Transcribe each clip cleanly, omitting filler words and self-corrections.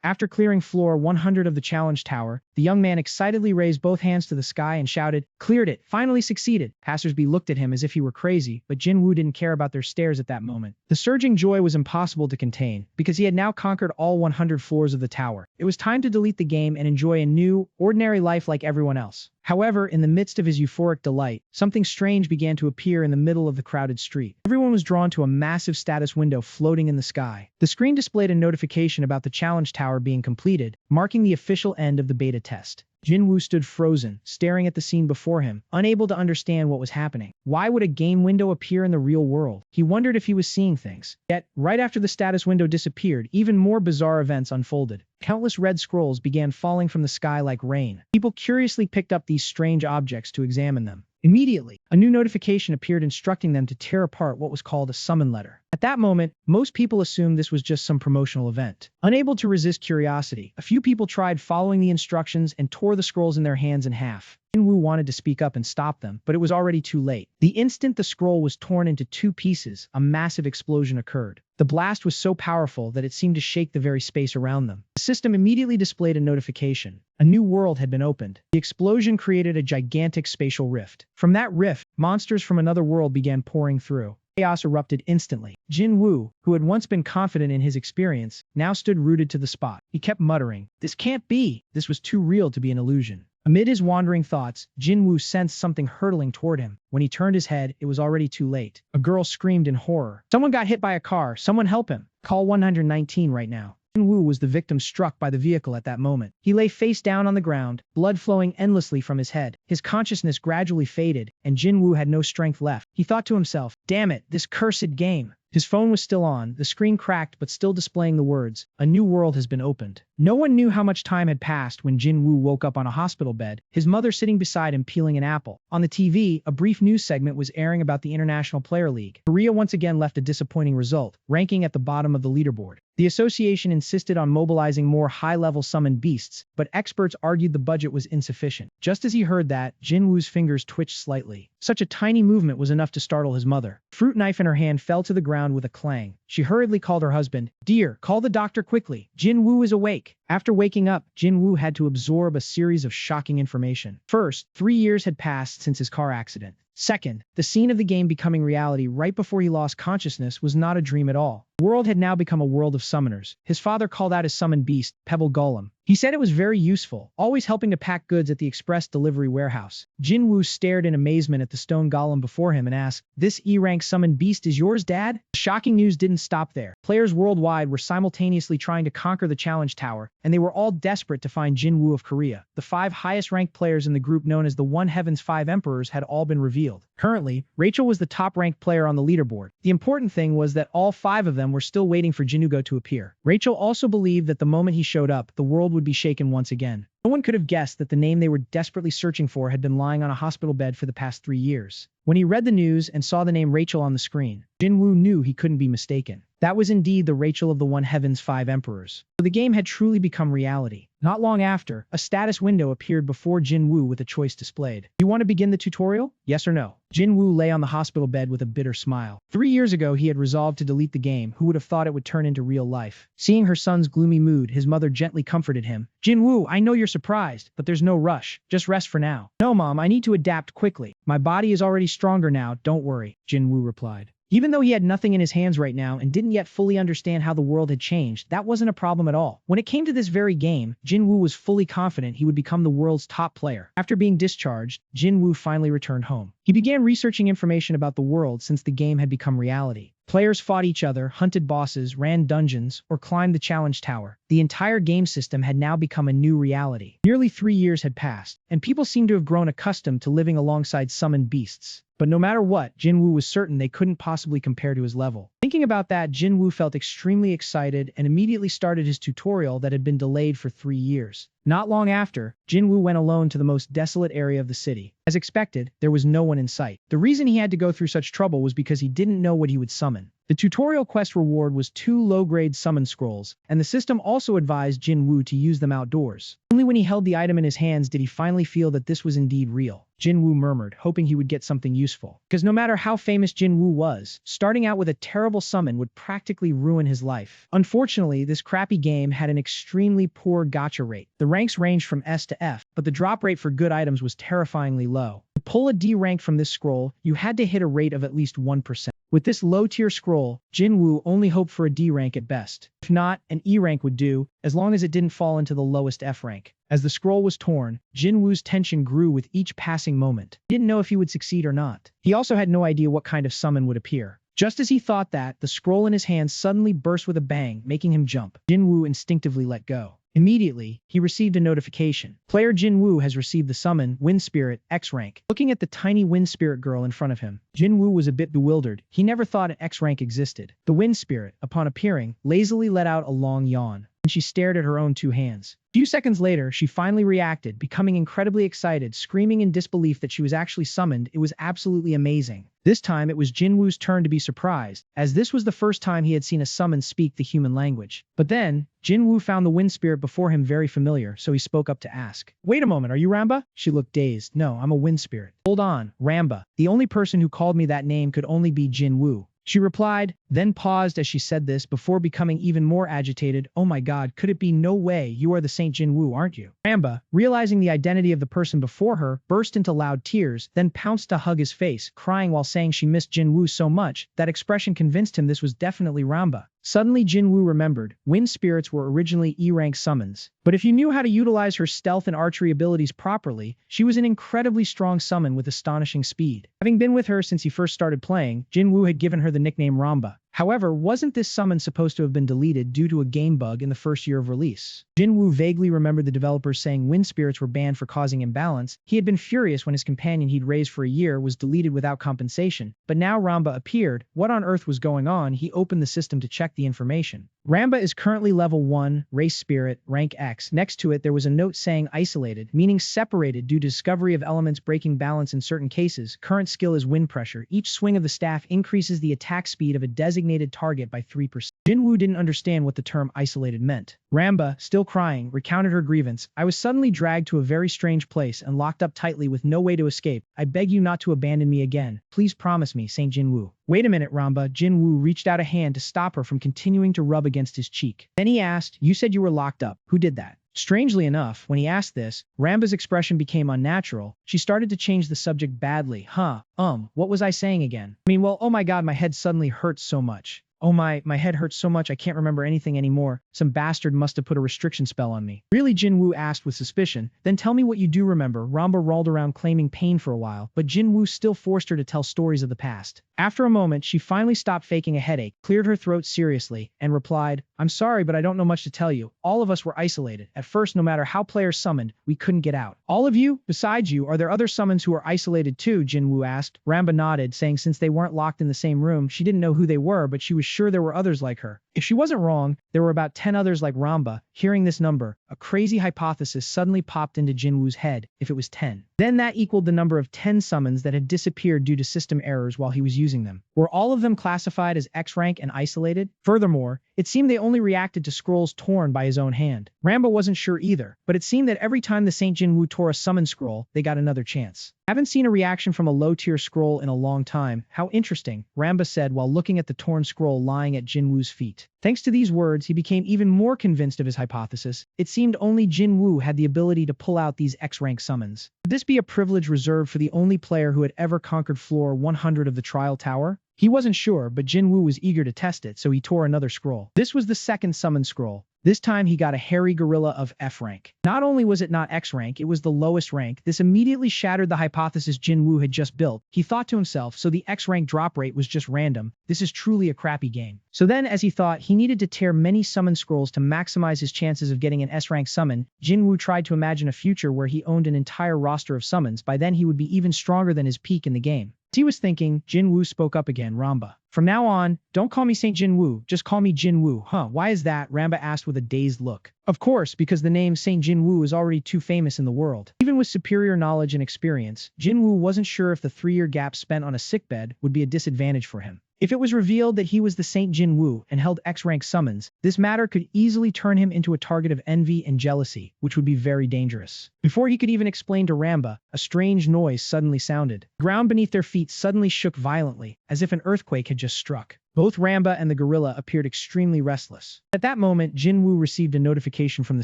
After clearing floor 100 of the challenge tower, the young man excitedly raised both hands to the sky and shouted, "Cleared it! Finally succeeded!" Passersby looked at him as if he were crazy, but Jinwoo didn't care about their stares at that moment. The surging joy was impossible to contain, because he had now conquered all 100 floors of the tower. It was time to delete the game and enjoy a new, ordinary life like everyone else. However, in the midst of his euphoric delight, something strange began to appear in the middle of the crowded street. Everyone was drawn to a massive status window floating in the sky. The screen displayed a notification about the challenge tower being completed, marking the official end of the beta test. Jinwoo stood frozen, staring at the scene before him, unable to understand what was happening. Why would a game window appear in the real world? He wondered if he was seeing things. Yet, right after the status window disappeared, even more bizarre events unfolded. Countless red scrolls began falling from the sky like rain. People curiously picked up these strange objects to examine them. Immediately, a new notification appeared instructing them to tear apart what was called a summon letter. At that moment, most people assumed this was just some promotional event. Unable to resist curiosity, a few people tried following the instructions and tore the scrolls in their hands in half. Jinwoo wanted to speak up and stop them, but it was already too late. The instant the scroll was torn into 2 pieces, a massive explosion occurred. The blast was so powerful that it seemed to shake the very space around them. The system immediately displayed a notification. A new world had been opened. The explosion created a gigantic spatial rift. From that rift, monsters from another world began pouring through. Chaos erupted instantly. Jinwoo, who had once been confident in his experience, now stood rooted to the spot. He kept muttering, "This can't be! This was too real to be an illusion." Amid his wandering thoughts, Jinwoo sensed something hurtling toward him. When he turned his head, it was already too late. A girl screamed in horror. "Someone got hit by a car! Someone help him! Call 119 right now." Jinwoo was the victim struck by the vehicle at that moment. He lay face down on the ground, blood flowing endlessly from his head. His consciousness gradually faded, and Jinwoo had no strength left. He thought to himself, "Damn it, this cursed game." His phone was still on, the screen cracked but still displaying the words, "A new world has been opened." No one knew how much time had passed when Jinwoo woke up on a hospital bed, his mother sitting beside him peeling an apple. On the TV, a brief news segment was airing about the International Player League. Korea once again left a disappointing result, ranking at the bottom of the leaderboard. The association insisted on mobilizing more high-level summoned beasts, but experts argued the budget was insufficient. Just as he heard that, Jinwoo's fingers twitched slightly. Such a tiny movement was enough to startle his mother. The fruit knife in her hand fell to the ground with a clang. She hurriedly called her husband. "Dear, call the doctor quickly. Jinwoo is awake." After waking up, Jinwoo had to absorb a series of shocking information. First, 3 years had passed since his car accident. Second, the scene of the game becoming reality right before he lost consciousness was not a dream at all. The world had now become a world of summoners. His father called out his summoned beast, Pebble Golem. He said it was very useful, always helping to pack goods at the express delivery warehouse. Jinwoo stared in amazement at the stone golem before him and asked, "This E-rank summoned beast is yours, Dad?" The shocking news didn't stop there. Players worldwide were simultaneously trying to conquer the challenge tower, and they were all desperate to find Jinwoo of Korea. The 5 highest-ranked players in the group known as the One Heaven's 5 Emperors had all been revealed. Currently, Rachel was the top-ranked player on the leaderboard. The important thing was that all 5 of them were still waiting for Jinwoo to appear. Rachel also believed that the moment he showed up, the world would be shaken once again. No one could have guessed that the name they were desperately searching for had been lying on a hospital bed for the past 3 years. When he read the news and saw the name Rachel on the screen, Jinwoo knew he couldn't be mistaken. That was indeed the Rachel of the One Heaven's 5 Emperors. So the game had truly become reality. Not long after, a status window appeared before Jinwoo with a choice displayed. "You want to begin the tutorial? Yes or no?" Jinwoo lay on the hospital bed with a bitter smile. 3 years ago, he had resolved to delete the game. Who would have thought it would turn into real life? Seeing her son's gloomy mood, his mother gently comforted him. "Jinwoo, I know you're surprised, but there's no rush. Just rest for now." "No, Mom, I need to adapt quickly. My body is already stronger now, don't worry," Jinwoo replied. Even though he had nothing in his hands right now and didn't yet fully understand how the world had changed, that wasn't a problem at all. When it came to this very game, Jinwoo was fully confident he would become the world's top player. After being discharged, Jinwoo finally returned home. He began researching information about the world since the game had become reality. Players fought each other, hunted bosses, ran dungeons, or climbed the challenge tower. The entire game system had now become a new reality. Nearly 3 years had passed, and people seemed to have grown accustomed to living alongside summoned beasts. But no matter what, Jinwoo was certain they couldn't possibly compare to his level. Thinking about that, Jinwoo felt extremely excited and immediately started his tutorial that had been delayed for 3 years. Not long after, Jinwoo went alone to the most desolate area of the city. As expected, there was no one in sight. The reason he had to go through such trouble was because he didn't know what he would summon. The tutorial quest reward was 2 low-grade summon scrolls, and the system also advised Jin Woo to use them outdoors. Only when he held the item in his hands did he finally feel that this was indeed real. Jin Woo murmured, hoping he would get something useful. Because no matter how famous Jin Woo was, starting out with a terrible summon would practically ruin his life. Unfortunately, this crappy game had an extremely poor gacha rate. The ranks ranged from S to F, but the drop rate for good items was terrifyingly low. To pull a D rank from this scroll, you had to hit a rate of at least 1%. With this low-tier scroll, Jin Woo only hoped for a D rank at best. If not, an E rank would do, as long as it didn't fall into the lowest F rank. As the scroll was torn, Jin Woo's tension grew with each passing moment. He didn't know if he would succeed or not. He also had no idea what kind of summon would appear. Just as he thought that, the scroll in his hand suddenly burst with a bang, making him jump. Jin Woo instinctively let go. Immediately, he received a notification. Player Jin Woo has received the summon, Wind Spirit, X rank. Looking at the tiny Wind Spirit girl in front of him, Jin Woo was a bit bewildered. He never thought an X rank existed. The Wind Spirit, upon appearing, lazily let out a long yawn, and she stared at her own 2 hands. A few seconds later, she finally reacted, becoming incredibly excited, screaming in disbelief that she was actually summoned. It was absolutely amazing. This time, it was Jin Woo's turn to be surprised, as this was the first time he had seen a summon speak the human language. But then, Jin Woo found the Wind Spirit before him very familiar, so he spoke up to ask. Wait a moment, are you Ramba? She looked dazed. No, I'm a Wind Spirit. Hold on, Ramba. The only person who called me that name could only be Jin Woo. She replied, then paused as she said this before becoming even more agitated. Oh my god, could it be? No way, you are the Saint Jin Woo, aren't you? Ramba, realizing the identity of the person before her, burst into loud tears, then pounced to hug his face, crying while saying she missed Jin Woo so much. That expression convinced him this was definitely Ramba. Suddenly Jin Woo remembered, Wind Spirits were originally E-rank summons. But if you knew how to utilize her stealth and archery abilities properly, she was an incredibly strong summon with astonishing speed. Having been with her since he first started playing, Jin Woo had given her the nickname Ramba. However, wasn't this summon supposed to have been deleted due to a game bug in the first year of release? Jin Woo vaguely remembered the developers saying Wind Spirits were banned for causing imbalance. He had been furious when his companion he'd raised for a year was deleted without compensation, but now Ramba appeared. What on earth was going on? He opened the system to check the information. Ramba is currently level 1, race spirit, rank X. Next to it there was a note saying isolated, meaning separated due to discovery of elements breaking balance in certain cases. Current skill is wind pressure. Each swing of the staff increases the attack speed of a designated target by 3%. Jin Woo didn't understand what the term isolated meant. Ramba, still crying, recounted her grievance. I was suddenly dragged to a very strange place and locked up tightly with no way to escape. I beg you not to abandon me again. Please promise me, Saint Jin Woo. Wait a minute, Ramba. Jin Woo reached out a hand to stop her from continuing to rub against his cheek. Then he asked, you said you were locked up. Who did that? Strangely enough, when he asked this, Ramba's expression became unnatural. She started to change the subject badly. What was I saying again? Oh my god, my head suddenly hurts so much. Oh my head hurts so much I can't remember anything anymore. Some bastard must have put a restriction spell on me. Really? Jin Woo asked with suspicion. Then tell me what you do remember. Ramba rolled around claiming pain for a while, but Jin Woo still forced her to tell stories of the past. After a moment, she finally stopped faking a headache, cleared her throat seriously, and replied, I'm sorry, but I don't know much to tell you. All of us were isolated. At first, no matter how players summoned, we couldn't get out. All of you? Besides you, are there other summons who are isolated too? Jin Woo asked. Ramba nodded, saying since they weren't locked in the same room, she didn't know who they were, but she was sure there were others like her. If she wasn't wrong, there were about 10 others like Ramba. Hearing this number, a crazy hypothesis suddenly popped into Jin Woo's head. If it was 10, then that equaled the number of 10 summons that had disappeared due to system errors while he was using them. Were all of them classified as X rank and isolated? Furthermore, it seemed they only reacted to scrolls torn by his own hand. Ramba wasn't sure either, but it seemed that every time the Saint Jin Woo tore a summon scroll, they got another chance. Haven't seen a reaction from a low-tier scroll in a long time. How interesting, Ramba said while looking at the torn scroll lying at Jin Woo's feet. Thanks to these words, he became even more convinced of his hypothesis. It seemed only Jin Woo had the ability to pull out these X-rank summons. Could this be a privilege reserved for the only player who had ever conquered floor 100 of the Trial Tower? He wasn't sure, but Jin Woo was eager to test it, so he tore another scroll. This was the second summon scroll. This time he got a hairy gorilla of F rank. Not only was it not X rank, it was the lowest rank. This immediately shattered the hypothesis Jin Woo had just built. He thought to himself, so the X rank drop rate was just random. This is truly a crappy game. So then, as he thought, he needed to tear many summon scrolls to maximize his chances of getting an S rank summon. Jin Woo tried to imagine a future where he owned an entire roster of summons. By then he would be even stronger than his peak in the game. As he was thinking, Jin Woo spoke up again. Ramba. From now on, don't call me Saint Jin Woo, just call me Jin Woo. Why is that? Ramba asked with a dazed look. Of course, because the name Saint Jin Woo is already too famous in the world. Even with superior knowledge and experience, Jin Woo wasn't sure if the 3-year gap spent on a sickbed would be a disadvantage for him. If it was revealed that he was the Saint Jinwoo and held X-rank summons, this matter could easily turn him into a target of envy and jealousy, which would be very dangerous. Before he could even explain to Ramba, a strange noise suddenly sounded. The ground beneath their feet suddenly shook violently, as if an earthquake had just struck. Both Ramba and the gorilla appeared extremely restless. At that moment, Jinwoo received a notification from the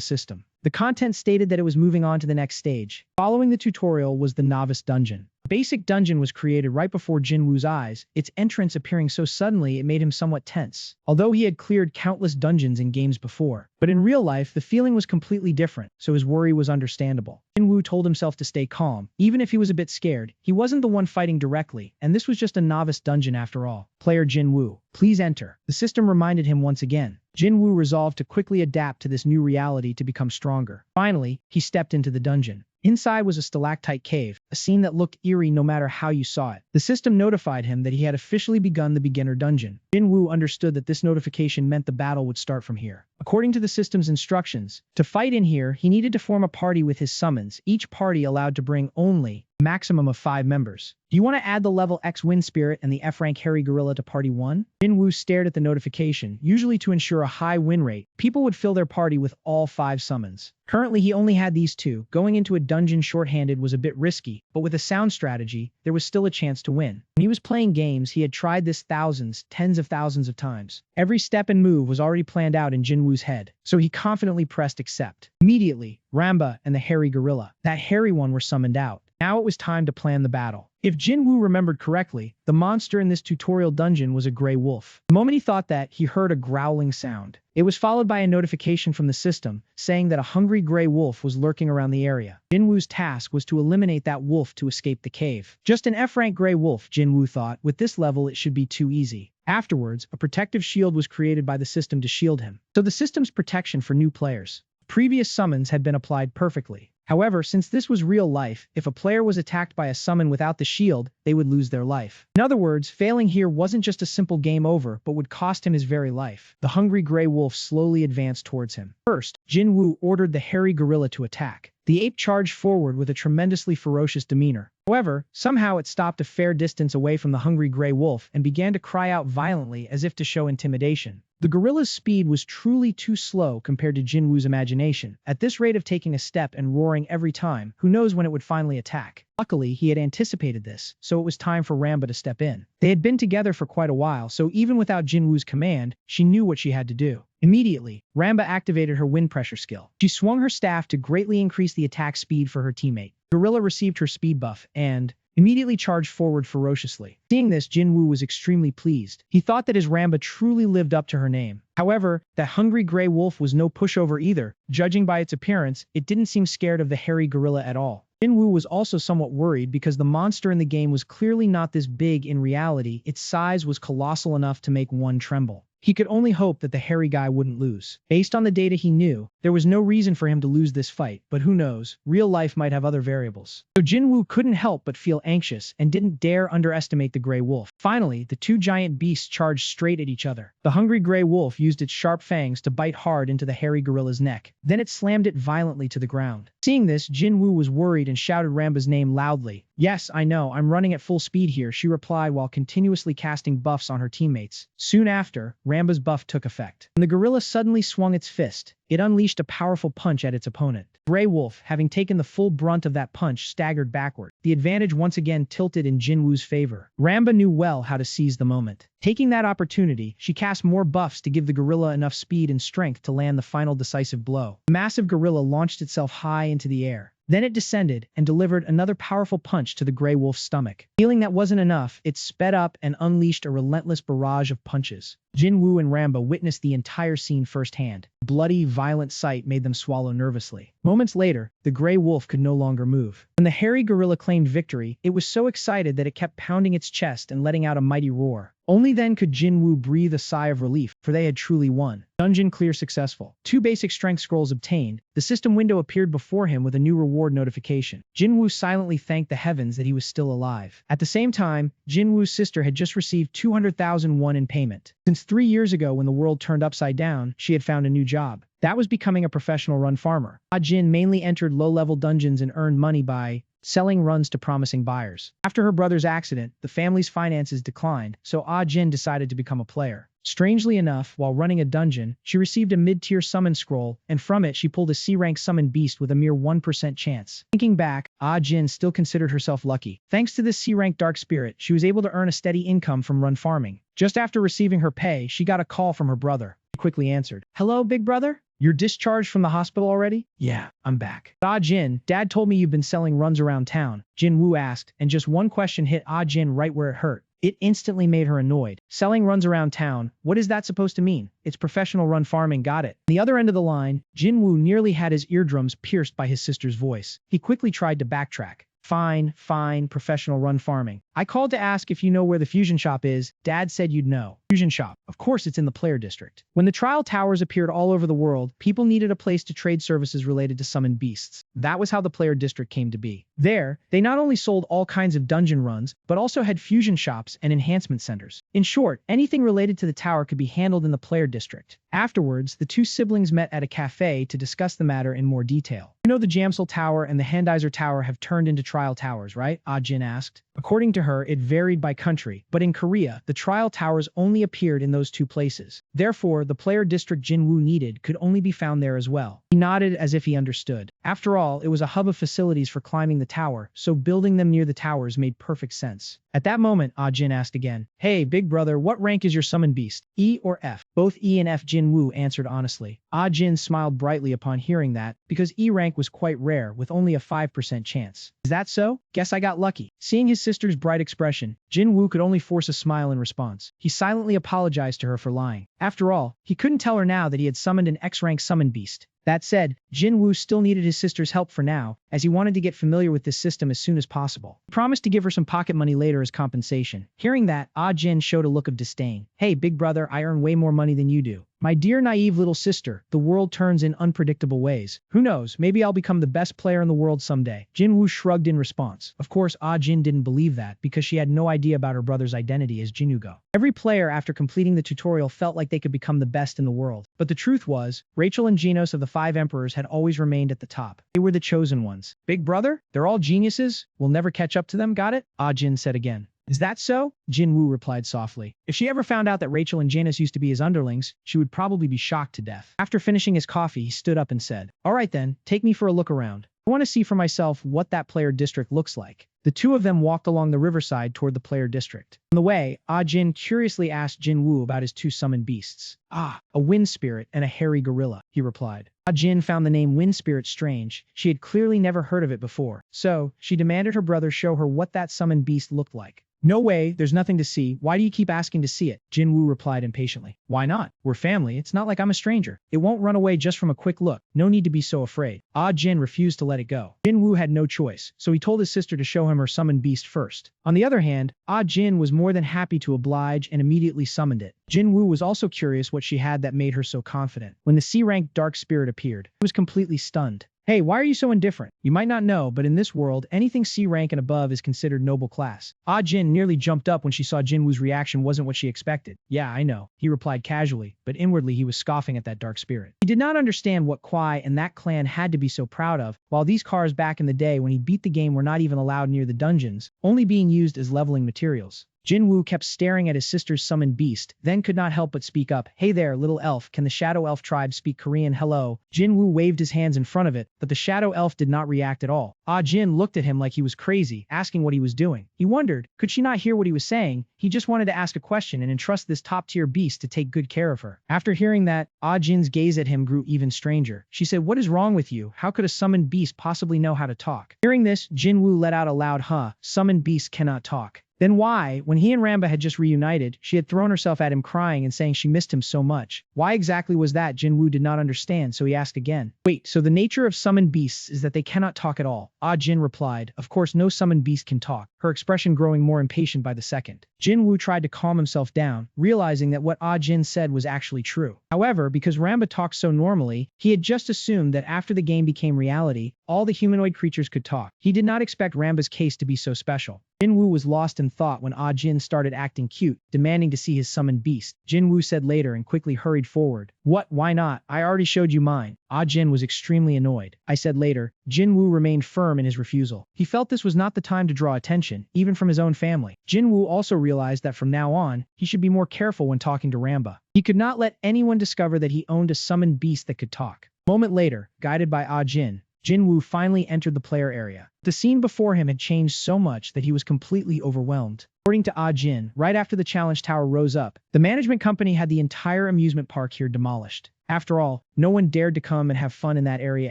system. The content stated that it was moving on to the next stage. Following the tutorial was the Novice Dungeon. A basic dungeon was created right before Jinwoo's eyes, its entrance appearing so suddenly it made him somewhat tense. Although he had cleared countless dungeons in games before. But in real life, the feeling was completely different, so his worry was understandable. Jinwoo told himself to stay calm. Even if he was a bit scared, he wasn't the one fighting directly, and this was just a novice dungeon after all. Player Jinwoo, please enter. The system reminded him once again. Jinwoo resolved to quickly adapt to this new reality to become stronger. Finally, he stepped into the dungeon. Inside was a stalactite cave, a scene that looked eerie no matter how you saw it. The system notified him that he had officially begun the beginner dungeon. Jinwoo understood that this notification meant the battle would start from here. According to the system's instructions, to fight in here, he needed to form a party with his summons, each party allowed to bring only a maximum of 5 members. Do you want to add the level X Wind Spirit and the F-rank Hairy Gorilla to party 1? Jinwoo stared at the notification. Usually to ensure a high win rate, people would fill their party with all 5 summons. Currently he only had these 2. Going into a dungeon short-handed was a bit risky, but with a sound strategy, there was still a chance to win. When he was playing games, he had tried this thousands, tens of thousands of times. Every step and move was already planned out in Jinwoo's head, so he confidently pressed accept. Immediately, Ramba and the Hairy Gorilla, that hairy one, were summoned out. Now it was time to plan the battle. If Jinwoo remembered correctly, the monster in this tutorial dungeon was a gray wolf. The moment he thought that, he heard a growling sound. It was followed by a notification from the system, saying that a hungry gray wolf was lurking around the area. Jinwoo's task was to eliminate that wolf to escape the cave. Just an F-rank gray wolf, Jinwoo thought. With this level, it should be too easy. Afterwards, a protective shield was created by the system to shield him. So the system's protection for new players. Previous summons had been applied perfectly. However, since this was real life, if a player was attacked by a summon without the shield, they would lose their life. In other words, failing here wasn't just a simple game over, but would cost him his very life. The hungry gray wolf slowly advanced towards him. First, Jinwoo ordered the hairy gorilla to attack. The ape charged forward with a tremendously ferocious demeanor. However, somehow it stopped a fair distance away from the hungry gray wolf and began to cry out violently as if to show intimidation. The gorilla's speed was truly too slow compared to Jinwoo's imagination. At this rate of taking a step and roaring every time, who knows when it would finally attack. Luckily, he had anticipated this, so it was time for Ramba to step in. They had been together for quite a while, so even without Jinwoo's command, she knew what she had to do. Immediately, Ramba activated her wind pressure skill. She swung her staff to greatly increase the attack speed for her teammate. Gorilla received her speed buff and immediately charged forward ferociously. Seeing this, Jinwoo was extremely pleased. He thought that his Ramba truly lived up to her name. However, that hungry gray wolf was no pushover either. Judging by its appearance, it didn't seem scared of the hairy gorilla at all. Jinwoo was also somewhat worried because the monster in the game was clearly not this big in reality. Its size was colossal enough to make one tremble. He could only hope that the hairy guy wouldn't lose. Based on the data he knew, there was no reason for him to lose this fight, but who knows, real life might have other variables. So Jinwoo couldn't help but feel anxious and didn't dare underestimate the gray wolf. Finally, the 2 giant beasts charged straight at each other. The hungry gray wolf used its sharp fangs to bite hard into the hairy gorilla's neck. Then it slammed it violently to the ground. Seeing this, Jinwoo was worried and shouted Ramba's name loudly. "Yes, I know, I'm running at full speed here," she replied while continuously casting buffs on her teammates. Soon after, Ramba's buff took effect. When the gorilla suddenly swung its fist, it unleashed a powerful punch at its opponent. Grey Wolf, having taken the full brunt of that punch, staggered backward. The advantage once again tilted in Jinwoo's favor. Ramba knew well how to seize the moment. Taking that opportunity, she cast more buffs to give the gorilla enough speed and strength to land the final decisive blow. The massive gorilla launched itself high into the air. Then it descended and delivered another powerful punch to the Grey Wolf's stomach. Feeling that wasn't enough, it sped up and unleashed a relentless barrage of punches. Jinwoo and Ramba witnessed the entire scene firsthand. The bloody, violent sight made them swallow nervously. Moments later, the Grey Wolf could no longer move. When the hairy gorilla claimed victory, it was so excited that it kept pounding its chest and letting out a mighty roar. Only then could Jinwoo breathe a sigh of relief, for they had truly won. Dungeon clear successful. 2 basic strength scrolls obtained. The system window appeared before him with a new reward notification. Jinwoo silently thanked the heavens that he was still alive. At the same time, Jinwoo's sister had just received 200,000 won in payment. Since 3 years ago when the world turned upside down, she had found a new job. That was becoming a professional run farmer. Jin mainly entered low-level dungeons and earned money by selling runs to promising buyers. After her brother's accident, the family's finances declined, so Jin decided to become a player. Strangely enough, while running a dungeon, she received a mid-tier summon scroll, and from it she pulled a C-rank summon beast with a mere 1% chance. Thinking back, Jin still considered herself lucky. Thanks to this C-rank dark spirit, she was able to earn a steady income from run farming. Just after receiving her pay, she got a call from her brother. He quickly answered, "Hello, big brother? You're discharged from the hospital already?" "Yeah, I'm back." Jin, Dad told me you've been selling runs around town," Jin Woo asked, and just one question hit Jin right where it hurt. It instantly made her annoyed. Selling runs around town, what is that supposed to mean? It's professional run farming, got it. On the other end of the line, Jin Woo nearly had his eardrums pierced by his sister's voice. He quickly tried to backtrack. Fine, professional run farming. I called to ask if you know where the fusion shop is. Dad said you'd know. Fusion shop. Of course it's in the player district. When the trial towers appeared all over the world, people needed a place to trade services related to summoned beasts. That was how the player district came to be. There, they not only sold all kinds of dungeon runs, but also had fusion shops and enhancement centers. In short, anything related to the tower could be handled in the player district. Afterwards, the two siblings met at a cafe to discuss the matter in more detail. You know the Jamsel Tower and the Handizer Tower have turned into trial towers, right? Jin asked. According to her, it varied by country, but in Korea, the trial towers only appeared in those two places. Therefore, the player district Jin Woo needed could only be found there as well. He nodded as if he understood. After all, it was a hub of facilities for climbing the tower, so building them near the towers made perfect sense. At that moment, Jin asked again, "Hey, big brother, what rank is your summon beast? E or F?" Both E and F, Jin Woo answered honestly. Jin smiled brightly upon hearing that, because E rank was quite rare, with only a 5% chance. "Is that so? Guess I got lucky." Seeing his sister's bright expression, Jin Woo could only force a smile in response. He silently apologized to her for lying. After all, he couldn't tell her now that he had summoned an X-rank summon beast. That said, Jin Woo still needed his sister's help for now, as he wanted to get familiar with this system as soon as possible. He promised to give her some pocket money later as compensation. Hearing that, Jin showed a look of disdain. "Hey, big brother, I earn way more money than you do." "My dear naive little sister, the world turns in unpredictable ways. Who knows, maybe I'll become the best player in the world someday." Jin Woo shrugged in response. Of course, Jin didn't believe that, because she had no idea about her brother's identity as Jinugo. Every player after completing the tutorial felt like they could become the best in the world. But the truth was, Rachel and Genos of the 5 emperors had always remained at the top. They were the chosen ones. "Big brother? They're all geniuses? We'll never catch up to them, got it?" Jin said again. "Is that so?" Jin Woo replied softly. If she ever found out that Rachel and Janus used to be his underlings, she would probably be shocked to death. After finishing his coffee, he stood up and said, "All right then, take me for a look around. I want to see for myself what that player district looks like." The two of them walked along the riverside toward the player district. On the way, Jin curiously asked Jin Woo about his two summoned beasts. "A wind spirit and a hairy gorilla," he replied. Jin found the name Wind Spirit strange. She had clearly never heard of it before. So, she demanded her brother show her what that summoned beast looked like. "No way, there's nothing to see. Why do you keep asking to see it?" Jin Woo replied impatiently. "Why not? We're family. It's not like I'm a stranger. It won't run away just from a quick look. No need to be so afraid." Jin refused to let it go. Jin Woo had no choice, so he told his sister to show him her summoned beast first. On the other hand, Jin was more than happy to oblige and immediately summoned it. Jin Woo was also curious what she had that made her so confident. When the C-rank dark spirit appeared, he was completely stunned. "Hey, why are you so indifferent? You might not know, but in this world, anything C rank and above is considered noble class." Jin nearly jumped up when she saw Jin Woo's reaction wasn't what she expected. "Yeah, I know," he replied casually, but inwardly he was scoffing at that dark spirit. He did not understand what Kwai and that clan had to be so proud of, while these cars back in the day when he beat the game were not even allowed near the dungeons, only being used as leveling materials. Jin Woo kept staring at his sister's summoned beast, then could not help but speak up. "Hey there, little elf, can the Shadow Elf tribe speak Korean? Hello?" Jin Woo waved his hands in front of it, but the Shadow Elf did not react at all. Jin looked at him like he was crazy, asking what he was doing. He wondered, could she not hear what he was saying? He just wanted to ask a question and entrust this top-tier beast to take good care of her. After hearing that, Jin's gaze at him grew even stranger. She said, "What is wrong with you? How could a summoned beast possibly know how to talk?" Hearing this, Jin Woo let out a loud "Huh, summoned beasts cannot talk." Then why, when he and Ramba had just reunited, she had thrown herself at him crying and saying she missed him so much? Why exactly was that? Jin Woo did not understand, so he asked again. "Wait, so the nature of summoned beasts is that they cannot talk at all?" Jin replied, "Of course no summoned beast can talk," her expression growing more impatient by the second. Jin Woo tried to calm himself down, realizing that what Jin said was actually true. However, because Ramba talked so normally, he had just assumed that after the game became reality, all the humanoid creatures could talk. He did not expect Ramba's case to be so special. Jin Woo was lost in thought when Jin started acting cute, demanding to see his summoned beast. Jin Woo said later and quickly hurried forward. What? Why not? I already showed you mine. Ah Jin was extremely annoyed. I said later. Jin Woo remained firm in his refusal. He felt this was not the time to draw attention, even from his own family. Jin Woo also realized that from now on, he should be more careful when talking to Ramba. He could not let anyone discover that he owned a summoned beast that could talk. A moment later, guided by Ah Jin, Jin Woo finally entered the player area. The scene before him had changed so much that he was completely overwhelmed. According to Ah Jin, right after the challenge tower rose up, the management company had the entire amusement park here demolished. After all, no one dared to come and have fun in that area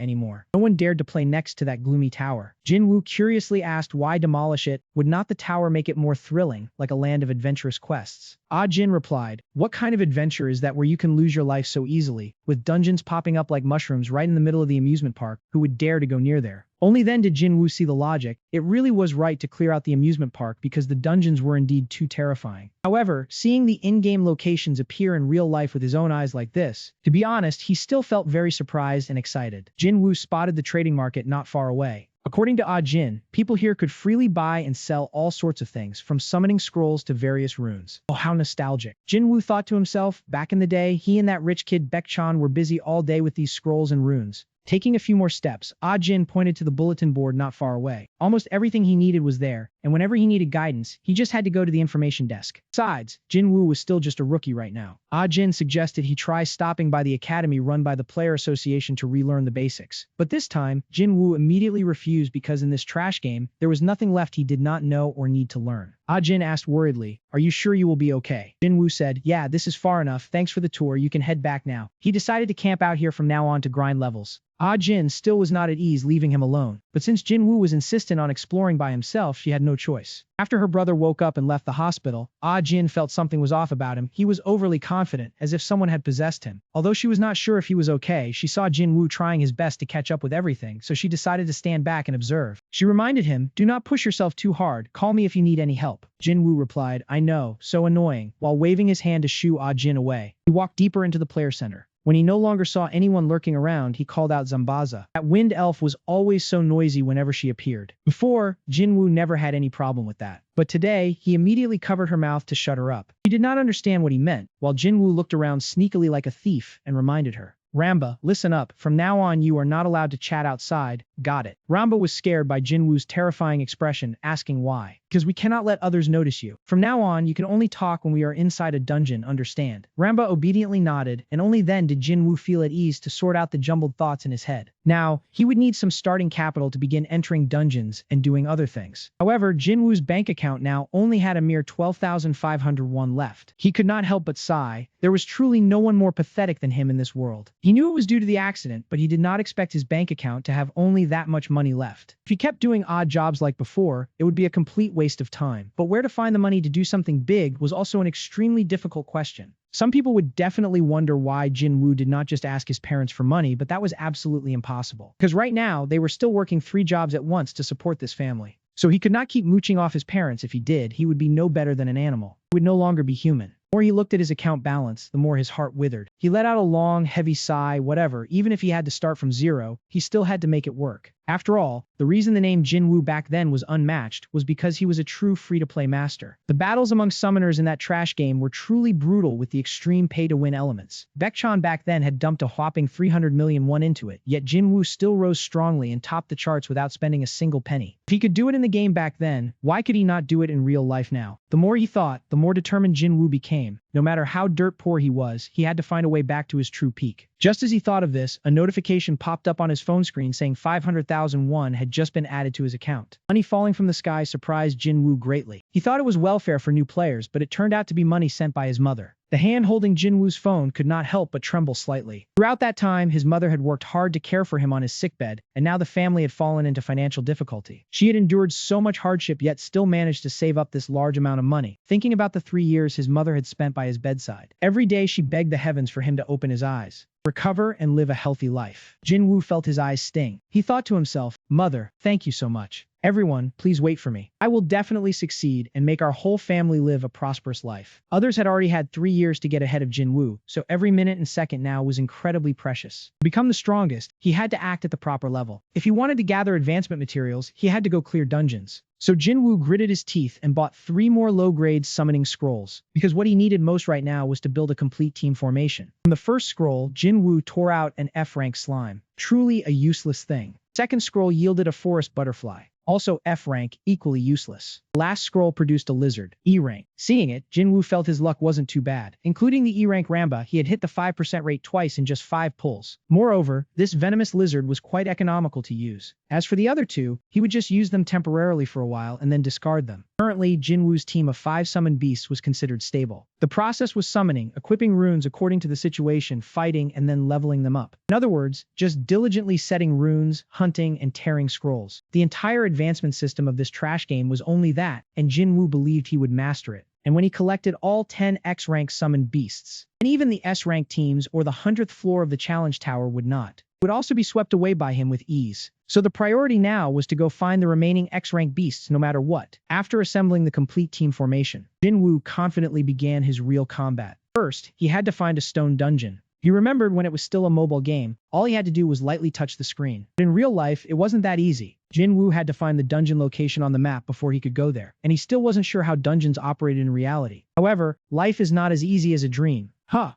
anymore. No one dared to play next to that gloomy tower. Jin Woo curiously asked why demolish it, would not the tower make it more thrilling, like a land of adventurous quests? Ah Jin replied, what kind of adventure is that where you can lose your life so easily, with dungeons popping up like mushrooms right in the middle of the amusement park, who would dare to go near there? Only then did Jin Woo see the logic. It really was right to clear out the amusement park because the dungeons were indeed too terrifying. However, seeing the in-game locations appear in real life with his own eyes like this, to be honest, he still felt very surprised and excited. Jin Woo spotted the trading market not far away. According to Ah Jin, people here could freely buy and sell all sorts of things, from summoning scrolls to various runes. Oh, how nostalgic. Jin Woo thought to himself, back in the day, he and that rich kid Baek-chan were busy all day with these scrolls and runes. Taking a few more steps, Ah Jin pointed to the bulletin board not far away. Almost everything he needed was there, and whenever he needed guidance, he just had to go to the information desk. Besides, Jin Woo was still just a rookie right now. Ah Jin suggested he try stopping by the academy run by the Player Association to relearn the basics. But this time, Jin Woo immediately refused because in this trash game, there was nothing left he did not know or need to learn. Ah Jin asked worriedly, are you sure you will be okay? Jin Woo said, yeah, this is far enough, thanks for the tour, you can head back now. He decided to camp out here from now on to grind levels. Ah Jin still was not at ease leaving him alone, but since Jin Woo was insistent on exploring by himself, she had no choice. After her brother woke up and left the hospital, Ah Jin felt something was off about him. He was overly confident, as if someone had possessed him. Although she was not sure if he was okay, she saw Jin Woo trying his best to catch up with everything, so she decided to stand back and observe. She reminded him, do not push yourself too hard, call me if you need any help. Jin Woo replied, I know, so annoying, while waving his hand to shoo Ah Jin away. He walked deeper into the player center. When he no longer saw anyone lurking around, he called out Zambaza. That wind elf was always so noisy whenever she appeared. Before, Jin Woo never had any problem with that. But today, he immediately covered her mouth to shut her up. She did not understand what he meant, while Jin Woo looked around sneakily like a thief and reminded her. Ramba, listen up. From now on you are not allowed to chat outside. Got it. Ramba was scared by Jin Woo's terrifying expression, asking why. Because we cannot let others notice you. From now on, you can only talk when we are inside a dungeon, understand? Ramba obediently nodded, and only then did Jin Woo feel at ease to sort out the jumbled thoughts in his head. Now, he would need some starting capital to begin entering dungeons and doing other things. However, Jin Woo's bank account now only had a mere 12,501 left. He could not help but sigh. There was truly no one more pathetic than him in this world. He knew it was due to the accident, but he did not expect his bank account to have only that much money left. If he kept doing odd jobs like before, it would be a complete waste of time. But where to find the money to do something big was also an extremely difficult question. Some people would definitely wonder why Jin Woo did not just ask his parents for money, but that was absolutely impossible. Because right now, they were still working 3 jobs at once to support this family. So he could not keep mooching off his parents. If he did, he would be no better than an animal. He would no longer be human. The more he looked at his account balance, the more his heart withered. He let out a long, heavy sigh, whatever. Even if he had to start from zero, he still had to make it work. After all, the reason the name Jin Woo back then was unmatched was because he was a true free-to-play master. The battles among summoners in that trash game were truly brutal with the extreme pay-to-win elements. Baek-chan back then had dumped a whopping 300 million won into it, yet Jin Woo still rose strongly and topped the charts without spending a single penny. If he could do it in the game back then, why could he not do it in real life now? The more he thought, the more determined Jin Woo became. No matter how dirt poor he was, he had to find a way back to his true peak. Just as he thought of this, a notification popped up on his phone screen saying 500,000 won had just been added to his account. Money falling from the sky surprised Jin Woo greatly. He thought it was welfare for new players, but it turned out to be money sent by his mother. The hand holding Jin Woo's phone could not help but tremble slightly. Throughout that time, his mother had worked hard to care for him on his sickbed, and now the family had fallen into financial difficulty. She had endured so much hardship yet still managed to save up this large amount of money. Thinking about the 3 years his mother had spent by his bedside, every day she begged the heavens for him to open his eyes, recover, and live a healthy life. Jin Woo felt his eyes sting. He thought to himself, Mother, thank you so much. Everyone, please wait for me. I will definitely succeed and make our whole family live a prosperous life. Others had already had 3 years to get ahead of Jinwoo, so every minute and second now was incredibly precious. To become the strongest, he had to act at the proper level. If he wanted to gather advancement materials, he had to go clear dungeons. So Jinwoo gritted his teeth and bought 3 more low-grade summoning scrolls, because what he needed most right now was to build a complete team formation. From the first scroll, Jinwoo tore out an F-rank slime. Truly a useless thing. Second scroll yielded a forest butterfly. Also F rank, equally useless. The last scroll produced a lizard, E rank. Seeing it, Jinwoo felt his luck wasn't too bad. Including the E rank Ramba, he had hit the 5% rate twice in just 5 pulls. Moreover, this venomous lizard was quite economical to use. As for the other 2, he would just use them temporarily for a while and then discard them. Currently, Jinwoo's team of 5 summoned beasts was considered stable. The process was summoning, equipping runes according to the situation, fighting, and then leveling them up. In other words, just diligently setting runes, hunting, and tearing scrolls. The entire advancement system of this trash game was only that, and Jinwoo believed he would master it. And when he collected all 10 X-rank summoned beasts, and even the S-rank teams or the 100th floor of the challenge tower would not, would also be swept away by him with ease. So the priority now was to go find the remaining X-rank beasts no matter what. After assembling the complete team formation, Jinwoo confidently began his real combat. First, he had to find a stone dungeon. He remembered when it was still a mobile game, all he had to do was lightly touch the screen. But in real life, it wasn't that easy. Jinwoo had to find the dungeon location on the map before he could go there, and he still wasn't sure how dungeons operated in reality. However, life is not as easy as a dream.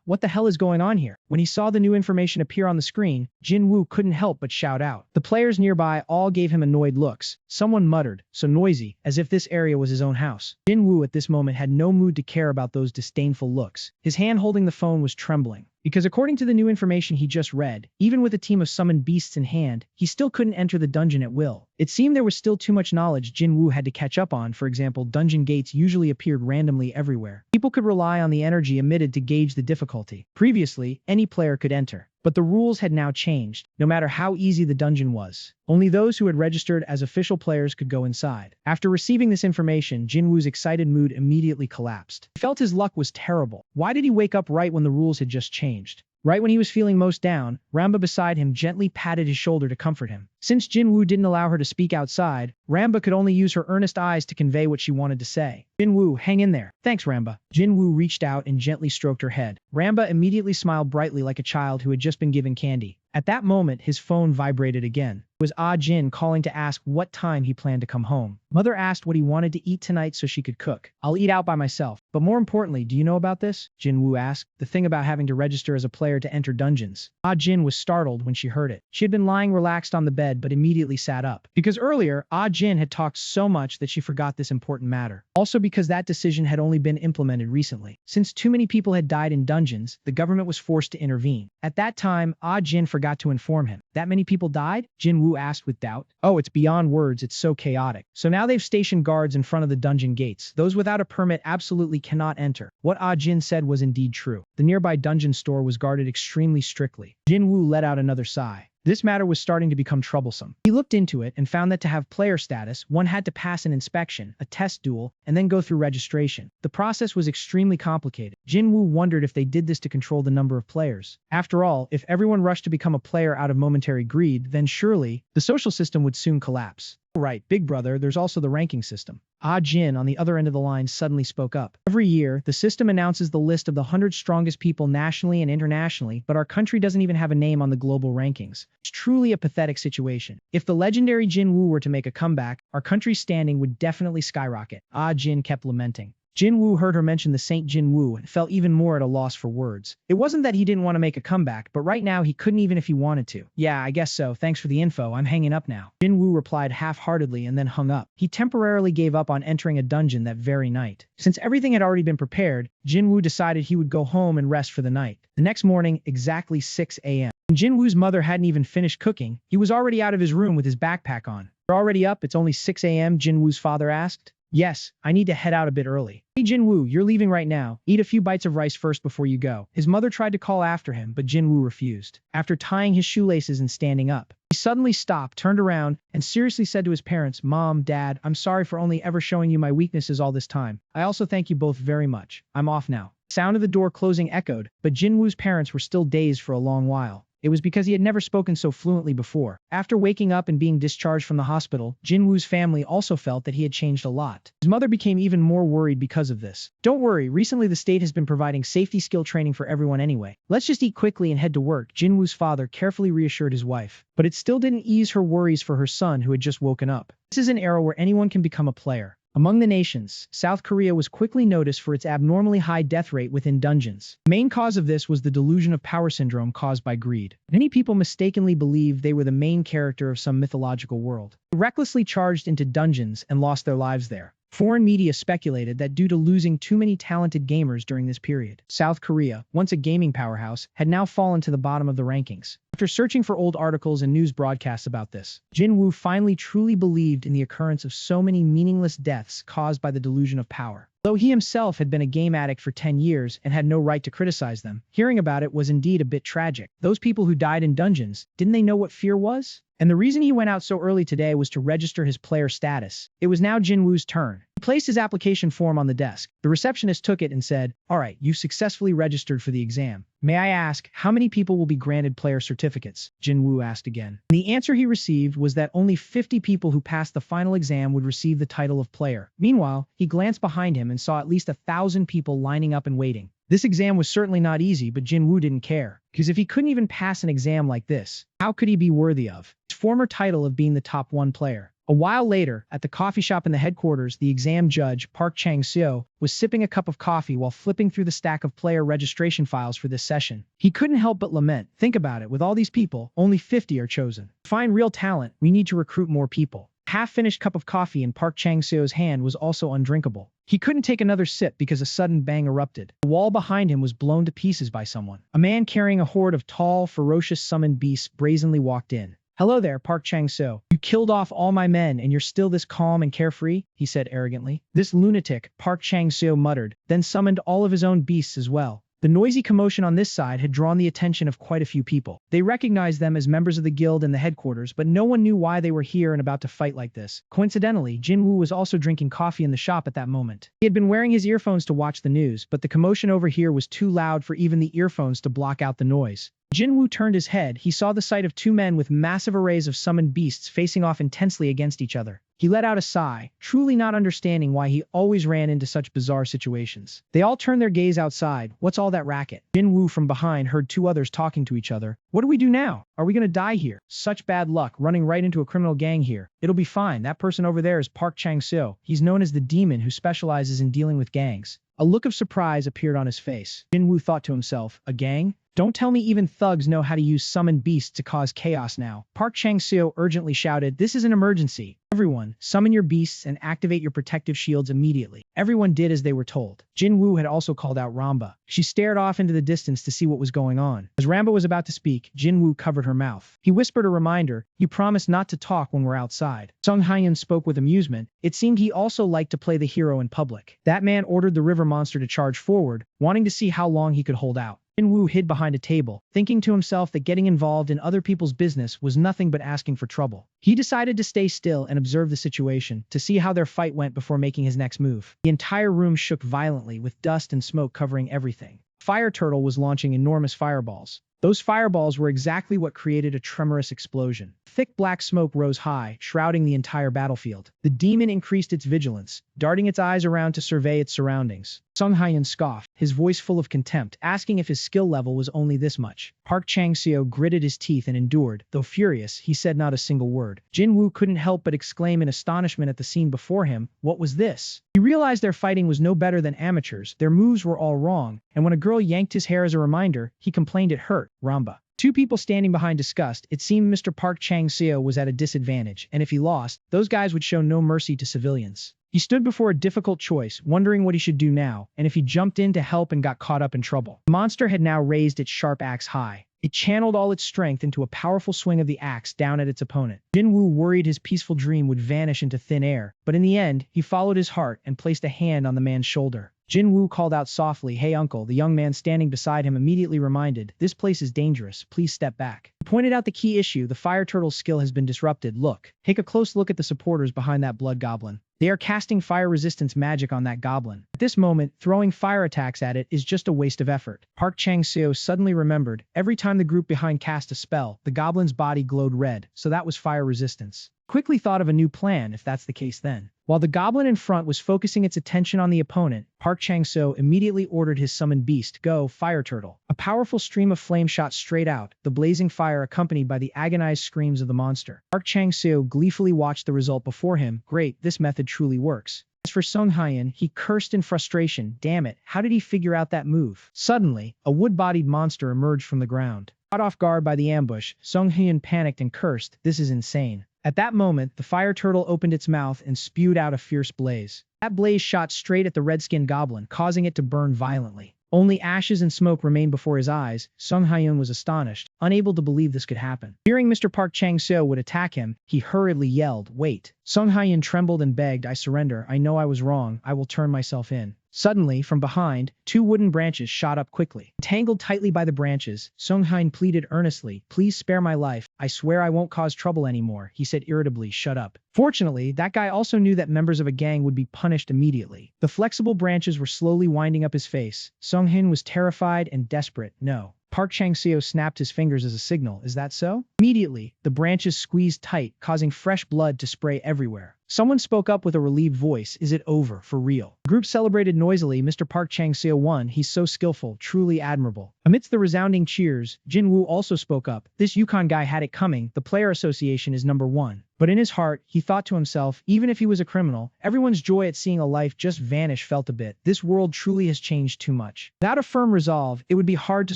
What the hell is going on here? When he saw the new information appear on the screen, Jinwoo couldn't help but shout out. The players nearby all gave him annoyed looks. Someone muttered, so noisy, as if this area was his own house. Jinwoo at this moment had no mood to care about those disdainful looks. His hand holding the phone was trembling. Because according to the new information he just read, even with a team of summoned beasts in hand, he still couldn't enter the dungeon at will. It seemed there was still too much knowledge Jinwoo had to catch up on. For example, dungeon gates usually appeared randomly everywhere. People could rely on the energy emitted to gauge the difficulty. Previously, any player could enter. But the rules had now changed, no matter how easy the dungeon was. Only those who had registered as official players could go inside. After receiving this information, Jinwoo's excited mood immediately collapsed. He felt his luck was terrible. Why did he wake up right when the rules had just changed? Right when he was feeling most down, Ramba beside him gently patted his shoulder to comfort him. Since Jinwoo didn't allow her to speak outside, Ramba could only use her earnest eyes to convey what she wanted to say. Jinwoo, hang in there. Thanks, Ramba. Jinwoo reached out and gently stroked her head. Ramba immediately smiled brightly like a child who had just been given candy. At that moment, his phone vibrated again. It was Ah Jin calling to ask what time he planned to come home. Mother asked what he wanted to eat tonight so she could cook. I'll eat out by myself. But more importantly, do you know about this? Jinwoo asked. The thing about having to register as a player to enter dungeons. Ah Jin was startled when she heard it. She had been lying relaxed on the bed but immediately sat up. Because earlier, Ah Jin had talked so much that she forgot this important matter. Also because that decision had only been implemented recently. Since too many people had died in dungeons, the government was forced to intervene. At that time, Ah Jin forgot to inform him. That many people died? Jinwoo asked with doubt. Oh, it's beyond words, it's so chaotic. So now they've stationed guards in front of the dungeon gates. Those without a permit absolutely cannot enter. What Ah Jin said was indeed true. The nearby dungeon store was guarded extremely strictly. Jinwoo let out another sigh. This matter was starting to become troublesome. He looked into it and found that to have player status, one had to pass an inspection, a test duel, and then go through registration. The process was extremely complicated. Jinwoo wondered if they did this to control the number of players. After all, if everyone rushed to become a player out of momentary greed, then surely, the social system would soon collapse. Right, big brother, there's also the ranking system. Ah Jin on the other end of the line suddenly spoke up. Every year, the system announces the list of the 100 strongest people nationally and internationally, but our country doesn't even have a name on the global rankings. It's truly a pathetic situation. If the legendary Jinwoo were to make a comeback, our country's standing would definitely skyrocket. Ah Jin kept lamenting. Jinwoo heard her mention the Saint Jinwoo and felt even more at a loss for words. It wasn't that he didn't want to make a comeback, but right now he couldn't even if he wanted to. Yeah, I guess so. Thanks for the info. I'm hanging up now. Jinwoo replied half-heartedly and then hung up. He temporarily gave up on entering a dungeon that very night. Since everything had already been prepared, Jinwoo decided he would go home and rest for the night. The next morning, exactly 6 a.m. When Jinwoo's mother hadn't even finished cooking, he was already out of his room with his backpack on. You're already up? It's only 6 a.m., Jinwoo's father asked. Yes, I need to head out a bit early. Hey Jinwoo, you're leaving right now. Eat a few bites of rice first before you go. His mother tried to call after him, but Jinwoo refused. After tying his shoelaces and standing up, he suddenly stopped, turned around, and seriously said to his parents, Mom, Dad, I'm sorry for only ever showing you my weaknesses all this time. I also thank you both very much. I'm off now. The sound of the door closing echoed, but Jinwoo's parents were still dazed for a long while. It was because he had never spoken so fluently before. After waking up and being discharged from the hospital, Jinwoo's family also felt that he had changed a lot. His mother became even more worried because of this. Don't worry, recently the state has been providing safety skill training for everyone anyway. Let's just eat quickly and head to work, Jinwoo's father carefully reassured his wife. But it still didn't ease her worries for her son who had just woken up. This is an era where anyone can become a player. Among the nations, South Korea was quickly noticed for its abnormally high death rate within dungeons. The main cause of this was the delusion of power syndrome caused by greed. Many people mistakenly believed they were the main character of some mythological world. They recklessly charged into dungeons and lost their lives there. Foreign media speculated that due to losing too many talented gamers during this period, South Korea, once a gaming powerhouse, had now fallen to the bottom of the rankings. After searching for old articles and news broadcasts about this, Jinwoo finally truly believed in the occurrence of so many meaningless deaths caused by the delusion of power. Though he himself had been a game addict for 10 years and had no right to criticize them, hearing about it was indeed a bit tragic. Those people who died in dungeons, didn't they know what fear was? And the reason he went out so early today was to register his player status. It was now Jinwoo's turn. He placed his application form on the desk. The receptionist took it and said, "All right, you've successfully registered for the exam. May I ask, how many people will be granted player certificates?" Jinwoo asked again. And the answer he received was that only 50 people who passed the final exam would receive the title of player. Meanwhile, he glanced behind him and saw at least 1,000 people lining up and waiting. This exam was certainly not easy, but Jinwoo didn't care. Because if he couldn't even pass an exam like this, how could he be worthy of his former title of being the top 1 player? A while later, at the coffee shop in the headquarters, the exam judge, Park Chang-seo, was sipping a cup of coffee while flipping through the stack of player registration files for this session. He couldn't help but lament. Think about it, with all these people, only 50 are chosen. To find real talent, we need to recruit more people. Half-finished cup of coffee in Park Chang-seo's hand was also undrinkable. He couldn't take another sip because a sudden bang erupted. The wall behind him was blown to pieces by someone. A man carrying a horde of tall, ferocious summoned beasts brazenly walked in. "Hello there, Park Chang-seo. You killed off all my men and you're still this calm and carefree?" he said arrogantly. This lunatic, Park Chang-seo muttered, then summoned all of his own beasts as well. The noisy commotion on this side had drawn the attention of quite a few people. They recognized them as members of the guild in the headquarters, but no one knew why they were here and about to fight like this. Coincidentally, Jinwoo was also drinking coffee in the shop at that moment. He had been wearing his earphones to watch the news, but the commotion over here was too loud for even the earphones to block out the noise. Jinwoo turned his head. He saw the sight of 2 men with massive arrays of summoned beasts facing off intensely against each other. He let out a sigh, truly not understanding why he always ran into such bizarre situations. They all turned their gaze outside. What's all that racket? Jinwoo from behind heard 2 others talking to each other. What do we do now? Are we gonna die here? Such bad luck, running right into a criminal gang here. It'll be fine. That person over there is Park Chang-seo. He's known as the demon who specializes in dealing with gangs. A look of surprise appeared on his face. Jinwoo thought to himself, a gang? Don't tell me even thugs know how to use summoned beasts to cause chaos now. Park Chang-seo urgently shouted, "This is an emergency. Everyone, summon your beasts and activate your protective shields immediately." Everyone did as they were told. Jinwoo had also called out Ramba. She stared off into the distance to see what was going on. As Ramba was about to speak, Jinwoo covered her mouth. He whispered a reminder, "You promised not to talk when we're outside." Sung Hyeon spoke with amusement. It seemed he also liked to play the hero in public. That man ordered the river monster to charge forward, wanting to see how long he could hold out. Jinwoo hid behind a table, thinking to himself that getting involved in other people's business was nothing but asking for trouble. He decided to stay still and observe the situation, to see how their fight went before making his next move. The entire room shook violently, with dust and smoke covering everything. Fire Turtle was launching enormous fireballs. Those fireballs were exactly what created a tremorous explosion. Thick black smoke rose high, shrouding the entire battlefield. The demon increased its vigilance, darting its eyes around to survey its surroundings. Sung Hyeon scoffed, his voice full of contempt, asking if his skill level was only this much. Park Chang-seo gritted his teeth and endured. Though furious, he said not a single word. Jinwoo couldn't help but exclaim in astonishment at the scene before him. What was this? He realized their fighting was no better than amateurs. Their moves were all wrong, and when a girl yanked his hair as a reminder, he complained it hurt. Ramba. 2 people standing behind discussed. It seemed Mr. Park Chang-seo was at a disadvantage, and if he lost, those guys would show no mercy to civilians. He stood before a difficult choice, wondering what he should do now, and if he jumped in to help and got caught up in trouble. The monster had now raised its sharp axe high. It channeled all its strength into a powerful swing of the axe down at its opponent. Jinwoo worried his peaceful dream would vanish into thin air, but in the end, he followed his heart and placed a hand on the man's shoulder. Jin Woo called out softly, "Hey uncle." The young man standing beside him immediately reminded, "This place is dangerous. Please step back." He pointed out the key issue. The fire turtle's skill has been disrupted. Look. Take a close look at the supporters behind that blood goblin. They are casting fire resistance magic on that goblin. At this moment, throwing fire attacks at it is just a waste of effort. Park Chang-seo suddenly remembered, every time the group behind cast a spell, the goblin's body glowed red, so that was fire resistance. Quickly thought of a new plan if that's the case then. While the goblin in front was focusing its attention on the opponent, Park Chang-seo immediately ordered his summoned beast, "Go, Fire Turtle." A powerful stream of flame shot straight out, the blazing fire accompanied by the agonized screams of the monster. Park Chang-seo gleefully watched the result before him. Great, this method truly works. As for Sung Hyen, he cursed in frustration. Damn it, how did he figure out that move? Suddenly, a wood-bodied monster emerged from the ground. Caught off guard by the ambush, Sung Hyen panicked and cursed, "This is insane." At that moment, the fire turtle opened its mouth and spewed out a fierce blaze. That blaze shot straight at the red-skinned goblin, causing it to burn violently. Only ashes and smoke remained before his eyes. Sung Hyun was astonished, unable to believe this could happen. Fearing Mr. Park Chang-seo would attack him, he hurriedly yelled, "Wait." Sung Hyun trembled and begged, "I surrender. I know I was wrong. I will turn myself in." Suddenly, from behind, two wooden branches shot up quickly. Tangled tightly by the branches, Sung Hyun pleaded earnestly, "Please spare my life. I swear I won't cause trouble anymore." He said irritably, "Shut up." Fortunately, that guy also knew that members of a gang would be punished immediately. The flexible branches were slowly winding up his face. Sung Hyun was terrified and desperate. "No." Park Chang-seo snapped his fingers as a signal. "Is that so?" Immediately, the branches squeezed tight, causing fresh blood to spray everywhere. Someone spoke up with a relieved voice, "Is it over, for real?" The group celebrated noisily. "Mr. Park Chang-seo won. He's so skillful, truly admirable." Amidst the resounding cheers, Jin Woo also spoke up. "This Yukon guy had it coming. The player association is #1. But in his heart, he thought to himself, even if he was a criminal, everyone's joy at seeing a life just vanish felt a bit. This world truly has changed too much. Without a firm resolve, it would be hard to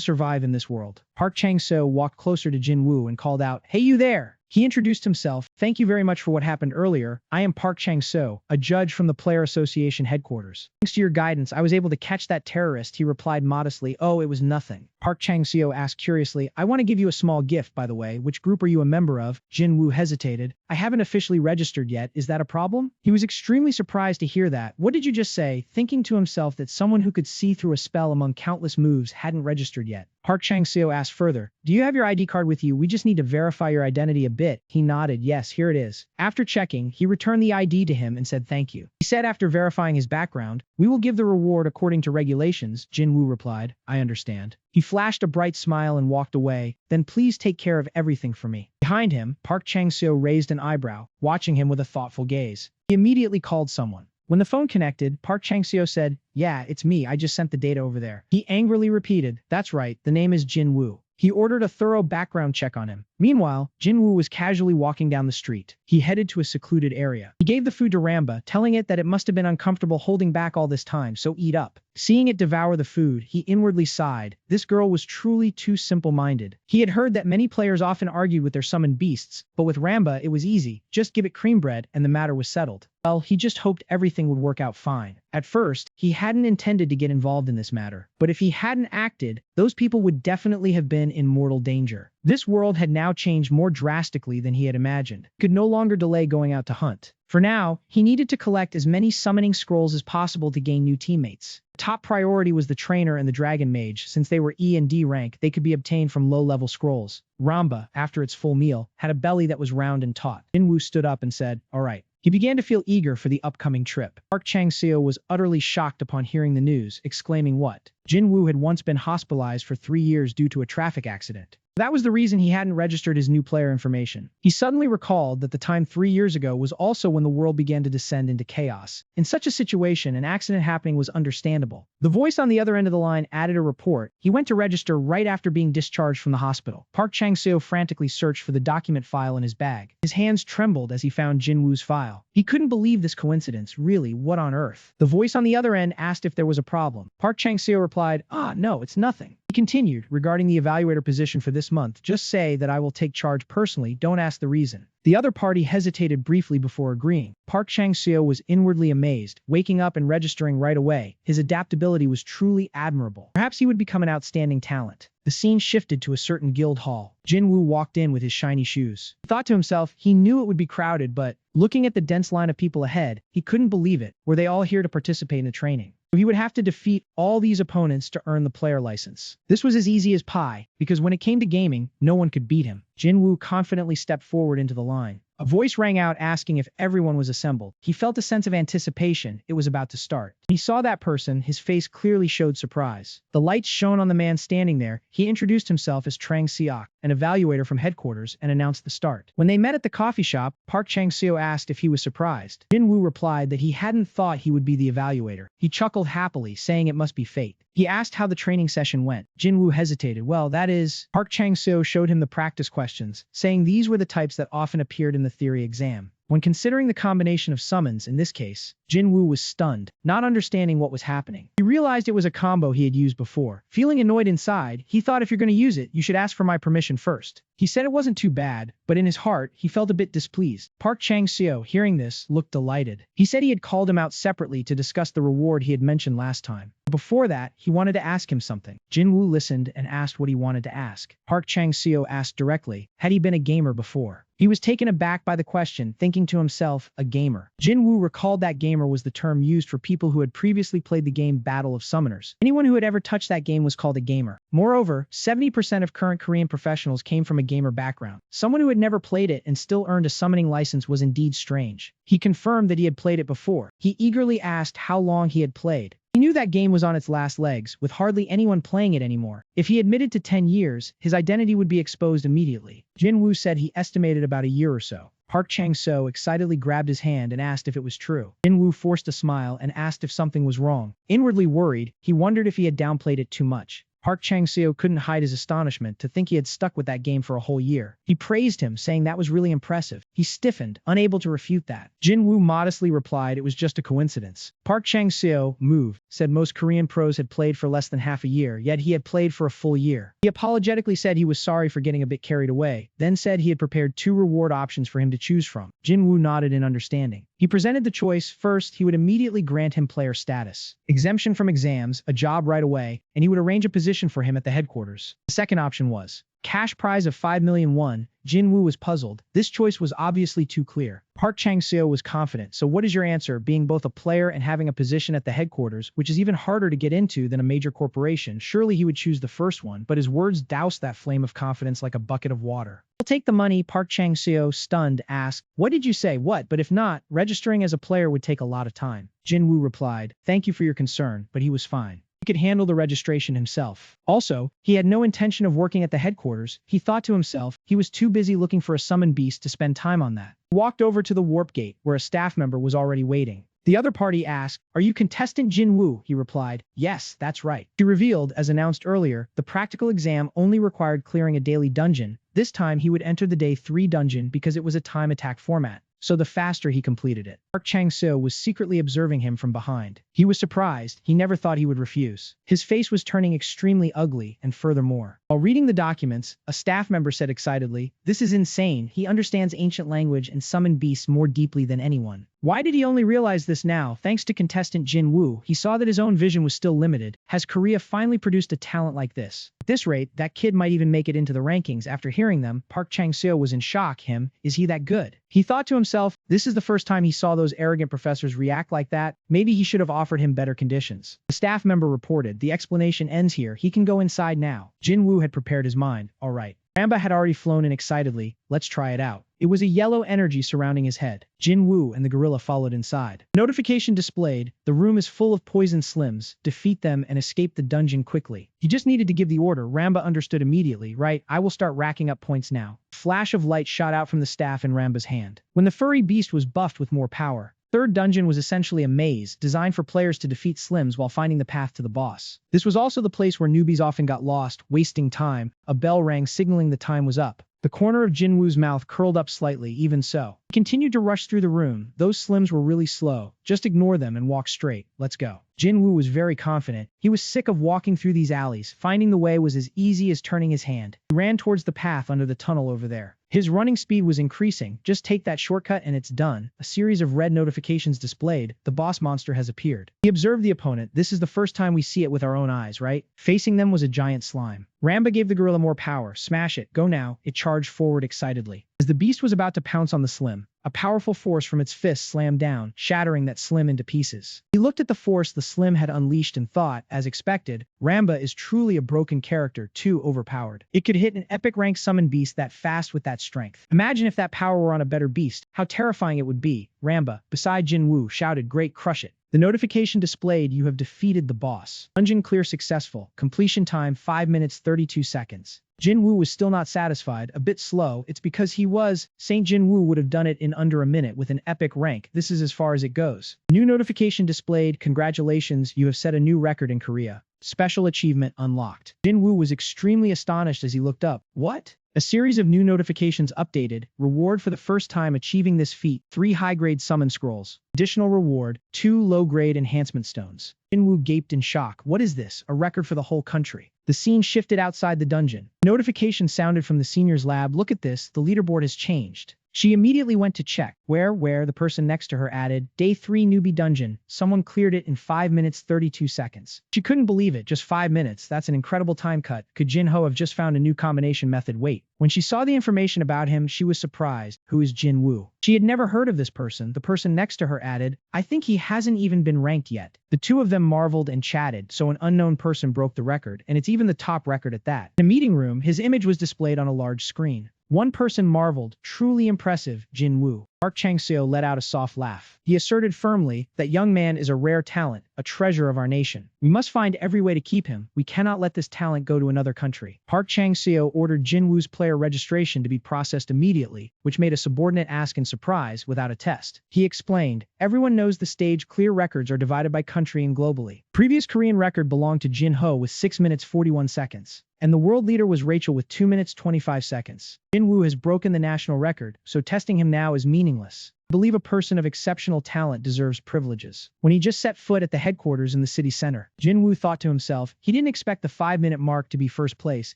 survive in this world. Park Chang-seo walked closer to Jin Woo and called out, "Hey you there!" He introduced himself. "Thank you very much for what happened earlier. I am Park Chang-seo, a judge from the Player Association headquarters. Thanks to your guidance, I was able to catch that terrorist." He replied modestly, "Oh, it was nothing." Park Chang-seo asked curiously, "I want to give you a small gift, by the way. Which group are you a member of?" Jin Woo hesitated. "I haven't officially registered yet. Is that a problem?" He was extremely surprised to hear that. What did you just say? Thinking to himself that someone who could see through a spell among countless moves hadn't registered yet. Park Chang-seo asked further, "Do you have your ID card with you? We just need to verify your identity a bit." He nodded. "Yes, here it is." After checking, he returned the ID to him and said thank you. He said after verifying his background, "We will give the reward according to regulations." Jin Woo replied, "I understand." He flashed a bright smile and walked away. "Then please take care of everything for me." Behind him, Park Chang-seo raised an eyebrow, watching him with a thoughtful gaze. He immediately called someone. When the phone connected, Park Chang-seo said, "Yeah, it's me. I just sent the data over there." He angrily repeated, "That's right, the name is Jin Woo." He ordered a thorough background check on him. Meanwhile, Jin Woo was casually walking down the street. He headed to a secluded area. He gave the food to Ramba, telling it that it must have been uncomfortable holding back all this time, so eat up. Seeing it devour the food, he inwardly sighed. This girl was truly too simple-minded. He had heard that many players often argued with their summoned beasts, but with Ramba it was easy. Just give it cream bread and the matter was settled. Well, he just hoped everything would work out fine. At first, he hadn't intended to get involved in this matter, but if he hadn't acted, those people would definitely have been in mortal danger. This world had now changed more drastically than he had imagined. He could no longer delay going out to hunt. For now, he needed to collect as many summoning scrolls as possible to gain new teammates. Top priority was the trainer and the dragon mage. Since they were E and D rank, they could be obtained from low-level scrolls. Ramba, after its full meal, had a belly that was round and taut. Jin Woo stood up and said, "All right." He began to feel eager for the upcoming trip. Park Chang-seo was utterly shocked upon hearing the news, exclaiming, "What?" Jin Woo had once been hospitalized for 3 years due to a traffic accident. That was the reason he hadn't registered his new player information. He suddenly recalled that the time 3 years ago was also when the world began to descend into chaos. In such a situation, an accident happening was understandable. The voice on the other end of the line added a report. He went to register right after being discharged from the hospital. Park Chang-seo frantically searched for the document file in his bag. His hands trembled as he found Jin Woo's file. He couldn't believe this coincidence. Really, what on earth? The voice on the other end asked if there was a problem. Park Chang-seo replied, "No, it's nothing." He continued, "Regarding the evaluator position for this month, just say that I will take charge personally, don't ask the reason." The other party hesitated briefly before agreeing. Park Chang-seo was inwardly amazed, waking up and registering right away. His adaptability was truly admirable. Perhaps he would become an outstanding talent. The scene shifted to a certain guild hall. Jin Woo walked in with his shiny shoes. He thought to himself, he knew it would be crowded, but looking at the dense line of people ahead, he couldn't believe it. Were they all here to participate in the training? He would have to defeat all these opponents to earn the player license. This was as easy as pie, because when it came to gaming, no one could beat him. Jinwoo confidently stepped forward into the line. A voice rang out asking if everyone was assembled. He felt a sense of anticipation. It was about to start. When he saw that person, his face clearly showed surprise. The lights shone on the man standing there. He introduced himself as Trang Seok, an evaluator from headquarters, and announced the start. When they met at the coffee shop, Park Chang-seo asked if he was surprised. Jinwoo replied that he hadn't thought he would be the evaluator. He chuckled happily, saying it must be fate. He asked how the training session went. Jinwoo hesitated. Well, that is... Park Chang-seo showed him the practice questions, saying these were the types that often appeared in the theory exam. When considering the combination of summons in this case, Jinwoo was stunned, not understanding what was happening. He realized it was a combo he had used before. Feeling annoyed inside, he thought if you're going to use it, you should ask for my permission first. He said it wasn't too bad, but in his heart, he felt a bit displeased. Park Chang-seo, hearing this, looked delighted. He said he had called him out separately to discuss the reward he had mentioned last time. Before that, he wanted to ask him something. Jinwoo listened and asked what he wanted to ask. Park Chang-seo asked directly, had he been a gamer before? He was taken aback by the question, thinking to himself, a gamer. Jinwoo recalled that gamer was the term used for people who had previously played the game Battle of Summoners. Anyone who had ever touched that game was called a gamer. Moreover, 70% of current Korean professionals came from a gamer background. Someone who had never played it and still earned a summoning license was indeed strange. He confirmed that he had played it before. He eagerly asked how long he had played. He knew that game was on its last legs, with hardly anyone playing it anymore. If he admitted to 10 years, his identity would be exposed immediately. Jinwoo said he estimated about a year or so. Park Chang-seo excitedly grabbed his hand and asked if it was true. Jinwoo forced a smile and asked if something was wrong. Inwardly worried, he wondered if he had downplayed it too much. Park Chang-seo couldn't hide his astonishment to think he had stuck with that game for a whole year. He praised him, saying that was really impressive. He stiffened, unable to refute that. Jinwoo modestly replied it was just a coincidence. Park Chang-seo, moved, said most Korean pros had played for less than half a year, yet he had played for a full year. He apologetically said he was sorry for getting a bit carried away, then said he had prepared 2 reward options for him to choose from. Jinwoo nodded in understanding. He presented the choice. First, he would immediately grant him player status, exemption from exams, a job right away, and he would arrange a position for him at the headquarters. The second option was cash prize of 5 million won. Jinwoo was puzzled. This choice was obviously too clear. Park Chang-seo was confident. So what is your answer? Being both a player and having a position at the headquarters, which is even harder to get into than a major corporation, surely he would choose the first one, but his words doused that flame of confidence like a bucket of water. I'll take the money, Park Chang-seo, stunned, asked. What did you say? What? But if not, registering as a player would take a lot of time. Jinwoo replied, thank you for your concern, but he was fine. He could handle the registration himself. Also, he had no intention of working at the headquarters. He thought to himself, he was too busy looking for a summoned beast to spend time on that. He walked over to the warp gate, where a staff member was already waiting. The other party asked, are you contestant Jinwoo? He replied, yes, that's right. She revealed, as announced earlier, the practical exam only required clearing a daily dungeon. This time he would enter the day 3 dungeon because it was a time attack format. So the faster he completed it. Park Chang-seo was secretly observing him from behind. He was surprised. He never thought he would refuse. His face was turning extremely ugly, and furthermore, while reading the documents, a staff member said excitedly, this is insane. He understands ancient language and summoned beasts more deeply than anyone. Why did he only realize this now? Thanks to contestant Jinwoo, he saw that his own vision was still limited. Has Korea finally produced a talent like this? At this rate, that kid might even make it into the rankings. After hearing them, Park Chang-seo was in shock. Is he that good? He thought to himself, this is the first time he saw those arrogant professors react like that. Maybe he should have offered him better conditions. The staff member reported, the explanation ends here. He can go inside now. Jinwoo had prepared his mind. All right. Ramba had already flown in excitedly. Let's try it out. It was a yellow energy surrounding his head. Jinwoo and the gorilla followed inside. Notification displayed. The room is full of poison slims. Defeat them and escape the dungeon quickly. He just needed to give the order. Ramba understood immediately. Right, I will start racking up points now. Flash of light shot out from the staff in Ramba's hand. When the furry beast was buffed with more power, third dungeon was essentially a maze, designed for players to defeat slims while finding the path to the boss. This was also the place where newbies often got lost, wasting time. A bell rang signaling the time was up. The corner of Jinwoo's mouth curled up slightly. Even so, he continued to rush through the room. Those slims were really slow. Just ignore them and walk straight. Let's go. Jinwoo was very confident. He was sick of walking through these alleys. Finding the way was as easy as turning his hand. He ran towards the path under the tunnel over there. His running speed was increasing. Just take that shortcut and it's done. A series of red notifications displayed. The boss monster has appeared. He observed the opponent. This is the first time we see it with our own eyes, right? Facing them was a giant slime. Ramba gave the gorilla more power. Smash it. Go now. It charged forward excitedly. As As the beast was about to pounce on the Slim, a powerful force from its fist slammed down, shattering that Slim into pieces. He looked at the force the Slim had unleashed and thought, as expected, Ramba is truly a broken character, too overpowered. It could hit an epic rank summon beast that fast with that strength. Imagine if that power were on a better beast, how terrifying it would be. Ramba, beside Jinwoo, shouted, "Great, crush it." The notification displayed, "You have defeated the boss. Dungeon clear successful. Completion time 5 minutes 32 seconds. Jinwoo was still not satisfied, a bit slow. It's because he was. Saint Jinwoo would have done it in under a minute with an epic rank. This is as far as it goes. New notification displayed, "Congratulations, you have set a new record in Korea. Special achievement unlocked." Jinwoo was extremely astonished as he looked up. What? A series of new notifications updated. Reward for the first time achieving this feat, 3 high-grade summon scrolls. Additional reward, 2 low-grade enhancement stones. Jinwoo gaped in shock. What is this? A record for the whole country. The scene shifted outside the dungeon. Notification sounded from the senior's lab. Look at this, the leaderboard has changed. She immediately went to check. Where the person next to her added, Day 3 newbie dungeon. Someone cleared it in 5 minutes 32 seconds. She couldn't believe it, just 5 minutes. That's an incredible time cut. Could Jinho have just found a new combination method? Wait. When she saw the information about him, she was surprised. Who is Jinwoo? She had never heard of this person. The person next to her added, I think he hasn't even been ranked yet. The two of them marveled and chatted, so an unknown person broke the record, and it's even the top record at that. In a meeting room, his image was displayed on a large screen. One person marveled, truly impressive, Jinwoo. Park Chang-seo let out a soft laugh. He asserted firmly, that young man is a rare talent, a treasure of our nation. We must find every way to keep him. We cannot let this talent go to another country. Park Chang-seo ordered Jinwoo's player registration to be processed immediately, which made a subordinate ask in surprise, without a test. He explained, everyone knows the stage clear records are divided by country and globally. Previous Korean record belonged to Jin Ho with 6 minutes 41 seconds. And the world leader was Rachel with 2 minutes 25 seconds. Jinwoo has broken the national record, so testing him now is meaningless. I believe a person of exceptional talent deserves privileges. When he just set foot at the headquarters in the city center, Jinwoo thought to himself, he didn't expect the 5-minute mark to be first place.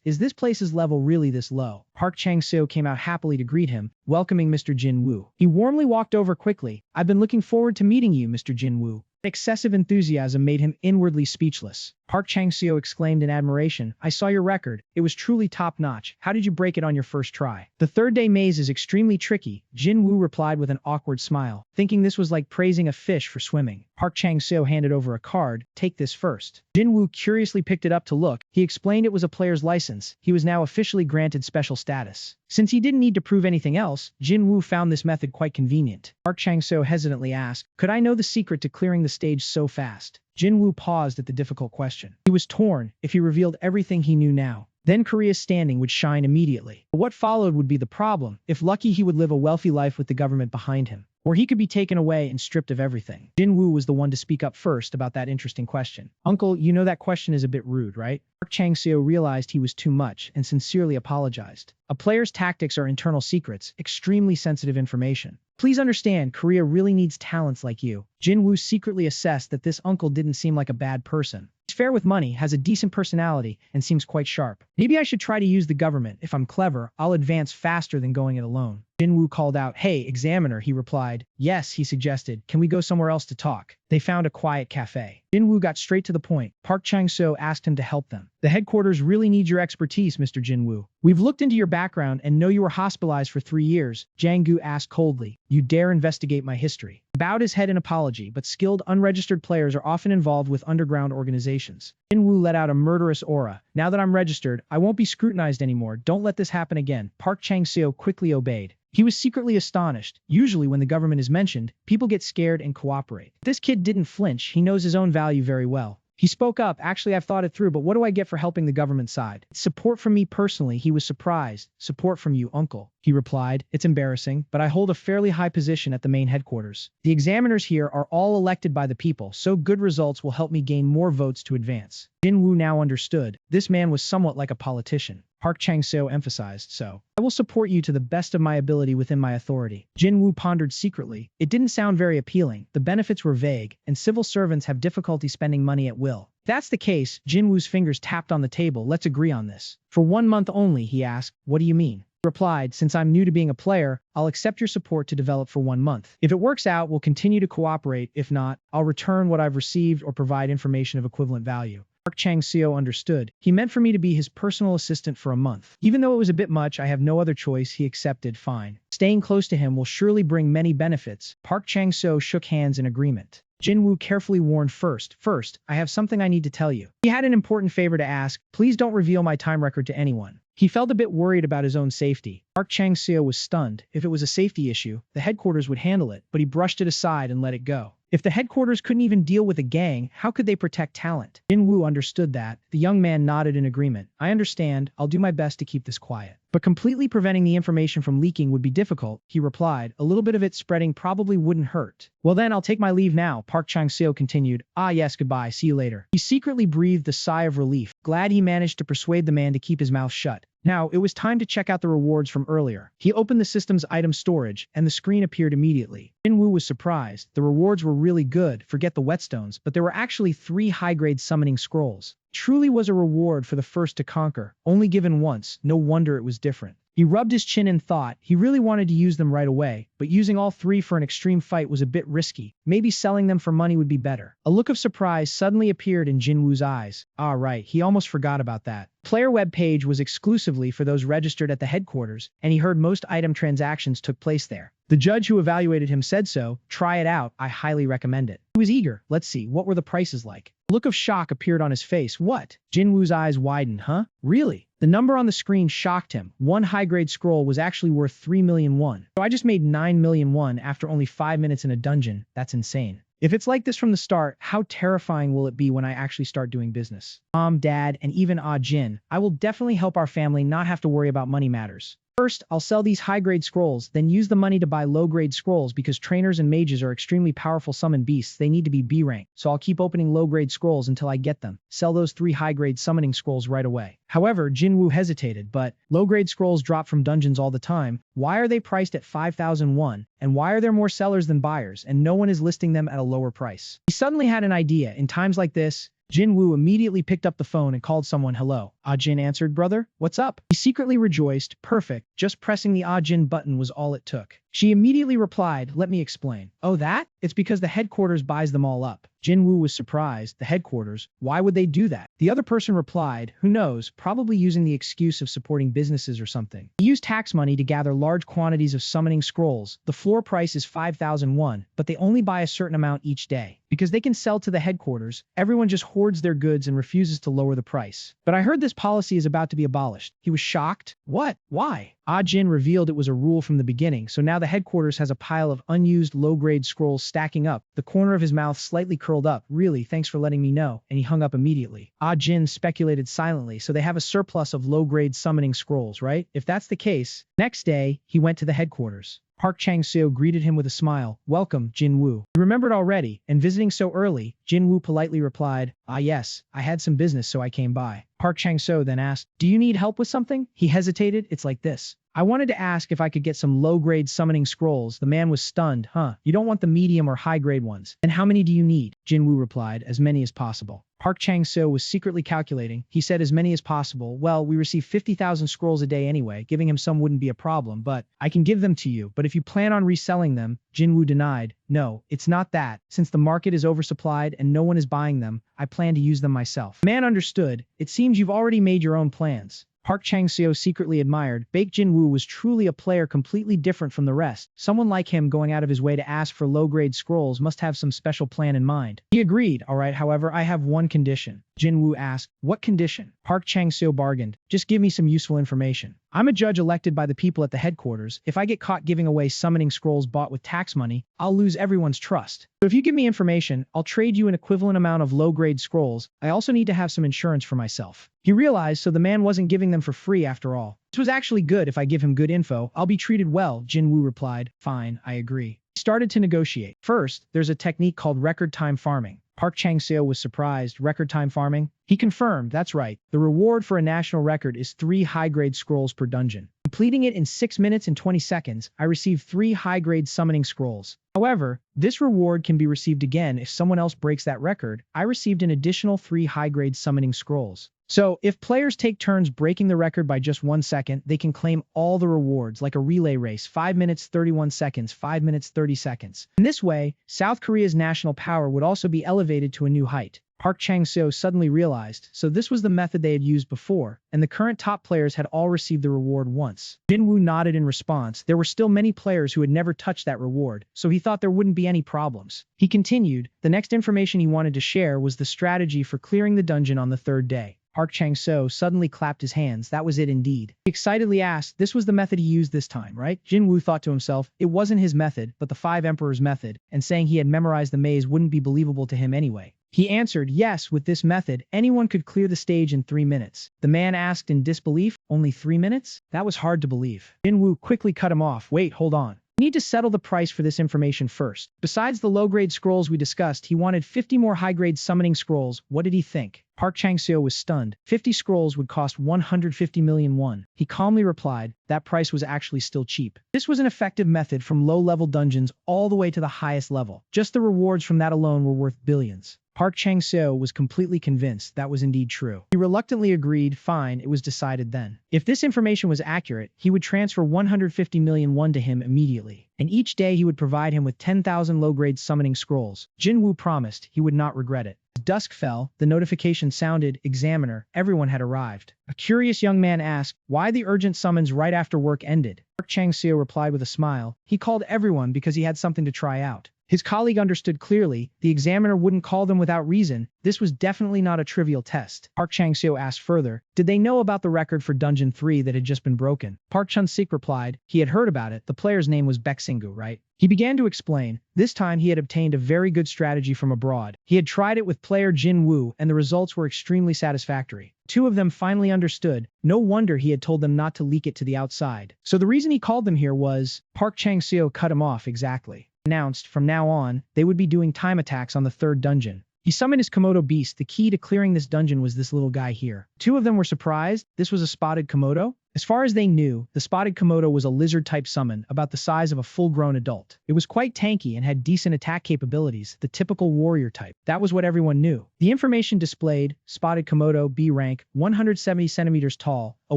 Is this place's level really this low? Park Chang-seo came out happily to greet him, welcoming Mr. Jinwoo. He warmly walked over quickly. I've been looking forward to meeting you, Mr. Jinwoo. Excessive enthusiasm made him inwardly speechless. Park Chang-seo exclaimed in admiration, I saw your record. It was truly top-notch. How did you break it on your first try? The third-day maze is extremely tricky, Jinwoo replied with an awkward smile, thinking this was like praising a fish for swimming. Park Chang-seo handed over a card. Take this first. Jinwoo curiously picked it up to look. He explained it was a player's license. He was now officially granted special status. Since he didn't need to prove anything else, Jinwoo found this method quite convenient. Park Chang-seo hesitantly asked, could I know the secret to clearing the stage so fast? Jinwoo paused at the difficult question. He was torn. If he revealed everything he knew now, then Korea's standing would shine immediately. But what followed would be the problem. If lucky, he would live a wealthy life with the government behind him. Or he could be taken away and stripped of everything. Jinwoo was the one to speak up first about that interesting question. Uncle, you know that question is a bit rude, right? Park Chang-seo realized he was too much and sincerely apologized. A player's tactics are internal secrets, extremely sensitive information. Please understand, Korea really needs talents like you. Jinwoo secretly assessed that this uncle didn't seem like a bad person. He's fair with money, has a decent personality, and seems quite sharp. Maybe I should try to use the government. If I'm clever, I'll advance faster than going it alone. Jinwoo called out, hey, examiner, he replied. Yes, he suggested. Can we go somewhere else to talk? They found a quiet cafe. Jinwoo got straight to the point. Park Chang-seo asked him to help them. The headquarters really needs your expertise, Mr. Jinwoo. We've looked into your background and know you were hospitalized for 3 years, Jang-gu asked coldly. You dare investigate my history? He bowed his head in apology, but skilled unregistered players are often involved with underground organizations. Jinwoo let out a murderous aura. Now that I'm registered, I won't be scrutinized anymore. Don't let this happen again. Park Chang-seo quickly obeyed. He was secretly astonished. Usually when the government is mentioned, people get scared and cooperate. This kid didn't flinch. He knows his own value very well. He spoke up, actually I've thought it through, but what do I get for helping the government side? Support from me personally. He was surprised. Support from you, uncle. He replied, it's embarrassing, but I hold a fairly high position at the main headquarters. The examiners here are all elected by the people, so good results will help me gain more votes to advance. Jinwoo now understood. This man was somewhat like a politician. Park Chang-seo emphasized, so, I will support you to the best of my ability within my authority. Jinwoo pondered secretly. It didn't sound very appealing. The benefits were vague, and civil servants have difficulty spending money at will. If that's the case, Jinwoo's fingers tapped on the table. Let's agree on this. For 1 month only, he asked. What do you mean? He replied, since I'm new to being a player, I'll accept your support to develop for 1 month. If it works out, we'll continue to cooperate. If not, I'll return what I've received or provide information of equivalent value. Park Chang-seo understood. He meant for me to be his personal assistant for a month. Even though it was a bit much, I have no other choice, he accepted. Fine. Staying close to him will surely bring many benefits. Park Chang-seo shook hands in agreement. Jin-woo carefully warned first, I have something I need to tell you. He had an important favor to ask. Please don't reveal my time record to anyone. He felt a bit worried about his own safety. Park Chang-seo was stunned. If it was a safety issue, the headquarters would handle it, but he brushed it aside and let it go. If the headquarters couldn't even deal with a gang, how could they protect talent? Jin-woo understood that. The young man nodded in agreement. I understand. I'll do my best to keep this quiet. But completely preventing the information from leaking would be difficult, he replied. A little bit of it spreading probably wouldn't hurt. Well then, I'll take my leave now, Park Chang-seo continued. Ah yes, goodbye, see you later. He secretly breathed a sigh of relief, glad he managed to persuade the man to keep his mouth shut. Now, it was time to check out the rewards from earlier. He opened the system's item storage, and the screen appeared immediately. Jin-woo was surprised. The rewards were really good, forget the whetstones, but there were actually 3 high-grade summoning scrolls. Truly was a reward for the first to conquer, only given once, no wonder it was different. He rubbed his chin and thought he really wanted to use them right away, but using all 3 for an extreme fight was a bit risky. Maybe selling them for money would be better. A look of surprise suddenly appeared in Jin-woo's eyes. Ah right, he almost forgot about that. Player web page was exclusively for those registered at the headquarters, and he heard most item transactions took place there. The judge who evaluated him said so. Try it out, I highly recommend it. He was eager. Let's see, what were the prices like? A look of shock appeared on his face. What? Jin-woo's eyes widened. Huh? Really? The number on the screen shocked him. 1 high-grade scroll was actually worth 3 million won. So I just made 9 million won after only 5 minutes in a dungeon. That's insane. If it's like this from the start, how terrifying will it be when I actually start doing business? Mom, Dad, and even Jin, I will definitely help our family not have to worry about money matters. First, I'll sell these high-grade scrolls, then use the money to buy low-grade scrolls because trainers and mages are extremely powerful summon beasts. They need to be B rank, so I'll keep opening low-grade scrolls until I get them. Sell those 3 high-grade summoning scrolls right away. However, Jin-woo hesitated, but low-grade scrolls drop from dungeons all the time. Why are they priced at 5,001? And why are there more sellers than buyers, and no one is listing them at a lower price? He suddenly had an idea. In times like this, Jin-woo immediately picked up the phone and called someone. Hello. Jin answered. Brother, what's up? He secretly rejoiced. Perfect. Just pressing the Jin button was all it took. She immediately replied, let me explain. Oh that? It's because the headquarters buys them all up. Jin-woo was surprised. The headquarters? Why would they do that? The other person replied, who knows, probably using the excuse of supporting businesses or something. He used tax money to gather large quantities of summoning scrolls. The floor price is 5,001, but they only buy a certain amount each day. Because they can sell to the headquarters, everyone just hoards their goods and refuses to lower the price. But I heard this policy is about to be abolished. He was shocked. What? Why? Jin revealed it was a rule from the beginning, so now the headquarters has a pile of unused low-grade scrolls stacking up. The corner of his mouth slightly curled up. Really, thanks for letting me know. And he hung up immediately. Jin speculated silently, so they have a surplus of low-grade summoning scrolls, right? If that's the case. Next day, he went to the headquarters. Park Chang-seo greeted him with a smile. Welcome, Jin-woo. You remembered already, and visiting so early, Jin-woo politely replied, yes, I had some business so I came by. Park Chang-seo then asked, do you need help with something? He hesitated. It's like this. I wanted to ask if I could get some low-grade summoning scrolls. The man was stunned. Huh, you don't want the medium or high-grade ones. And how many do you need? Jin-woo replied, as many as possible. Park Chang-seo was secretly calculating. He said as many as possible. Well, we receive 50,000 scrolls a day anyway. Giving him some wouldn't be a problem, but I can give them to you. But if you plan on reselling them, Jin-woo denied. No, it's not that. Since the market is oversupplied and no one is buying them, I plan to use them myself. The man understood. It seems you've already made your own plans. Park Chang-seo secretly admired. Baek Jin-woo was truly a player completely different from the rest. Someone like him going out of his way to ask for low-grade scrolls must have some special plan in mind. He agreed. All right, however, I have one condition. Jin-woo asked, what condition? Park Chang-seo bargained. Just give me some useful information. I'm a judge elected by the people at the headquarters. If I get caught giving away summoning scrolls bought with tax money, I'll lose everyone's trust. So if you give me information, I'll trade you an equivalent amount of low-grade scrolls. I also need to have some insurance for myself. He realized so the man wasn't giving them for free after all. This was actually good. If I give him good info, I'll be treated well, Jin-woo replied. Fine, I agree. He started to negotiate. First, there's a technique called record time farming. Park Chang-seo was surprised. Record time farming? He confirmed, that's right. The reward for a national record is 3 high-grade scrolls per dungeon. Completing it in 6 minutes and 20 seconds, I received 3 high-grade summoning scrolls. However, this reward can be received again if someone else breaks that record. I received an additional 3 high-grade summoning scrolls. So, if players take turns breaking the record by just 1 second, they can claim all the rewards like a relay race, 5 minutes 31 seconds, 5 minutes 30 seconds. In this way, South Korea's national power would also be elevated to a new height. Park Chang-seo suddenly realized, so this was the method they had used before, and the current top players had all received the reward once. Jinwoo nodded in response. There were still many players who had never touched that reward, so he thought there wouldn't be any problems. He continued, the next information he wanted to share was the strategy for clearing the dungeon on the third day. Park Chang-seo suddenly clapped his hands. That was it indeed. He excitedly asked, this was the method he used this time, right? Jinwoo thought to himself, it wasn't his method, but the Five Emperors method, and saying he had memorized the maze wouldn't be believable to him anyway. He answered, yes, with this method, anyone could clear the stage in 3 minutes. The man asked in disbelief, only 3 minutes? That was hard to believe. Jinwoo quickly cut him off. Wait, hold on. We need to settle the price for this information first. Besides the low-grade scrolls we discussed, he wanted 50 more high-grade summoning scrolls. What did he think? Park Chang-seo was stunned. 50 scrolls would cost 150 million won. He calmly replied, that price was actually still cheap. This was an effective method from low-level dungeons all the way to the highest level. Just the rewards from that alone were worth billions. Park Chang-seo was completely convinced that was indeed true. He reluctantly agreed, fine, it was decided then. If this information was accurate, he would transfer 150 million won to him immediately. And each day he would provide him with 10,000 low-grade summoning scrolls. Jinwoo promised he would not regret it. As dusk fell, the notification sounded, examiner, everyone had arrived. A curious young man asked, why the urgent summons right after work ended? Park Chang-seo replied with a smile. He called everyone because he had something to try out. His colleague understood clearly, the examiner wouldn't call them without reason. This was definitely not a trivial test. Park Chang-seo asked further, did they know about the record for Dungeon 3 that had just been broken? Park Chun-sik replied, he had heard about it. The player's name was Baeksingu, right? He began to explain. This time he had obtained a very good strategy from abroad. He had tried it with player Jin Woo and the results were extremely satisfactory. Two of them finally understood. No wonder he had told them not to leak it to the outside. So the reason he called them here was, Park Chang-seo cut him off exactly. Announced from now on, they would be doing time attacks on the third dungeon. He summoned his Komodo beast. The key to clearing this dungeon was this little guy here. Two of them were surprised. This was a spotted Komodo? As far as they knew, the spotted Komodo was a lizard-type summon, about the size of a full-grown adult. It was quite tanky and had decent attack capabilities, the typical warrior type. That was what everyone knew. The information displayed, spotted Komodo, B rank, 170 centimeters tall, a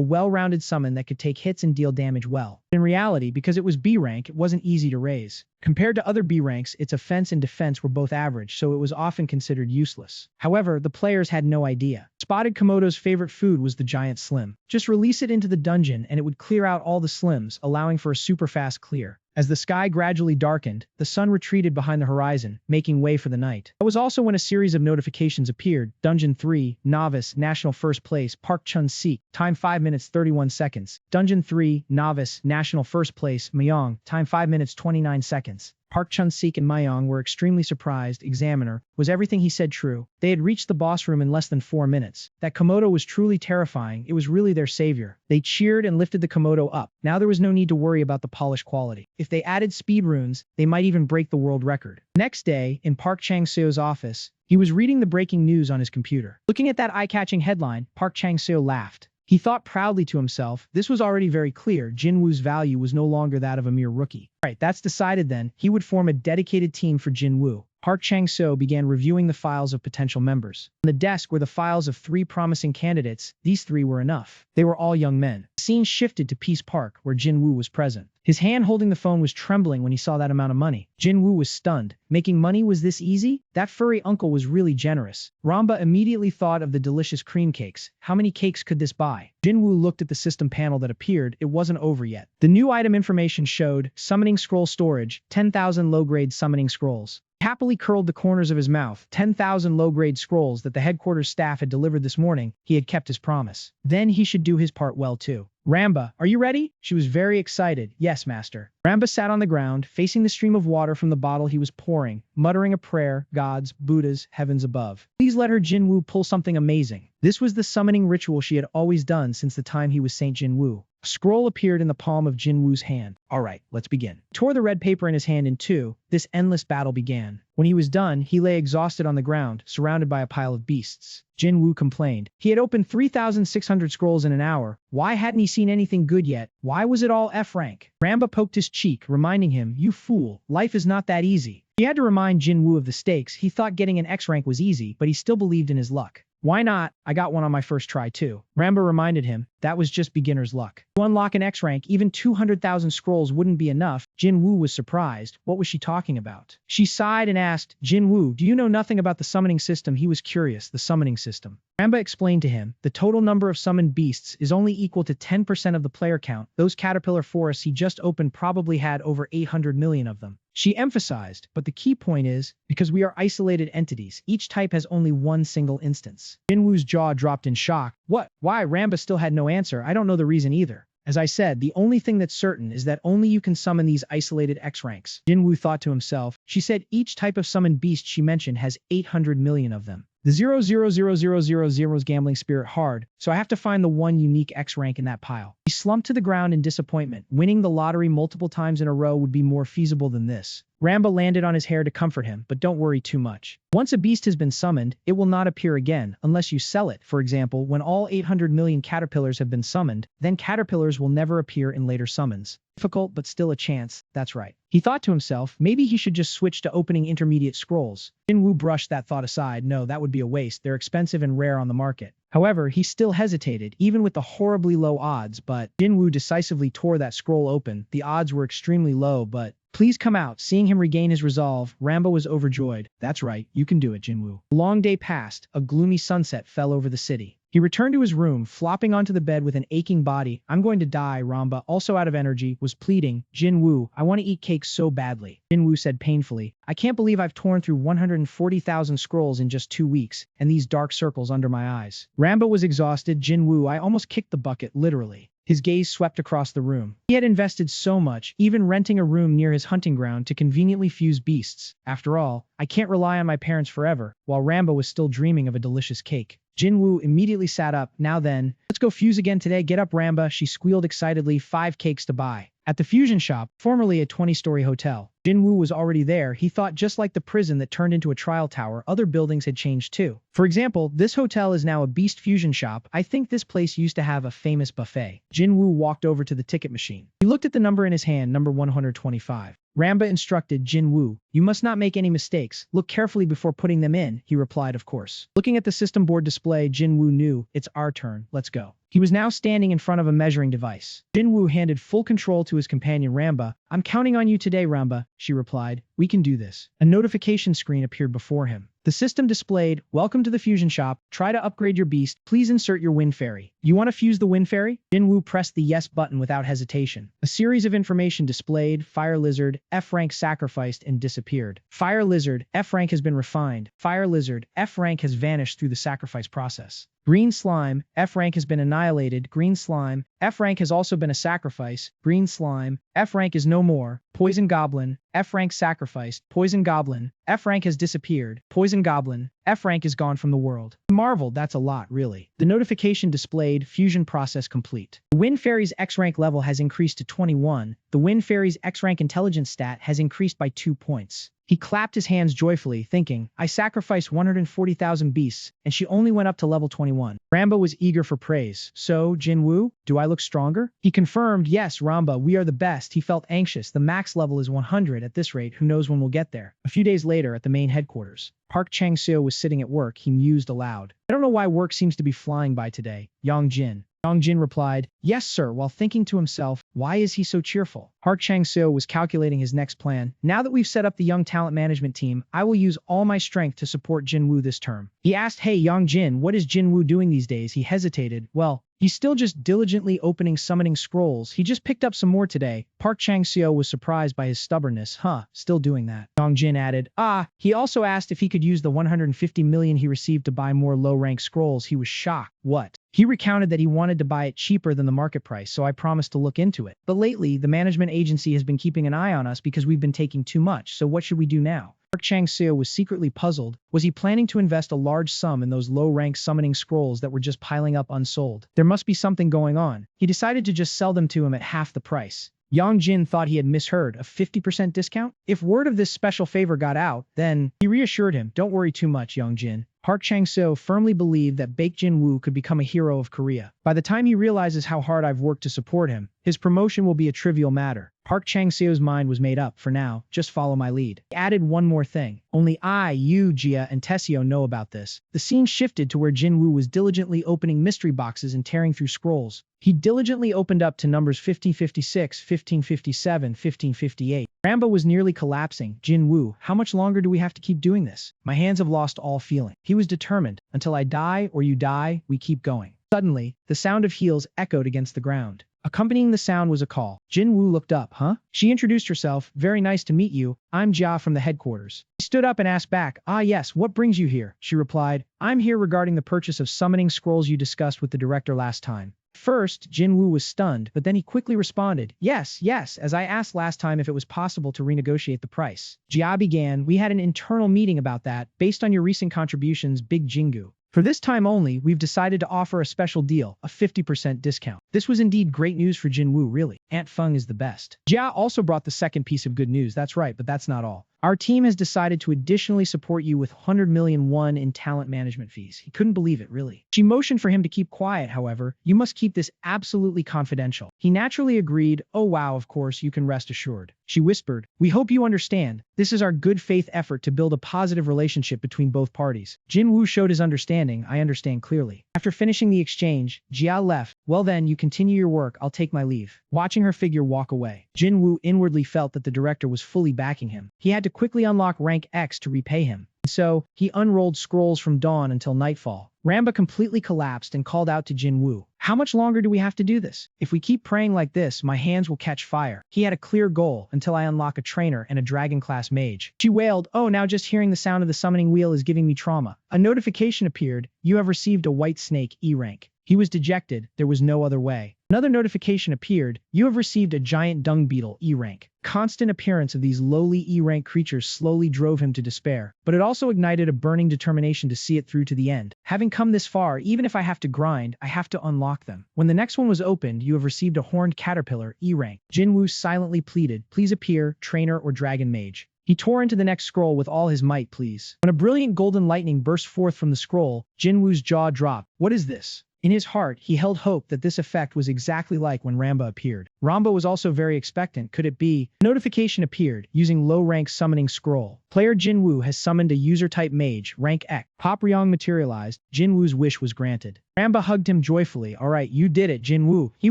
well-rounded summon that could take hits and deal damage well. In reality, because it was B rank, it wasn't easy to raise. Compared to other B ranks, its offense and defense were both average, so it was often considered useless. However, the players had no idea. Spotted Komodo's favorite food was the giant slim. Just release it into the dungeon and it would clear out all the slims, allowing for a super fast clear. As the sky gradually darkened, the sun retreated behind the horizon, making way for the night. That was also when a series of notifications appeared. Dungeon 3, Novice, National First Place, Park Chun-sik, time 5 minutes 31 seconds. Dungeon 3, Novice, National First Place, Myong, time 5 minutes 29 seconds. Park Chun-sik and Myong were extremely surprised. Examiner, was everything he said true? They had reached the boss room in less than 4 minutes. That Komodo was truly terrifying. It was really their savior. They cheered and lifted the Komodo up. Now there was no need to worry about the polish quality. If they added speed runes, they might even break the world record. Next day, in Park Chang-seo's office, he was reading the breaking news on his computer. Looking at that eye-catching headline, Park Chang-seo laughed. He thought proudly to himself, this was already very clear. Jin Woo's value was no longer that of a mere rookie. Right, that's decided then. He would form a dedicated team for Jin Woo. Park Chang-seo began reviewing the files of potential members. On the desk were the files of 3 promising candidates. These 3 were enough. They were all young men. The scene shifted to Peace Park, where Jin Woo was present. His hand holding the phone was trembling when he saw that amount of money. Jin Woo was stunned. Making money was this easy? That furry uncle was really generous. Ramba immediately thought of the delicious cream cakes. How many cakes could this buy? Jin Woo looked at the system panel that appeared. It wasn't over yet. The new item information showed summoning scroll storage, 10,000 low-grade summoning scrolls. He happily curled the corners of his mouth. 10,000 low-grade scrolls that the headquarters staff had delivered this morning. He had kept his promise. Then he should do his part well too. Ramba, are you ready? She was very excited. Yes, master. Ramba sat on the ground, facing the stream of water from the bottle he was pouring, muttering a prayer, gods, Buddhas, heavens above. Please let her Jin Woo pull something amazing. This was the summoning ritual she had always done since the time he was Saint Jin Woo. A scroll appeared in the palm of Jin Woo's hand. All right, let's begin. He tore the red paper in his hand in two. This endless battle began. When he was done, he lay exhausted on the ground, surrounded by a pile of beasts. Jin Woo complained. He had opened 3,600 scrolls in an hour. Why hadn't he seen anything good yet? Why was it all F rank? Ramba poked his cheek, reminding him, you fool, life is not that easy. He had to remind Jin Woo of the stakes. He thought getting an X rank was easy, but he still believed in his luck. Why not? I got one on my first try too. Ramba reminded him, that was just beginner's luck. To unlock an X rank, even 200,000 scrolls wouldn't be enough. Jin Woo was surprised. What was she talking about? She sighed and asked, Jin Woo, do you know nothing about the summoning system? He was curious. The summoning system. Ramba explained to him, the total number of summoned beasts is only equal to 10% of the player count. Those caterpillar forests he just opened probably had over 800 million of them. She emphasized, but the key point is, because we are isolated entities, each type has only one single instance. Jin Woo's jaw dropped in shock. What? Why? Ramba still had no answer. I don't know the reason either. As I said, the only thing that's certain is that only you can summon these isolated X ranks. Jin Woo thought to himself. She said each type of summoned beast she mentioned has 800 million of them. The 0,000,000's gambling spirit hard, so I have to find the one unique X rank in that pile. He slumped to the ground in disappointment. Winning the lottery multiple times in a row would be more feasible than this. Ramba landed on his hair to comfort him, but don't worry too much. Once a beast has been summoned, it will not appear again unless you sell it. For example, when all 800 million caterpillars have been summoned, then caterpillars will never appear in later summons. Difficult, but still a chance. That's right. He thought to himself, maybe he should just switch to opening intermediate scrolls. Jin Woo brushed that thought aside. No, that would be a waste. They're expensive and rare on the market. However, he still hesitated, even with the horribly low odds, but Jin Woo decisively tore that scroll open. The odds were extremely low, but please come out. Seeing him regain his resolve, Ramba was overjoyed. That's right, you can do it, Jin Woo. A long day passed. A gloomy sunset fell over the city. He returned to his room, flopping onto the bed with an aching body. I'm going to die, Ramba, also out of energy, was pleading. Jin Woo, I want to eat cake so badly. Jin Woo said painfully, I can't believe I've torn through 140,000 scrolls in just 2 weeks, and these dark circles under my eyes. Ramba was exhausted. Jin Woo, I almost kicked the bucket, literally. His gaze swept across the room. He had invested so much, even renting a room near his hunting ground to conveniently fuse beasts. After all, I can't rely on my parents forever, while Ramba was still dreaming of a delicious cake. Jin Woo immediately sat up. Now then, let's go fuse again today. Get up, Ramba, she squealed excitedly. 5 cakes to buy. At the fusion shop, formerly a 20-story hotel, Jin Woo was already there. He thought just like the prison that turned into a trial tower, other buildings had changed too. For example, this hotel is now a beast fusion shop. I think this place used to have a famous buffet. Jin Woo walked over to the ticket machine. He looked at the number in his hand, number 125. Ramba instructed Jin Woo, you must not make any mistakes. Look carefully before putting them in, he replied, of course. Looking at the system board display, Jin Woo knew, it's our turn, let's go. He was now standing in front of a measuring device. Jin Woo handed full control to his companion Ramba. I'm counting on you today, Ramba, she replied. We can do this. A notification screen appeared before him. The system displayed, welcome to the fusion shop. Try to upgrade your beast. Please insert your wind fairy. You want to fuse the wind fairy? Jin Woo pressed the yes button without hesitation. A series of information displayed. Fire lizard, F rank sacrificed and disappeared. Fire lizard, F rank has been refined. Fire lizard, F rank has vanished through the sacrifice process. Green slime, F rank has been annihilated. Green slime, F rank has also been a sacrifice. Green slime, F rank is no more. Poison goblin, F rank sacrificed. Poison goblin, F rank has disappeared. Poison goblin, F rank is gone from the world. I marveled, that's a lot, really. The notification displayed, fusion process complete. The Wind Fairy's X rank level has increased to 21. The Wind Fairy's X rank intelligence stat has increased by 2 points. He clapped his hands joyfully, thinking, I sacrificed 140,000 beasts, and she only went up to level 21. Ramba was eager for praise. So, Jin Woo, do I look stronger? He confirmed, yes, Ramba, we are the best. He felt anxious. The max level is 100 at this rate. Who knows when we'll get there? A few days later, at the main headquarters, Park Chang-seo was sitting at work. He mused aloud. I don't know why work seems to be flying by today. Yang Jin. Yang Jin replied, yes, sir, while thinking to himself, why is he so cheerful? Park Chang-seo was calculating his next plan. Now that we've set up the young talent management team, I will use all my strength to support Jin Woo this term. He asked, hey, Yang Jin, what is Jin Woo doing these days? He hesitated. Well, he's still just diligently opening summoning scrolls. He just picked up some more today. Park Chang-seo was surprised by his stubbornness. Still doing that. Yang Jin added, he also asked if he could use the 150 million he received to buy more low-rank scrolls. He was shocked. What? He recounted that he wanted to buy it cheaper than the market price, so I promised to look into it. But lately, the management agency has been keeping an eye on us because we've been taking too much, so what should we do now? Park Chang-seo was secretly puzzled. Was he planning to invest a large sum in those low-rank summoning scrolls that were just piling up unsold? There must be something going on. He decided to just sell them to him at half the price. Yang Jin thought he had misheard. A 50% discount? If word of this special favor got out, then he reassured him. Don't worry too much, Yang Jin. Park Chang-seo firmly believed that Baek Jin Woo could become a hero of Korea. By the time he realizes how hard I've worked to support him, his promotion will be a trivial matter. Park Chang-seo's mind was made up. For now, just follow my lead. He added one more thing. Only I, you, Jia, and Tessio know about this. The scene shifted to where Jin Woo was diligently opening mystery boxes and tearing through scrolls. He diligently opened up to numbers 1556, 1557, 1558. Ramba was nearly collapsing. Jinwoo, how much longer do we have to keep doing this? My hands have lost all feeling. He was determined. Until I die or you die, we keep going. Suddenly, the sound of heels echoed against the ground. Accompanying the sound was a call. Jinwoo looked up. Huh? She introduced herself. Very nice to meet you. I'm Jia from the headquarters. He stood up and asked back. Ah yes, what brings you here? She replied. I'm here regarding the purchase of summoning scrolls you discussed with the director last time. First, Jinwoo was stunned, but then he quickly responded, yes, as I asked last time if it was possible to renegotiate the price. Jia began, we had an internal meeting about that, based on your recent contributions, Big Jingu. For this time only, we've decided to offer a special deal, a 50% discount. This was indeed great news for Jinwoo, really. Aunt Feng is the best. Jia also brought the second piece of good news, that's right, but that's not all. Our team has decided to additionally support you with 100 million won in talent management fees. He couldn't believe it, really. She motioned for him to keep quiet, however. You must keep this absolutely confidential. He naturally agreed. Oh wow, of course, you can rest assured. She whispered, we hope you understand. This is our good faith effort to build a positive relationship between both parties. Jinwoo showed his understanding. I understand clearly. After finishing the exchange, Jia left. Well then, you continue your work. I'll take my leave. Watching her figure walk away, Jinwoo inwardly felt that the director was fully backing him. He had to quickly unlock rank X to repay him. So, he unrolled scrolls from dawn until nightfall. Ramba completely collapsed and called out to Jinwoo. How much longer do we have to do this? If we keep praying like this, my hands will catch fire. He had a clear goal until I unlock a trainer and a dragon-class mage. She wailed, oh, now just hearing the sound of the summoning wheel is giving me trauma. A notification appeared. You have received a white snake, E rank. He was dejected. There was no other way. Another notification appeared. You have received a giant dung beetle, E rank. Constant appearance of these lowly E-rank creatures slowly drove him to despair, but it also ignited a burning determination to see it through to the end. Having come this far, even if I have to grind, I have to unlock them. When the next one was opened, you have received a horned caterpillar, E-rank. Jinwoo silently pleaded, please appear, trainer or dragon mage. He tore into the next scroll with all his might, please. When a brilliant golden lightning burst forth from the scroll, Jinwoo's jaw dropped. What is this? In his heart, he held hope that this effect was exactly like when Ramba appeared. Ramba was also very expectant. Could it be? A notification appeared, using low-rank summoning scroll. Player Jinwoo has summoned a user-type mage, rank X. Pop Ryong materialized. Jinwoo's wish was granted. Ramba hugged him joyfully. Alright, you did it, Jinwoo. He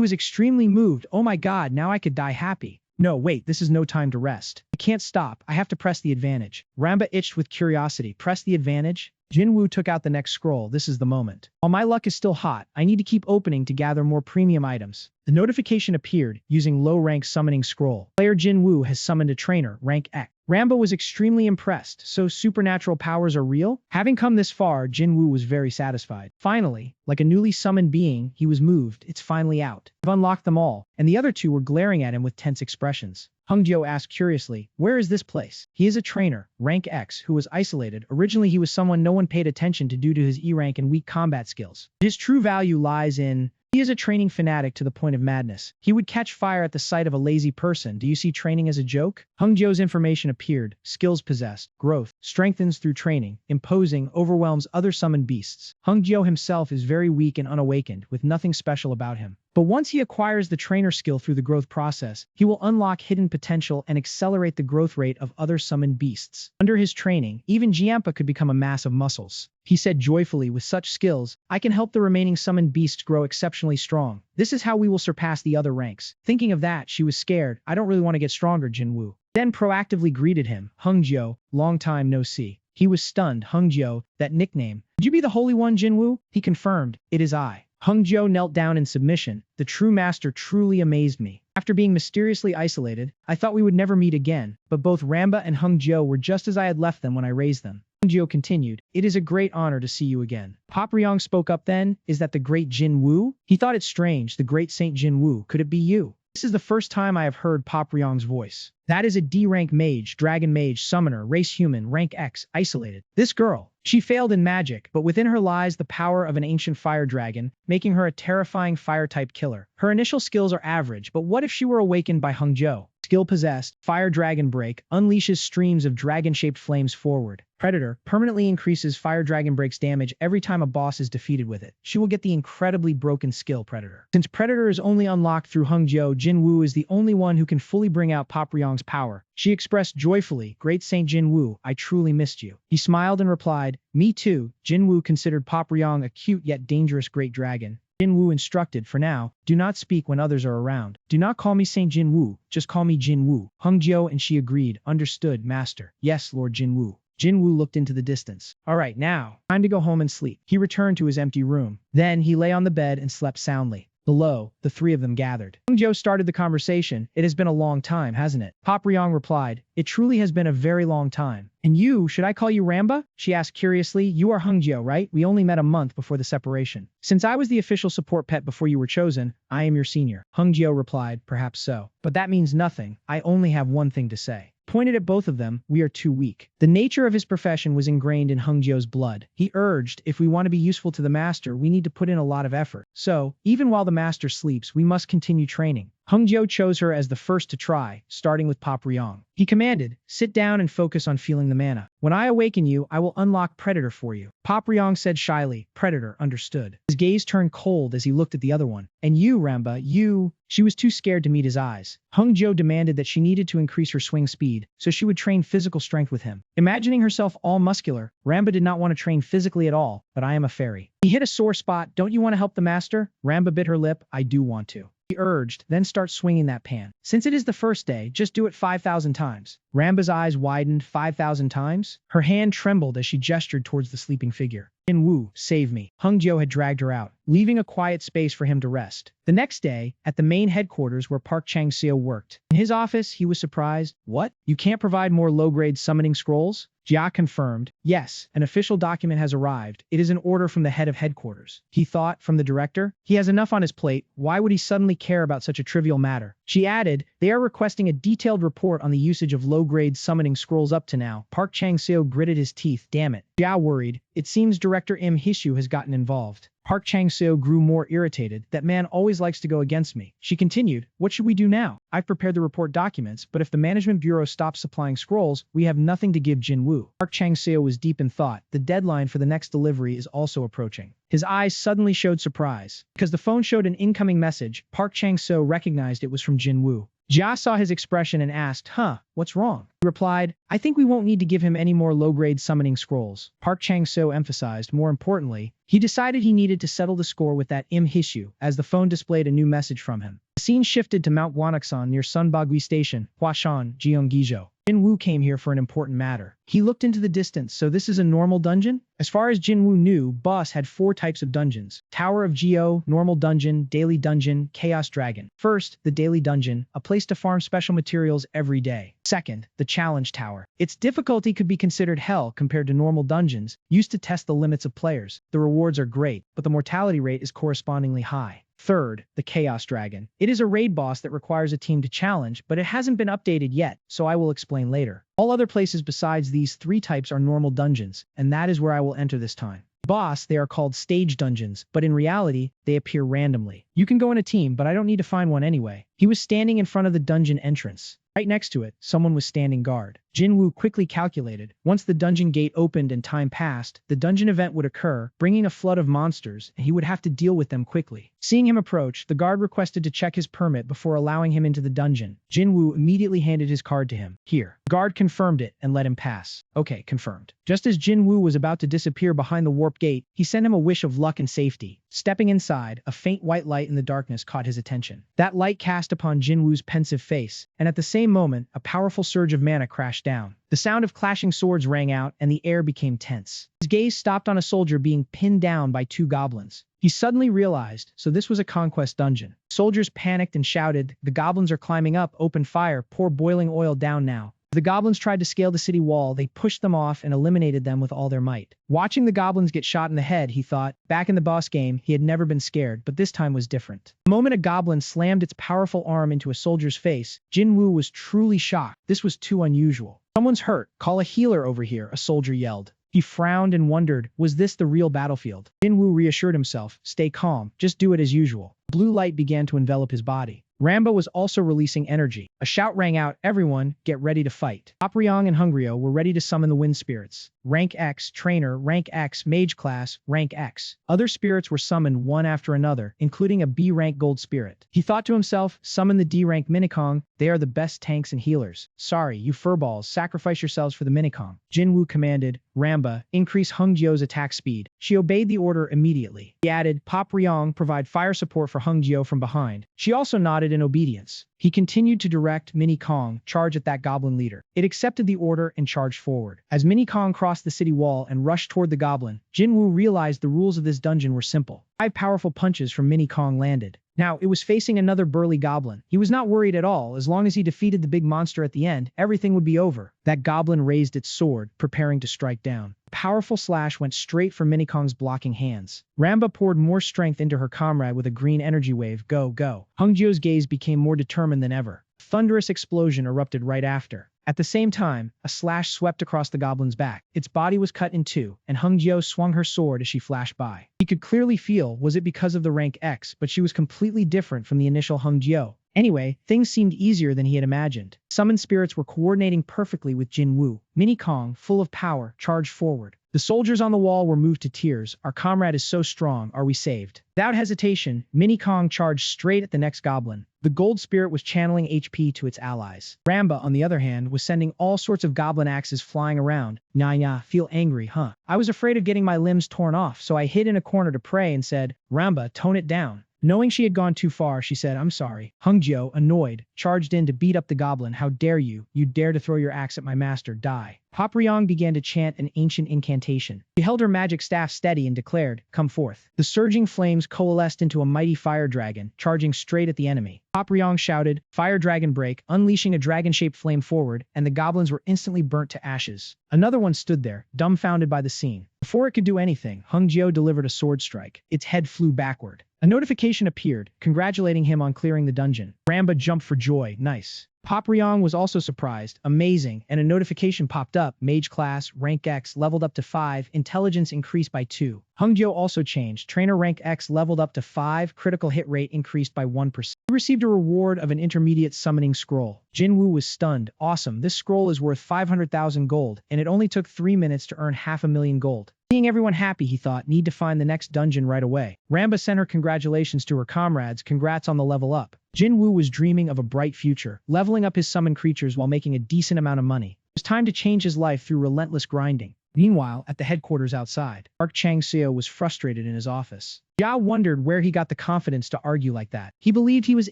was extremely moved. Oh my god, now I could die happy. No, wait, this is no time to rest. I can't stop. I have to press the advantage. Ramba itched with curiosity. Press the advantage? Jinwoo took out the next scroll. This is the moment. While my luck is still hot, I need to keep opening to gather more premium items. The notification appeared, using low-rank summoning scroll. Player Jinwoo has summoned a trainer, rank X. Ramba was extremely impressed. So supernatural powers are real? Having come this far, Jinwoo was very satisfied. Finally, like a newly summoned being, he was moved. It's finally out. I've unlocked them all, and the other two were glaring at him with tense expressions. Hungjio asked curiously, where is this place? He is a trainer, rank X, who was isolated. Originally he was someone no one paid attention to due to his E rank and weak combat skills. His true value lies in... He is a training fanatic to the point of madness. He would catch fire at the sight of a lazy person. Do you see training as a joke? Hungjio's information appeared. Skills possessed. Growth. Strengthens through training. Imposing. Overwhelms other summoned beasts. Hungjio himself is very weak and unawakened, with nothing special about him. But once he acquires the trainer skill through the growth process, he will unlock hidden potential and accelerate the growth rate of other summoned beasts. Under his training, even Jiampa could become a mass of muscles. He said joyfully, with such skills, I can help the remaining summoned beasts grow exceptionally strong. This is how we will surpass the other ranks. Thinking of that, she was scared. I don't really want to get stronger, Jinwoo. Then proactively greeted him. Hungjio, long time no see. He was stunned. Hungjio, that nickname. Could you be the Holy One, Jinwoo? He confirmed, it is I. Hungjio knelt down in submission. The true master truly amazed me. After being mysteriously isolated, I thought we would never meet again, but both Ramba and Hungjio were just as I had left them when I raised them. Hungjio continued, it is a great honor to see you again. Pop Ryong spoke up then, is that the great Jinwoo? He thought it strange, the great Saint Jinwoo, could it be you? This is the first time I have heard Pop Ryong's voice. That is a D-rank mage, dragon mage, summoner, race human, rank X, isolated. This girl. She failed in magic, but within her lies the power of an ancient fire dragon, making her a terrifying fire-type killer. Her initial skills are average, but what if she were awakened by Hungjio? Skill possessed, Fire Dragon Break, unleashes streams of dragon-shaped flames forward. Predator, permanently increases Fire Dragon Break's damage every time a boss is defeated with it. She will get the incredibly broken skill Predator. Since Predator is only unlocked through Hungjio, Jinwoo is the only one who can fully bring out Pop Ryong's power. She expressed joyfully, Great Saint Jinwoo, I truly missed you. He smiled and replied, me too. Jinwoo considered Pop Ryong a cute yet dangerous great dragon. Jinwoo instructed, for now, do not speak when others are around. Do not call me Saint Jinwoo, just call me Jinwoo. Hungjio and she agreed, understood, master. Yes, Lord Jinwoo. Jinwoo looked into the distance. All right, now, time to go home and sleep. He returned to his empty room. Then he lay on the bed and slept soundly. Below, the three of them gathered. Hungjio started the conversation. It has been a long time, hasn't it? Pop Ryong replied, it truly has been a very long time. And you, should I call you Ramba? She asked curiously. You are Hungjio, right? We only met a month before the separation. Since I was the official support pet before you were chosen, I am your senior. Hungjio replied, perhaps so. But that means nothing. I only have one thing to say. Pointed at both of them, we are too weak. The nature of his profession was ingrained in Hungjio's blood. He urged, if we want to be useful to the master, we need to put in a lot of effort. So, even while the master sleeps, we must continue training. Hungjio chose her as the first to try, starting with Pop Ryong. He commanded, sit down and focus on feeling the mana. When I awaken you, I will unlock Predator for you. Pop Ryong said shyly, Predator, understood. His gaze turned cold as he looked at the other one. And you, Ramba, you... She was too scared to meet his eyes. Hungjio demanded that she needed to increase her swing speed, so she would train physical strength with him. Imagining herself all muscular, Ramba did not want to train physically at all, but I am a fairy. He hit a sore spot. Don't you want to help the master? Ramba bit her lip. I do want to. He urged, then start swinging that pan. Since it is the first day, just do it 5,000 times. Ramba's eyes widened. 5,000 times? Her hand trembled as she gestured towards the sleeping figure. Jinwoo, save me. Hungjio had dragged her out, leaving a quiet space for him to rest. The next day, at the main headquarters where Park Chang-seo worked. In his office, he was surprised. What? You can't provide more low-grade summoning scrolls? Jia confirmed. Yes, an official document has arrived. It is an order from the head of headquarters. He thought, from the director? He has enough on his plate. Why would he suddenly care about such a trivial matter? She added, they are requesting a detailed report on the usage of low-grade summoning scrolls up to now. Park Chang-seo gritted his teeth. Damn it. Jia worried. It seems Director Im Hishu has gotten involved. Park Chang-seo grew more irritated. That man always likes to go against me. She continued, what should we do now? I've prepared the report documents, but if the Management Bureau stops supplying scrolls, we have nothing to give Jinwoo. Park Chang-seo was deep in thought. The deadline for the next delivery is also approaching. His eyes suddenly showed surprise. Because the phone showed an incoming message, Park Chang-seo recognized it was from Jinwoo. Jia saw his expression and asked, what's wrong? He replied, I think we won't need to give him any more low-grade summoning scrolls. Park Chang-seo emphasized, more importantly, he decided he needed to settle the score with that Im Hishu as the phone displayed a new message from him. The scene shifted to Mount Gwanaksan near Sunbagui Station, Huashan, Gyeonggijo. Jinwoo came here for an important matter. He looked into the distance. So this is a normal dungeon? As far as Jinwoo knew, Boss had 4 types of dungeons. Tower of Geo, Normal Dungeon, Daily Dungeon, Chaos Dragon. First, the Daily Dungeon, a place to farm special materials every day. Second, the Challenge Tower. Its difficulty could be considered hell compared to normal dungeons, used to test the limits of players. The rewards are great, but the mortality rate is correspondingly high. Third, the Chaos Dragon. It is a raid boss that requires a team to challenge, but it hasn't been updated yet, so I will explain later. All other places besides these 3 types are normal dungeons, and that is where I will enter this time. Boss, they are called stage dungeons, but in reality, they appear randomly. You can go in a team, but I don't need to find one anyway. He was standing in front of the dungeon entrance. Right next to it, someone was standing guard. Jinwoo quickly calculated, once the dungeon gate opened and time passed, the dungeon event would occur, bringing a flood of monsters, and he would have to deal with them quickly. Seeing him approach, the guard requested to check his permit before allowing him into the dungeon. Jinwoo immediately handed his card to him. Here. The guard confirmed it and let him pass. Okay, confirmed. Just as Jinwoo was about to disappear behind the warp gate, he sent him a wish of luck and safety. Stepping inside, a faint white light in the darkness caught his attention. That light cast upon Jinwoo's pensive face, and at the same moment, a powerful surge of mana crashed down. The sound of clashing swords rang out, and the air became tense. His gaze stopped on a soldier being pinned down by 2 goblins. He suddenly realized, so this was a conquest dungeon. Soldiers panicked and shouted, the goblins are climbing up, open fire, pour boiling oil down now. The goblins tried to scale the city wall, they pushed them off and eliminated them with all their might. Watching the goblins get shot in the head, he thought, back in the boss game, he had never been scared, but this time was different. The moment a goblin slammed its powerful arm into a soldier's face, Jinwoo was truly shocked. This was too unusual. Someone's hurt. Call a healer over here, a soldier yelled. He frowned and wondered, was this the real battlefield? Jinwoo reassured himself, stay calm, just do it as usual. Blue light began to envelop his body. Ramba was also releasing energy. A shout rang out, everyone, get ready to fight. Pop Ryong and Hungryo were ready to summon the wind spirits. Rank X, Trainer, Rank X, Mage Class, Rank X. Other spirits were summoned one after another, including a B-rank Gold Spirit. He thought to himself, summon the D-rank Minikong, they are the best tanks and healers. Sorry, you furballs, sacrifice yourselves for the Minikong. Jinwoo commanded, Ramba, increase Hungjio's attack speed. She obeyed the order immediately. He added, Pop Ryong, provide fire support for Hungjio from behind. She also nodded in obedience. He continued to direct Mini Kong, charge at that goblin leader. It accepted the order and charged forward. As Mini Kong crossed the city wall and rushed toward the goblin, Jinwoo realized the rules of this dungeon were simple. 5 powerful punches from Mini Kong landed. Now, it was facing another burly goblin. He was not worried at all. As long as he defeated the big monster at the end, everything would be over. That goblin raised its sword, preparing to strike down. A powerful slash went straight for Mini Kong's blocking hands. Ramba poured more strength into her comrade with a green energy wave. Go, go. Hungjio's gaze became more determined than ever. A thunderous explosion erupted right after. At the same time, a slash swept across the goblin's back. Its body was cut in two, and Hungjio swung her sword as she flashed by. He could clearly feel, was it because of the rank X, but she was completely different from the initial Hungjio. Anyway, things seemed easier than he had imagined. Summoned spirits were coordinating perfectly with Jinwoo. Mini Kong, full of power, charged forward. The soldiers on the wall were moved to tears. Our comrade is so strong, are we saved? Without hesitation, Mini Kong charged straight at the next goblin. The gold spirit was channeling HP to its allies. Ramba, on the other hand, was sending all sorts of goblin axes flying around. Nah, feel angry, huh? I was afraid of getting my limbs torn off, so I hid in a corner to pray and said, Ramba, tone it down. Knowing she had gone too far, she said, I'm sorry. Hungjio, annoyed, charged in to beat up the goblin. How dare you? You dare to throw your axe at my master. Die. Pop Ryong began to chant an ancient incantation. She held her magic staff steady and declared, come forth. The surging flames coalesced into a mighty fire dragon, charging straight at the enemy. Pop Ryong shouted, fire dragon break, unleashing a dragon-shaped flame forward, and the goblins were instantly burnt to ashes. Another one stood there, dumbfounded by the scene. Before it could do anything, Hungjio delivered a sword strike. Its head flew backward. A notification appeared, congratulating him on clearing the dungeon. Ramba jumped for joy. Nice. Pop Ryong was also surprised, amazing, and a notification popped up, Mage Class, Rank X, leveled up to 5, Intelligence increased by 2. Hungjio also changed, Trainer Rank X leveled up to 5, Critical Hit Rate increased by 1%. He received a reward of an intermediate summoning scroll. Jinwoo was stunned, awesome, this scroll is worth 500,000 gold, and it only took 3 minutes to earn 500,000 gold. Seeing everyone happy, he thought, need to find the next dungeon right away. Ramba sent her congratulations to her comrades, congrats on the level up. Jinwoo was dreaming of a bright future, leveling up his summoned creatures while making a decent amount of money. It was time to change his life through relentless grinding. Meanwhile, at the headquarters outside, Park Chang-seo was frustrated in his office. Jia wondered where he got the confidence to argue like that. He believed he was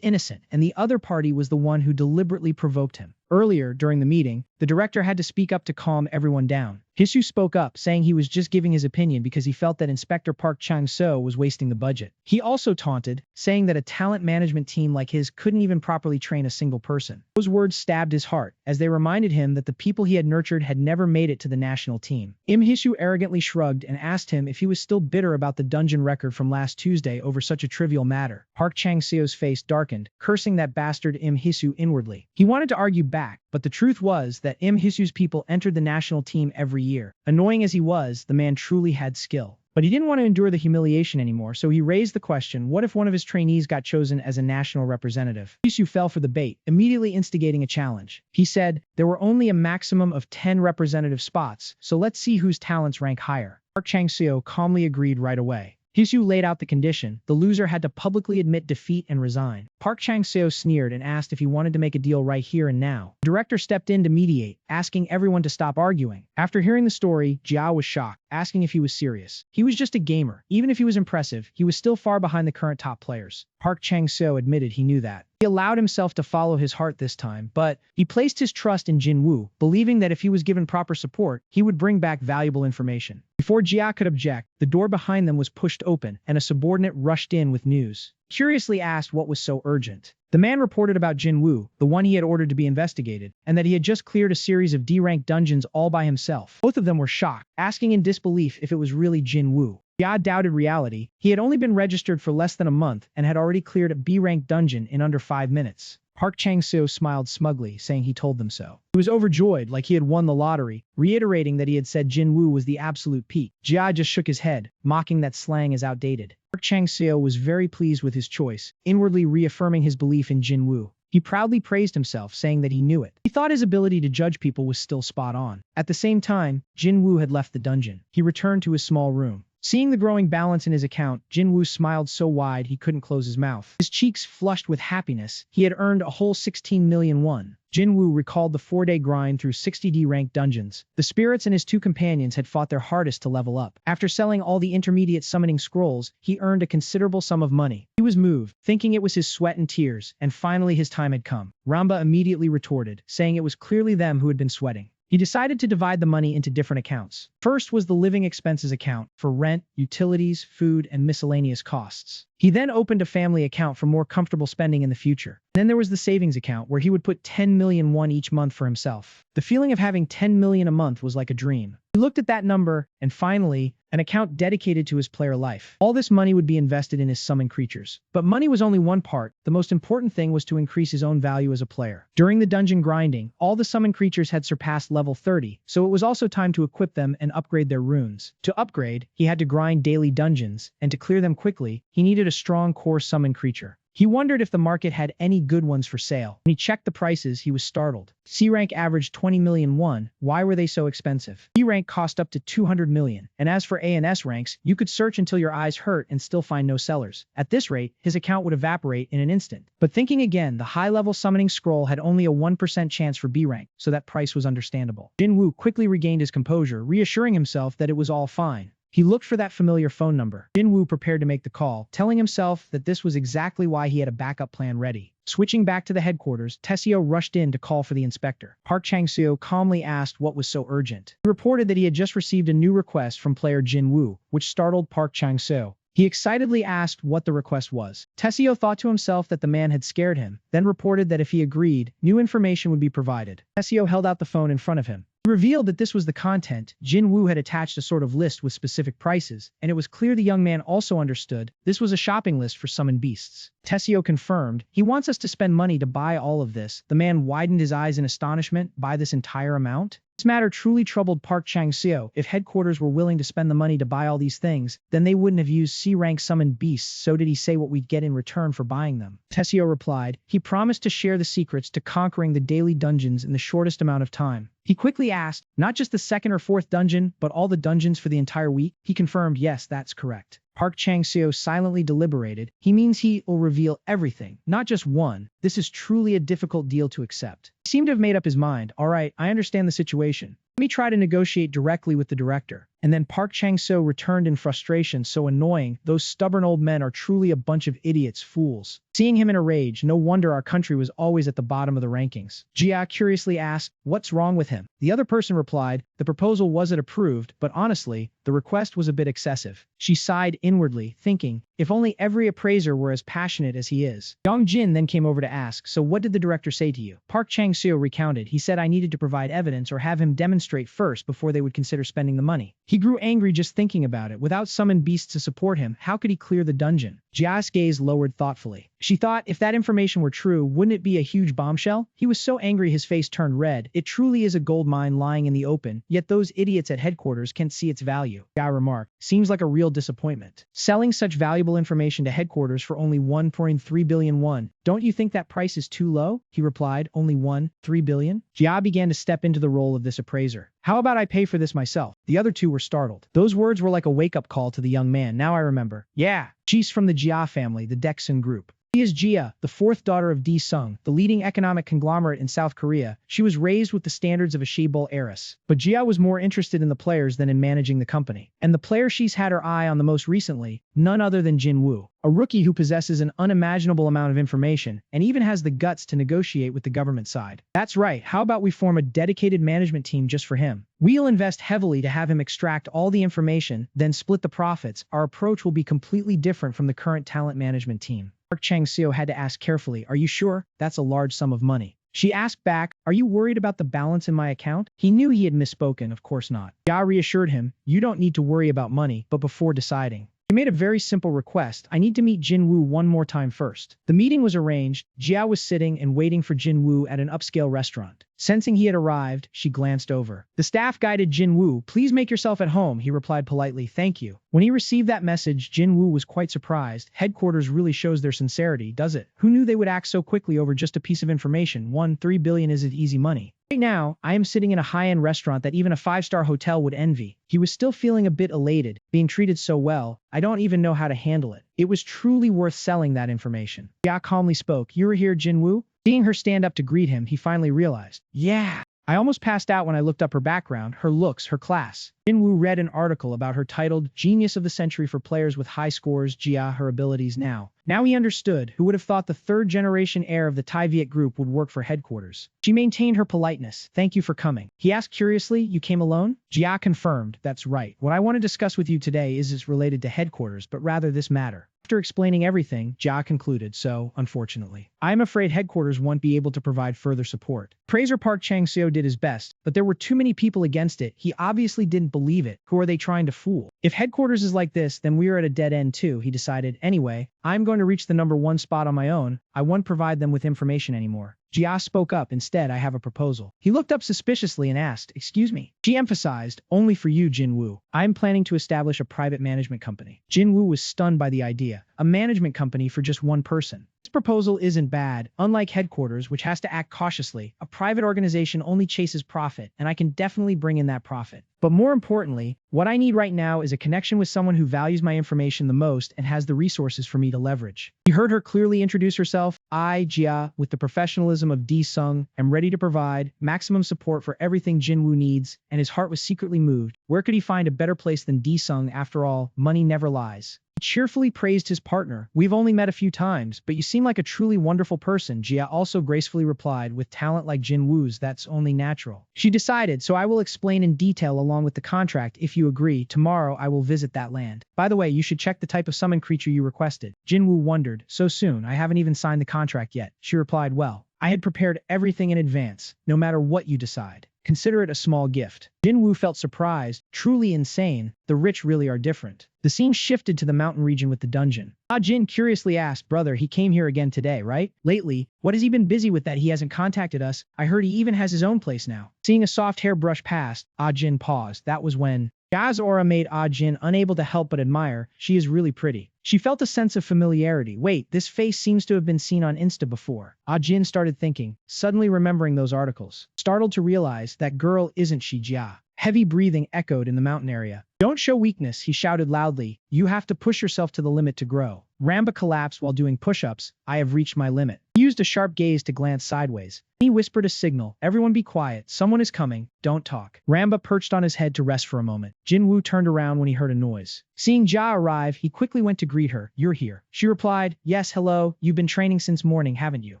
innocent, and the other party was the one who deliberately provoked him. Earlier, during the meeting, the director had to speak up to calm everyone down. Hisu spoke up, saying he was just giving his opinion because he felt that Inspector Park Chang-seo was wasting the budget. He also taunted, saying that a talent management team like his couldn't even properly train a single person. Those words stabbed his heart, as they reminded him that the people he had nurtured had never made it to the national team. Hisu arrogantly shrugged and asked him if he was still bitter about the dungeon record from last Tuesday over such a trivial matter. Park Chang-seo's face darkened, cursing that bastard Hisu inwardly. He wanted to argue back, but the truth was that Hisu's people entered the national team every year. Annoying as he was, the man truly had skill. But he didn't want to endure the humiliation anymore, so he raised the question, what if one of his trainees got chosen as a national representative? Hisu fell for the bait, immediately instigating a challenge. He said, there were only a maximum of 10 representative spots, so let's see whose talents rank higher. Park Chang-seo calmly agreed right away. Hisu laid out the condition. The loser had to publicly admit defeat and resign. Park Chang-seo sneered and asked if he wanted to make a deal right here and now. The director stepped in to mediate, asking everyone to stop arguing. After hearing the story, Jiao was shocked, asking if he was serious. He was just a gamer. Even if he was impressive, he was still far behind the current top players. Park Chang-seo admitted he knew that. He allowed himself to follow his heart this time, but he placed his trust in Jinwoo, believing that if he was given proper support, he would bring back valuable information. Before Jia could object, the door behind them was pushed open, and a subordinate rushed in with news. Curiously asked what was so urgent. The man reported about Jinwoo, the one he had ordered to be investigated, and that he had just cleared a series of D-rank dungeons all by himself. Both of them were shocked, asking in disbelief if it was really Jinwoo. Jia doubted reality. He had only been registered for less than a month and had already cleared a B-rank dungeon in under 5 minutes. Park Chang-seo smiled smugly, saying he told them so. He was overjoyed, like he had won the lottery, reiterating that he had said Jinwoo was the absolute peak. Jia just shook his head, mocking that slang as outdated. Park Chang-seo was very pleased with his choice, inwardly reaffirming his belief in Jinwoo. He proudly praised himself, saying that he knew it. He thought his ability to judge people was still spot on. At the same time, Jin Woo had left the dungeon. He returned to his small room. Seeing the growing balance in his account, Jin Woo smiled so wide he couldn't close his mouth. His cheeks flushed with happiness. He had earned a whole 16 million won. Jin Woo recalled the 4-day grind through 60D ranked dungeons. The spirits and his 2 companions had fought their hardest to level up. After selling all the intermediate summoning scrolls, he earned a considerable sum of money. He was moved, thinking it was his sweat and tears, and finally his time had come. Ramba immediately retorted, saying it was clearly them who had been sweating. He decided to divide the money into different accounts. First was the living expenses account for rent, utilities, food, and miscellaneous costs. He then opened a family account for more comfortable spending in the future. Then there was the savings account where he would put 10 million won each month for himself. The feeling of having 10 million a month was like a dream. He looked at that number, and finally, an account dedicated to his player life. All this money would be invested in his summon creatures. But money was only one part. The most important thing was to increase his own value as a player. During the dungeon grinding, all the summon creatures had surpassed level 30, so it was also time to equip them and upgrade their runes. To upgrade, he had to grind daily dungeons, and to clear them quickly, he needed a strong core summon creature. He wondered if the market had any good ones for sale. When he checked the prices, he was startled. C rank averaged 20 million won. Why were they so expensive? B rank cost up to 200 million. And as for A and S ranks, you could search until your eyes hurt and still find no sellers. At this rate, his account would evaporate in an instant. But thinking again, the high-level summoning scroll had only a 1% chance for B rank, so that price was understandable. Jin Woo quickly regained his composure, reassuring himself that it was all fine. He looked for that familiar phone number. Jin Woo prepared to make the call, telling himself that this was exactly why he had a backup plan ready. Switching back to the headquarters, Tessio rushed in to call for the inspector. Park Chang-seo calmly asked what was so urgent. He reported that he had just received a new request from player Jin Woo, which startled Park Chang-seo. He excitedly asked what the request was. Tessio thought to himself that the man had scared him, then reported that if he agreed, new information would be provided. Tessio held out the phone in front of him. He revealed that this was the content. Jin Woo had attached a sort of list with specific prices, and it was clear the young man also understood this was a shopping list for summoned beasts. Tessio confirmed, he wants us to spend money to buy all of this. The man widened his eyes in astonishment. Buy this entire amount? This matter truly troubled Park Chang-seo. If headquarters were willing to spend the money to buy all these things, then they wouldn't have used C-rank summoned beasts, so did he say what we'd get in return for buying them? Tessio replied, he promised to share the secrets to conquering the daily dungeons in the shortest amount of time. He quickly asked, not just the 2nd or 4th dungeon, but all the dungeons for the entire week? He confirmed, yes, that's correct. Park Chang-seo silently deliberated. He means he will reveal everything, not just one. This is truly a difficult deal to accept. He seemed to have made up his mind. All right, I understand the situation. Let me try to negotiate directly with the director. And then Park Chang-seo returned in frustration. So annoying. Those stubborn old men are truly a bunch of idiots, fools. Seeing him in a rage, no wonder our country was always at the bottom of the rankings. Jia curiously asked, what's wrong with him? The other person replied, the proposal wasn't approved, but honestly, the request was a bit excessive. She sighed inwardly, thinking, if only every appraiser were as passionate as he is. Yang Jin then came over to ask, so what did the director say to you? Park Chang-seo recounted, he said I needed to provide evidence or have him demonstrate first before they would consider spending the money. He grew angry just thinking about it. Without summoned beasts to support him, how could he clear the dungeon? Jia's gaze lowered thoughtfully. She thought, if that information were true, wouldn't it be a huge bombshell? He was so angry his face turned red. It truly is a gold mine lying in the open, yet those idiots at headquarters can't see its value. Jia remarked, seems like a real disappointment. Selling such valuable information to headquarters for only 1.3 billion won. Don't you think that price is too low? He replied, only 1.3 billion? Jia began to step into the role of this appraiser. How about I pay for this myself? The other two were startled. Those words were like a wake-up call to the young man. Now I remember. Yeah, she's from the Jia family, the Dexon group. She is Jia, the 4th daughter of D-sung, the leading economic conglomerate in South Korea. She was raised with the standards of a Shibol heiress. But Jia was more interested in the players than in managing the company. And the player she's had her eye on the most recently, none other than Jin Woo, a rookie who possesses an unimaginable amount of information and even has the guts to negotiate with the government side. That's right, how about we form a dedicated management team just for him? We'll invest heavily to have him extract all the information, then split the profits. Our approach will be completely different from the current talent management team. Park Chang-seo had to ask carefully, are you sure? That's a large sum of money. She asked back, are you worried about the balance in my account? He knew he had misspoken, of course not. Jia reassured him, you don't need to worry about money, but before deciding, He made a very simple request. I need to meet Jinwoo one more time first. The meeting was arranged. Jia was sitting and waiting for Jinwoo at an upscale restaurant. Sensing he had arrived, she glanced over. The staff guided Jinwoo. Please make yourself at home, he replied politely. Thank you. When he received that message, Jinwoo was quite surprised. Headquarters really shows their sincerity, does it? Who knew they would act so quickly over just a piece of information? 3 billion isn't easy money. Right now, I am sitting in a high-end restaurant that even a 5-star hotel would envy. He was still feeling a bit elated, being treated so well. I don't even know how to handle it. It was truly worth selling that information. Jia calmly spoke. You were here, Jinwoo? Seeing her stand up to greet him, he finally realized. Yeah. I almost passed out when I looked up her background, her looks, her class. Jinwoo read an article about her titled Genius of the Century for Players with High Scores. Jia, her abilities now. Now he understood. Who would have thought the third-generation heir of the Thai Viet group would work for headquarters? She maintained her politeness. Thank you for coming. He asked curiously, you came alone? Jia confirmed. That's right. What I want to discuss with you today is related to headquarters, but rather this matter. After explaining everything, Jia concluded, so, unfortunately, I am afraid headquarters won't be able to provide further support. Praiser Park Chang-seo did his best, but there were too many people against it. He obviously didn't believe it. Who are they trying to fool? If headquarters is like this, then we are at a dead end too, he decided. Anyway, I'm going to reach the #1 spot on my own. I won't provide them with information anymore. Jia spoke up. Instead, I have a proposal. He looked up suspiciously and asked, excuse me. She emphasized, only for you, Jinwoo. I'm planning to establish a private management company. Jinwoo was stunned by the idea. A management company for just one person. This proposal isn't bad. Unlike headquarters, which has to act cautiously, a private organization only chases profit, and I can definitely bring in that profit. But more importantly, what I need right now is a connection with someone who values my information the most and has the resources for me to leverage. He heard her clearly introduce herself. I, Jia, with the professionalism of D-Sung, am ready to provide maximum support for everything Jinwoo needs, and his heart was secretly moved. Where could he find a better place than D-Sung? After all, money never lies. He cheerfully praised his partner. We've only met a few times, but you seem like a truly wonderful person, Jia also gracefully replied. With talent like Jinwoo's, that's only natural. She decided, so I will explain in detail along with the contract. If you agree, tomorrow I will visit that land. By the way, you should check the type of summon creature you requested. Jinwoo wondered, so soon? I haven't even signed the contract yet. She replied, well, I had prepared everything in advance, no matter what you decide. Consider it a small gift. Jinwoo felt surprised, truly insane. The rich really are different. The scene shifted to the mountain region with the dungeon. Jin curiously asked, brother, he came here again today, right? Lately, what has he been busy with that he hasn't contacted us? I heard he even has his own place now. Seeing a soft hair brush past, Jin paused. That was when Jia's aura made Jin unable to help but admire. She is really pretty. She felt a sense of familiarity. Wait, this face seems to have been seen on Insta before. Jin started thinking, suddenly remembering those articles. Startled to realize that girl isn't she Jia. Heavy breathing echoed in the mountain area. Don't show weakness, he shouted loudly. You have to push yourself to the limit to grow. Ramba collapsed while doing push-ups. I have reached my limit. He used a sharp gaze to glance sideways. He whispered a signal. Everyone be quiet. Someone is coming. Don't talk. Ramba perched on his head to rest for a moment. Jinwoo turned around when he heard a noise. Seeing Jia arrive, he quickly went to greet her. You're here. She replied, yes, hello. You've been training since morning, haven't you?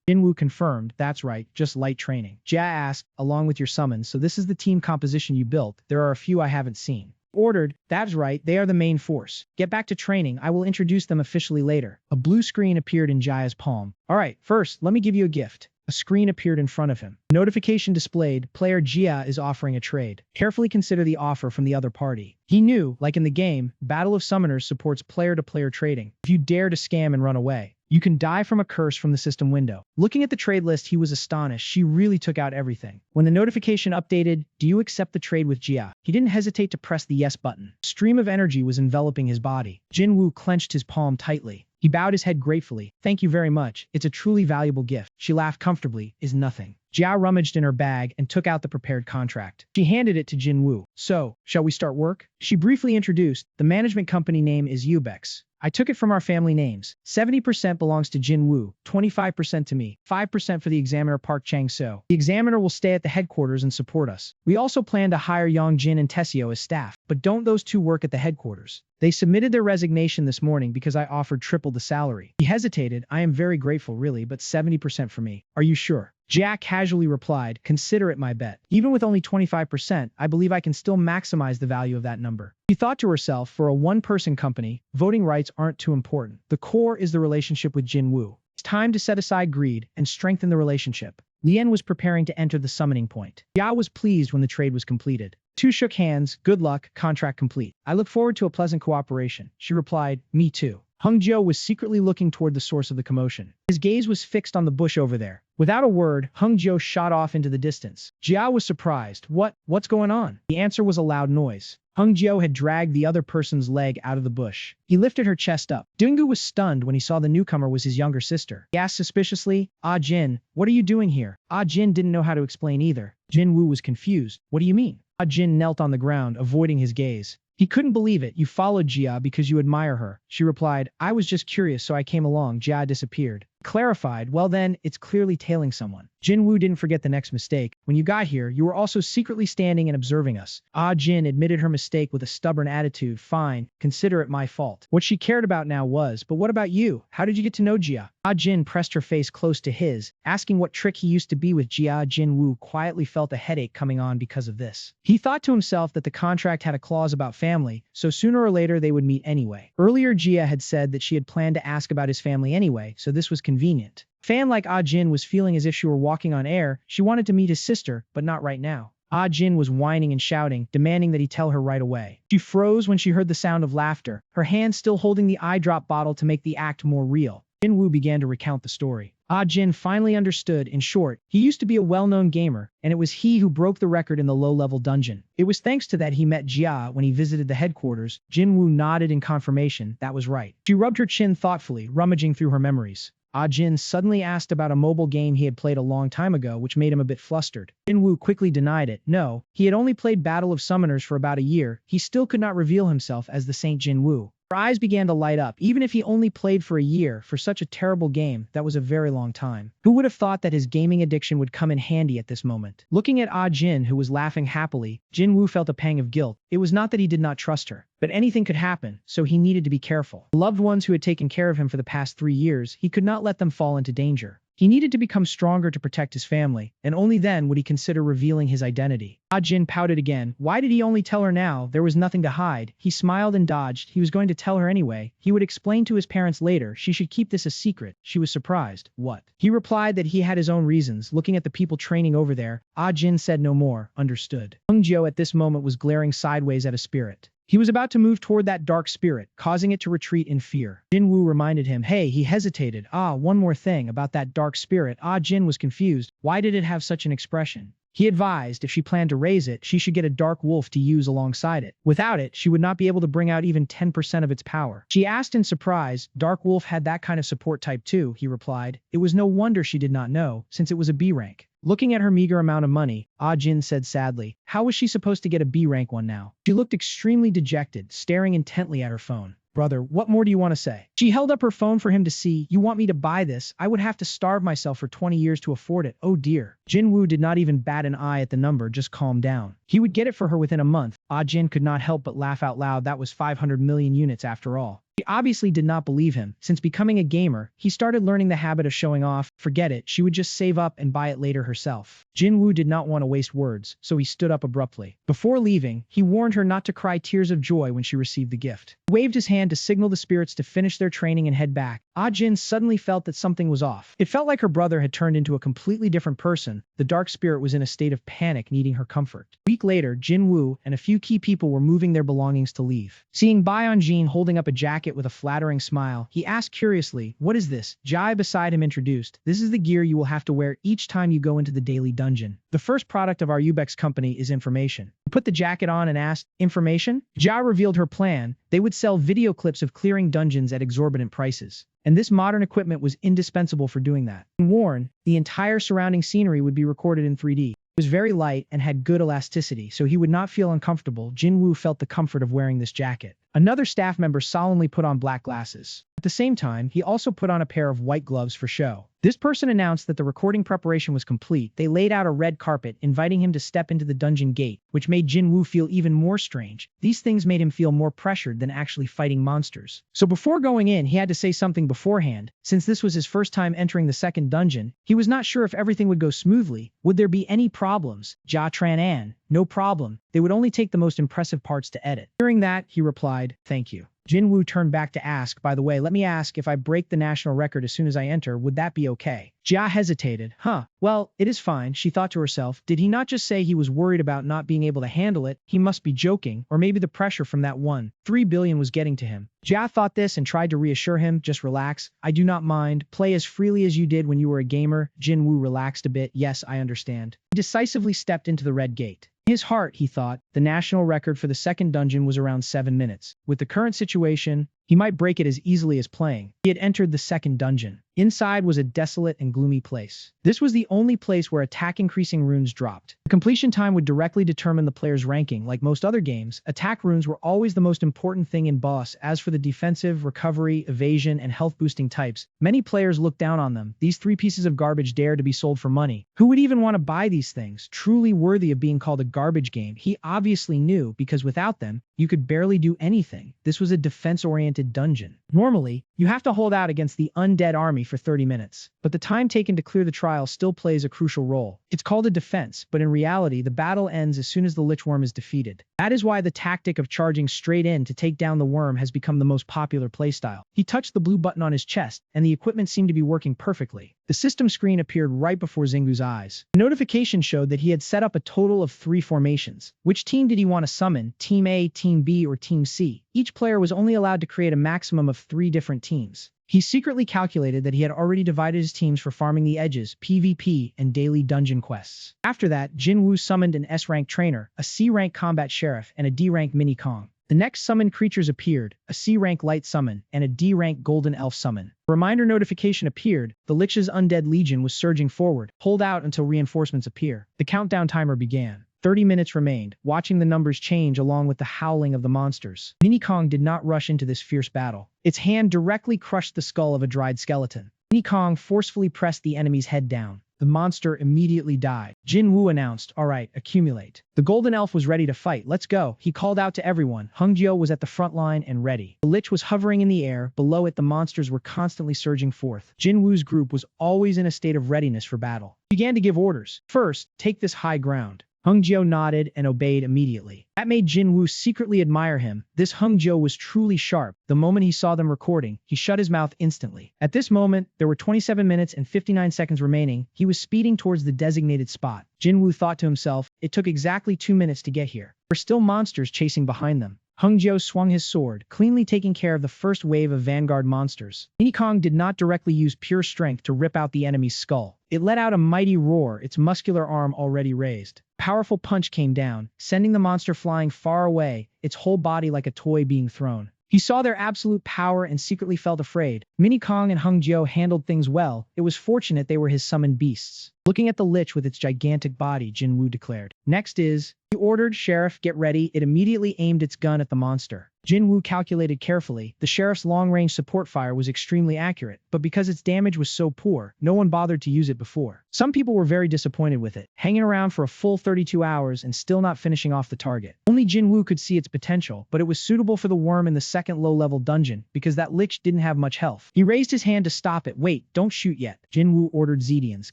Jinwoo confirmed, that's right, just light training. Jia asked, along with your summons, so this is the team composition you built. There are a few I haven't seen. Ordered, that's right, they are the main force. Get back to training, I will introduce them officially later. A blue screen appeared in Jaya's palm. Alright, first, let me give you a gift. A screen appeared in front of him. Notification displayed, player Jia is offering a trade. Carefully consider the offer from the other party. He knew, like in the game, Battle of Summoners supports player-to-player trading. If you dare to scam and run away, you can die from a curse from the system window. Looking at the trade list, he was astonished. She really took out everything. When the notification updated, do you accept the trade with Jia? He didn't hesitate to press the yes button. A stream of energy was enveloping his body. Jinwoo clenched his palm tightly. He bowed his head gratefully. Thank you very much. It's a truly valuable gift. She laughed comfortably. Is nothing. Jia rummaged in her bag and took out the prepared contract. She handed it to Jinwoo. So, shall we start work? She briefly introduced. The management company name is Ubex. I took it from our family names. 70% belongs to Jinwoo, 25% to me, 5% for the examiner Park Chang-seo. The examiner will stay at the headquarters and support us. We also plan to hire Yang Jin and Tessio as staff, but don't those two work at the headquarters? They submitted their resignation this morning because I offered triple the salary. He hesitated. I am very grateful really, but 70% for me. Are you sure? Jack casually replied, consider it my bet. Even with only 25%, I believe I can still maximize the value of that number. She thought to herself, for a one-person company, voting rights aren't too important. The core is the relationship with Jinwoo. It's time to set aside greed and strengthen the relationship. Lien was preparing to enter the summoning point. Jia was pleased when the trade was completed. two shook hands. Good luck, contract complete. I look forward to a pleasant cooperation. She replied, me too. Hung Jio was secretly looking toward the source of the commotion. His gaze was fixed on the bush over there. Without a word, Hung Jio shot off into the distance. Jia was surprised. What's going on? The answer was a loud noise. Hung Jio had dragged the other person's leg out of the bush. He lifted her chest up. Dingu was stunned when he saw the newcomer was his younger sister. He asked suspiciously, Ah Jin, what are you doing here? Ah Jin didn't know how to explain either. Jin Woo was confused. What do you mean? Ah Jin knelt on the ground, avoiding his gaze. He couldn't believe it. You followed Jia because you admire her. She replied, I was just curious so I came along. Jia disappeared. Clarified, well then, it's clearly tailing someone. Jin Woo didn't forget the next mistake. When you got here, you were also secretly standing and observing us. Ah Jin admitted her mistake with a stubborn attitude. Fine, consider it my fault. What she cared about now was, but what about you? How did you get to know Jia? Ah Jin pressed her face close to his, asking what trick he used to be with Jia. Jin Woo quietly felt a headache coming on because of this. He thought to himself that the contract had a clause about family, so sooner or later they would meet anyway. Earlier Jia had said that she had planned to ask about his family anyway, so this was convenient. Fan like Ah Jin was feeling as if she were walking on air. She wanted to meet his sister, but not right now. Ah Jin was whining and shouting, demanding that he tell her right away. She froze when she heard the sound of laughter, her hand still holding the eye drop bottle to make the act more real. Jin Woo began to recount the story. Ah Jin finally understood. In short, he used to be a well-known gamer, and it was he who broke the record in the low-level dungeon. It was thanks to that he met Jia when he visited the headquarters. Jin Woo nodded in confirmation. That was right. She rubbed her chin thoughtfully, rummaging through her memories. Ah Jin suddenly asked about a mobile game he had played a long time ago, which made him a bit flustered. Jin Woo quickly denied it. No, he had only played Battle of Summoners for about a year. He still could not reveal himself as the Saint Jin Woo. Her eyes began to light up. Even if he only played for a year, for such a terrible game, that was a very long time. Who would have thought that his gaming addiction would come in handy at this moment? Looking at Ah Jin, who was laughing happily, Jin Woo felt a pang of guilt. It was not that he did not trust her, but anything could happen, so he needed to be careful. The loved ones who had taken care of him for the past 3 years, he could not let them fall into danger. He needed to become stronger to protect his family, and only then would he consider revealing his identity. Ah Jin pouted again. Why did he only tell her now? There was nothing to hide. He smiled and dodged. He was going to tell her anyway. He would explain to his parents later. She should keep this a secret. She was surprised. What? He replied that he had his own reasons. Looking at the people training over there, Ah Jin said no more. Understood. Hung Jio at this moment was glaring sideways at a spirit. He was about to move toward that dark spirit, causing it to retreat in fear. Jin Woo reminded him, hey, he hesitated. One more thing about that dark spirit. Jin was confused. Why did it have such an expression? He advised if she planned to raise it, she should get a dark wolf to use alongside it. Without it, she would not be able to bring out even 10% of its power. She asked in surprise, Dark Wolf had that kind of support type too, he replied. It was no wonder she did not know, since it was a B rank. Looking at her meager amount of money, Jin said sadly, how was she supposed to get a B rank one now? She looked extremely dejected, staring intently at her phone. Brother, what more do you want to say? She held up her phone for him to see. You want me to buy this? I would have to starve myself for 20 years to afford it. Oh dear. Jin Woo did not even bat an eye at the number, just calm down. He would get it for her within a month. Jin could not help but laugh out loud. That was 500 million units after all. She obviously did not believe him. Since becoming a gamer, he started learning the habit of showing off. Forget it, she would just save up and buy it later herself. Jin Woo did not want to waste words, so he stood up abruptly. Before leaving, he warned her not to cry tears of joy when she received the gift. He waved his hand to signal the spirits to finish their training and head back. Jin suddenly felt that something was off. It felt like her brother had turned into a completely different person. The dark spirit was in a state of panic, needing her comfort. A week later, Jin Woo and a few key people were moving their belongings to leave. Seeing Jin holding up a jacket with a flattering smile, he asked curiously, what is this? Jai beside him introduced, this is the gear you will have to wear each time you go into the daily dungeon. The first product of our Ubex company is information. He put the jacket on and asked, information? Jai revealed her plan. They would sell video clips of clearing dungeons at exorbitant prices. And this modern equipment was indispensable for doing that. When worn, the entire surrounding scenery would be recorded in 3D. It was very light and had good elasticity, so he would not feel uncomfortable. Jin Woo felt the comfort of wearing this jacket. Another staff member solemnly put on black glasses. At the same time, he also put on a pair of white gloves for show. This person announced that the recording preparation was complete. They laid out a red carpet, inviting him to step into the dungeon gate, which made Jin Woo feel even more strange. These things made him feel more pressured than actually fighting monsters. So before going in, he had to say something beforehand. Since this was his first time entering the second dungeon, he was not sure if everything would go smoothly. Would there be any problems? Ja Tran An. No problem. They would only take the most impressive parts to edit. Hearing that, he replied, thank you. Jinwoo turned back to ask, by the way, let me ask, if I break the national record as soon as I enter, would that be okay? Jia hesitated. Well, it is fine, she thought to herself. Did he not just say he was worried about not being able to handle it? He must be joking, or maybe the pressure from that 1.3 billion was getting to him. Jia thought this and tried to reassure him, just relax. I do not mind. Play as freely as you did when you were a gamer. Jinwoo relaxed a bit. Yes, I understand. He decisively stepped into the red gate. In his heart, he thought, the national record for the second dungeon was around 7 minutes. With the current situation, he might break it as easily as playing. He had entered the second dungeon. Inside was a desolate and gloomy place. This was the only place where attack increasing runes dropped. The completion time would directly determine the player's ranking. Like most other games, attack runes were always the most important thing in boss. As for the defensive, recovery, evasion, and health boosting types, many players looked down on them. These 3 pieces of garbage dared to be sold for money. Who would even want to buy these things? Truly worthy of being called a garbage game? He obviously knew, because without them, you could barely do anything. This was a defense-oriented dungeon. Normally, you have to hold out against the undead army for 30 minutes, but the time taken to clear the trial still plays a crucial role. It's called a defense, but in reality, the battle ends as soon as the Lich Worm is defeated. That is why the tactic of charging straight in to take down the worm has become the most popular playstyle. He touched the blue button on his chest, and the equipment seemed to be working perfectly. The system screen appeared right before Zingu's eyes. The notification showed that he had set up a total of 3 formations. Which team did he want to summon? Team A, Team B, or Team C? Each player was only allowed to create a maximum of 3 different teams. He secretly calculated that he had already divided his teams for farming the edges, PvP, and daily dungeon quests. After that, Jinwoo summoned an S-rank trainer, a C-rank combat sheriff, and a D-rank mini Kong. The next summoned creatures appeared, a C-rank light summon, and a D-rank golden elf summon. A reminder notification appeared. The Lich's undead legion was surging forward. Hold out until reinforcements appear. The countdown timer began. 30 minutes remained, watching the numbers change along with the howling of the monsters. Mini Kong did not rush into this fierce battle. Its hand directly crushed the skull of a dried skeleton. Mini Kong forcefully pressed the enemy's head down. The monster immediately died. Jinwoo announced, all right, accumulate. The golden elf was ready to fight. Let's go. He called out to everyone. Hungjio was at the front line and ready. The Lich was hovering in the air. Below it, the monsters were constantly surging forth. Jinwoo's group was always in a state of readiness for battle. He began to give orders. First, take this high ground. Hungjio nodded and obeyed immediately. That made Jinwoo secretly admire him. This Hungjio was truly sharp. The moment he saw them recording, he shut his mouth instantly. At this moment, there were 27 minutes and 59 seconds remaining. He was speeding towards the designated spot. Jinwoo thought to himself, it took exactly 2 minutes to get here. There were still monsters chasing behind them. Hungjio swung his sword, cleanly taking care of the first wave of vanguard monsters. Mini Kong did not directly use pure strength to rip out the enemy's skull. It let out a mighty roar, its muscular arm already raised. A powerful punch came down, sending the monster flying far away, its whole body like a toy being thrown. He saw their absolute power and secretly felt afraid. Mini Kong and Hungjio handled things well. It was fortunate they were his summoned beasts. Looking at the Lich with its gigantic body, Jinwoo declared. Next is... He ordered, Sheriff, get ready. It immediately aimed its gun at the monster. Jinwoo calculated carefully. The sheriff's long-range support fire was extremely accurate, but because its damage was so poor, no one bothered to use it before. Some people were very disappointed with it, hanging around for a full 32 hours and still not finishing off the target. Only Jinwoo could see its potential, but it was suitable for the worm in the second low-level dungeon, because that Lich didn't have much health. He raised his hand to stop it. Wait, don't shoot yet. Jinwoo ordered Zedians,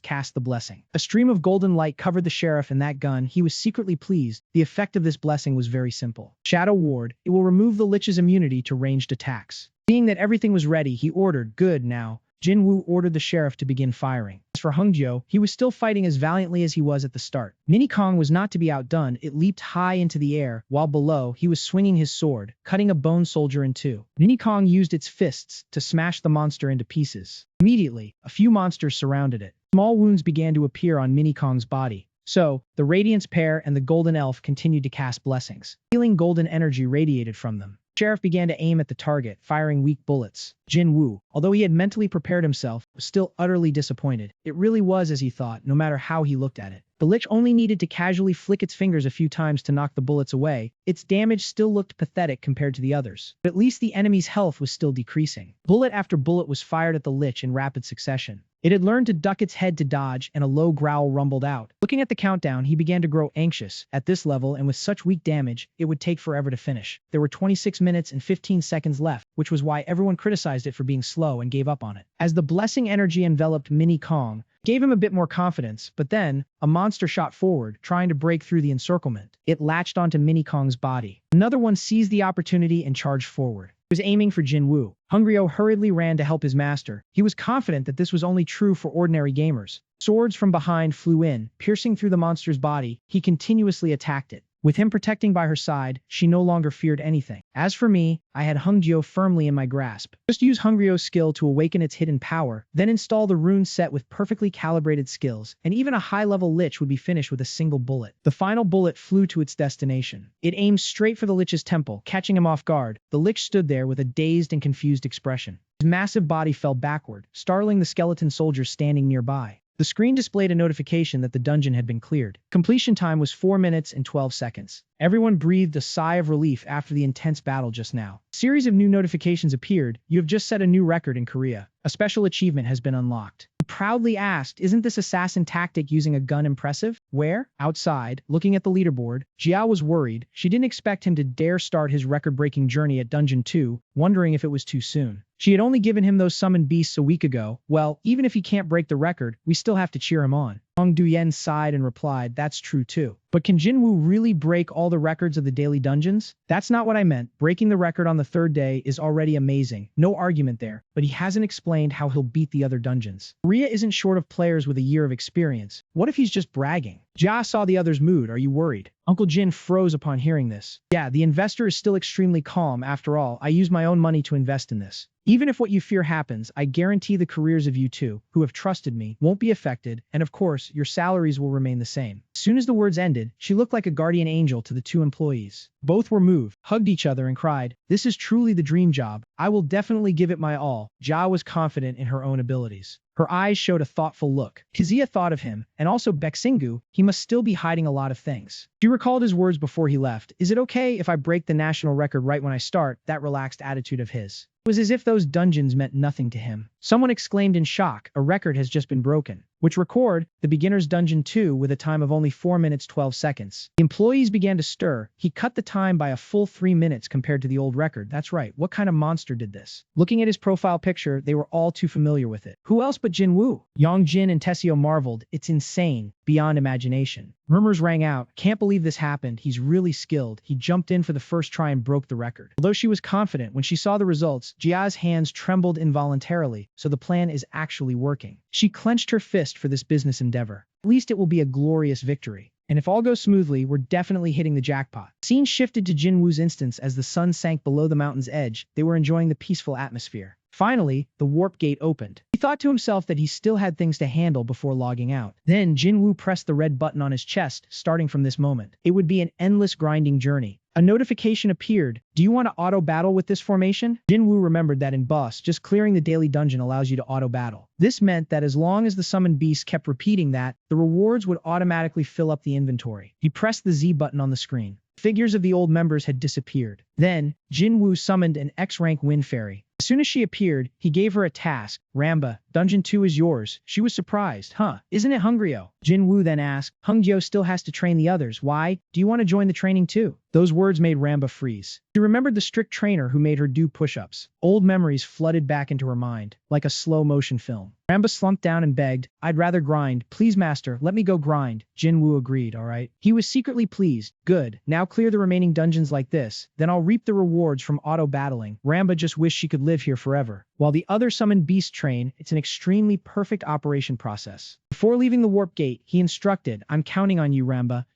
cast the blessing. A stream of golden light covered the sheriff and that gun. He was secretly pleased. The effect of this blessing was very simple. Shadow Ward, it will remove the Lich's immunity to ranged attacks. Seeing that everything was ready, he ordered, good, now. Jinwoo ordered the sheriff to begin firing. As for Hungjio, he was still fighting as valiantly as he was at the start. Mini Kong was not to be outdone. It leaped high into the air, while below, he was swinging his sword, cutting a bone soldier in two. Mini Kong used its fists to smash the monster into pieces. Immediately, a few monsters surrounded it. Small wounds began to appear on Mini Kong's body. So, the Radiance pair and the Golden Elf continued to cast blessings. Healing golden energy radiated from them. The sheriff began to aim at the target, firing weak bullets. Jinwoo, although he had mentally prepared himself, was still utterly disappointed. It really was as he thought, no matter how he looked at it. The Lich only needed to casually flick its fingers a few times to knock the bullets away. Its damage still looked pathetic compared to the others, but at least the enemy's health was still decreasing. Bullet after bullet was fired at the Lich in rapid succession. It had learned to duck its head to dodge, and a low growl rumbled out. Looking at the countdown, he began to grow anxious. At this level, and with such weak damage, it would take forever to finish. There were 26 minutes and 15 seconds left, which was why everyone criticized it for being slow and gave up on it. As the blessing energy enveloped Mini Kong, gave him a bit more confidence, but then, a monster shot forward, trying to break through the encirclement. It latched onto Mini Kong's body. Another one seized the opportunity and charged forward. Was aiming for Jinwoo. Hungryo hurriedly ran to help his master. He was confident that this was only true for ordinary gamers. Swords from behind flew in, piercing through the monster's body. He continuously attacked it. With him protecting by her side, she no longer feared anything. As for me, I had Hungryo firmly in my grasp. Just use Hungryo's skill to awaken its hidden power, then install the rune set with perfectly calibrated skills, and even a high-level lich would be finished with a single bullet. The final bullet flew to its destination. It aimed straight for the lich's temple, catching him off guard. The lich stood there with a dazed and confused expression. His massive body fell backward, startling the skeleton soldiers standing nearby. The screen displayed a notification that the dungeon had been cleared. Completion time was 4 minutes and 12 seconds. Everyone breathed a sigh of relief after the intense battle just now. A series of new notifications appeared. You have just set a new record in Korea. A special achievement has been unlocked. He proudly asked, isn't this assassin tactic using a gun impressive? Where? Outside, looking at the leaderboard, Jiao was worried. She didn't expect him to dare start his record-breaking journey at Dungeon 2, wondering if it was too soon. She had only given him those summoned beasts a week ago. Well, even if he can't break the record, we still have to cheer him on. Hong Duyen sighed and replied, that's true too. But can Jinwoo really break all the records of the daily dungeons? That's not what I meant. Breaking the record on the third day is already amazing. No argument there. But he hasn't explained how he'll beat the other dungeons. Korea isn't short of players with a year of experience. What if he's just bragging? Jia saw the other's mood. Are you worried? Uncle Jin froze upon hearing this. Yeah, the investor is still extremely calm. After all, I use my own money to invest in this. Even if what you fear happens, I guarantee the careers of you two, who have trusted me, won't be affected, and of course, your salaries will remain the same. As soon as the words ended, she looked like a guardian angel to the two employees. Both were moved, hugged each other, and cried, this is truly the dream job. I will definitely give it my all. Jia was confident in her own abilities. Her eyes showed a thoughtful look. Kazuya thought of him, and also Baeksingu. He must still be hiding a lot of things. She recalled his words before he left. Is it okay if I break the national record right when I start? That relaxed attitude of his. It was as if those dungeons meant nothing to him. Someone exclaimed in shock, a record has just been broken. Which record? The beginner's dungeon 2 with a time of only 4 minutes 12 seconds. The employees began to stir. He cut the time by a full 3 minutes compared to the old record. That's right. What kind of monster did this? Looking at his profile picture, they were all too familiar with it. Who else but Jinwoo? Yang Jin and Tessio marveled. It's insane. Beyond imagination. Murmurs rang out. Can't believe this happened. He's really skilled. He jumped in for the first try and broke the record. Although she was confident, when she saw the results, Jia's hands trembled involuntarily, so the plan is actually working. She clenched her fist for this business endeavor. At least it will be a glorious victory. And if all goes smoothly, we're definitely hitting the jackpot. Scene shifted to Jinwoo's instance as the sun sank below the mountain's edge. They were enjoying the peaceful atmosphere. Finally, the warp gate opened. He thought to himself that he still had things to handle before logging out. Then Jinwoo pressed the red button on his chest. Starting from this moment, it would be an endless grinding journey. A notification appeared. Do you want to auto-battle with this formation? Jinwoo remembered that in Boss, just clearing the daily dungeon allows you to auto-battle. This meant that as long as the summoned beast kept repeating that, the rewards would automatically fill up the inventory. He pressed the Z button on the screen. Figures of the old members had disappeared. Then, Jinwoo summoned an X-rank wind fairy. As soon as she appeared, he gave her a task. Ramba, Dungeon 2 is yours. She was surprised. Huh, isn't it Hungryo? Jinwoo then asked, Hungryo still has to train the others. Why? Do you want to join the training too? Those words made Ramba freeze. She remembered the strict trainer who made her do push-ups. Old memories flooded back into her mind, like a slow-motion film. Ramba slumped down and begged, I'd rather grind. Please, master, let me go grind. Jinwoo agreed, alright. He was secretly pleased. Good. Now clear the remaining dungeons like this, then I'll reap the rewards from auto-battling. Ramba just wished she could live here forever. While the other summoned beast train, it's an extremely perfect operation process. Before leaving the warp gate, he instructed, I'm counting on you, Ramba.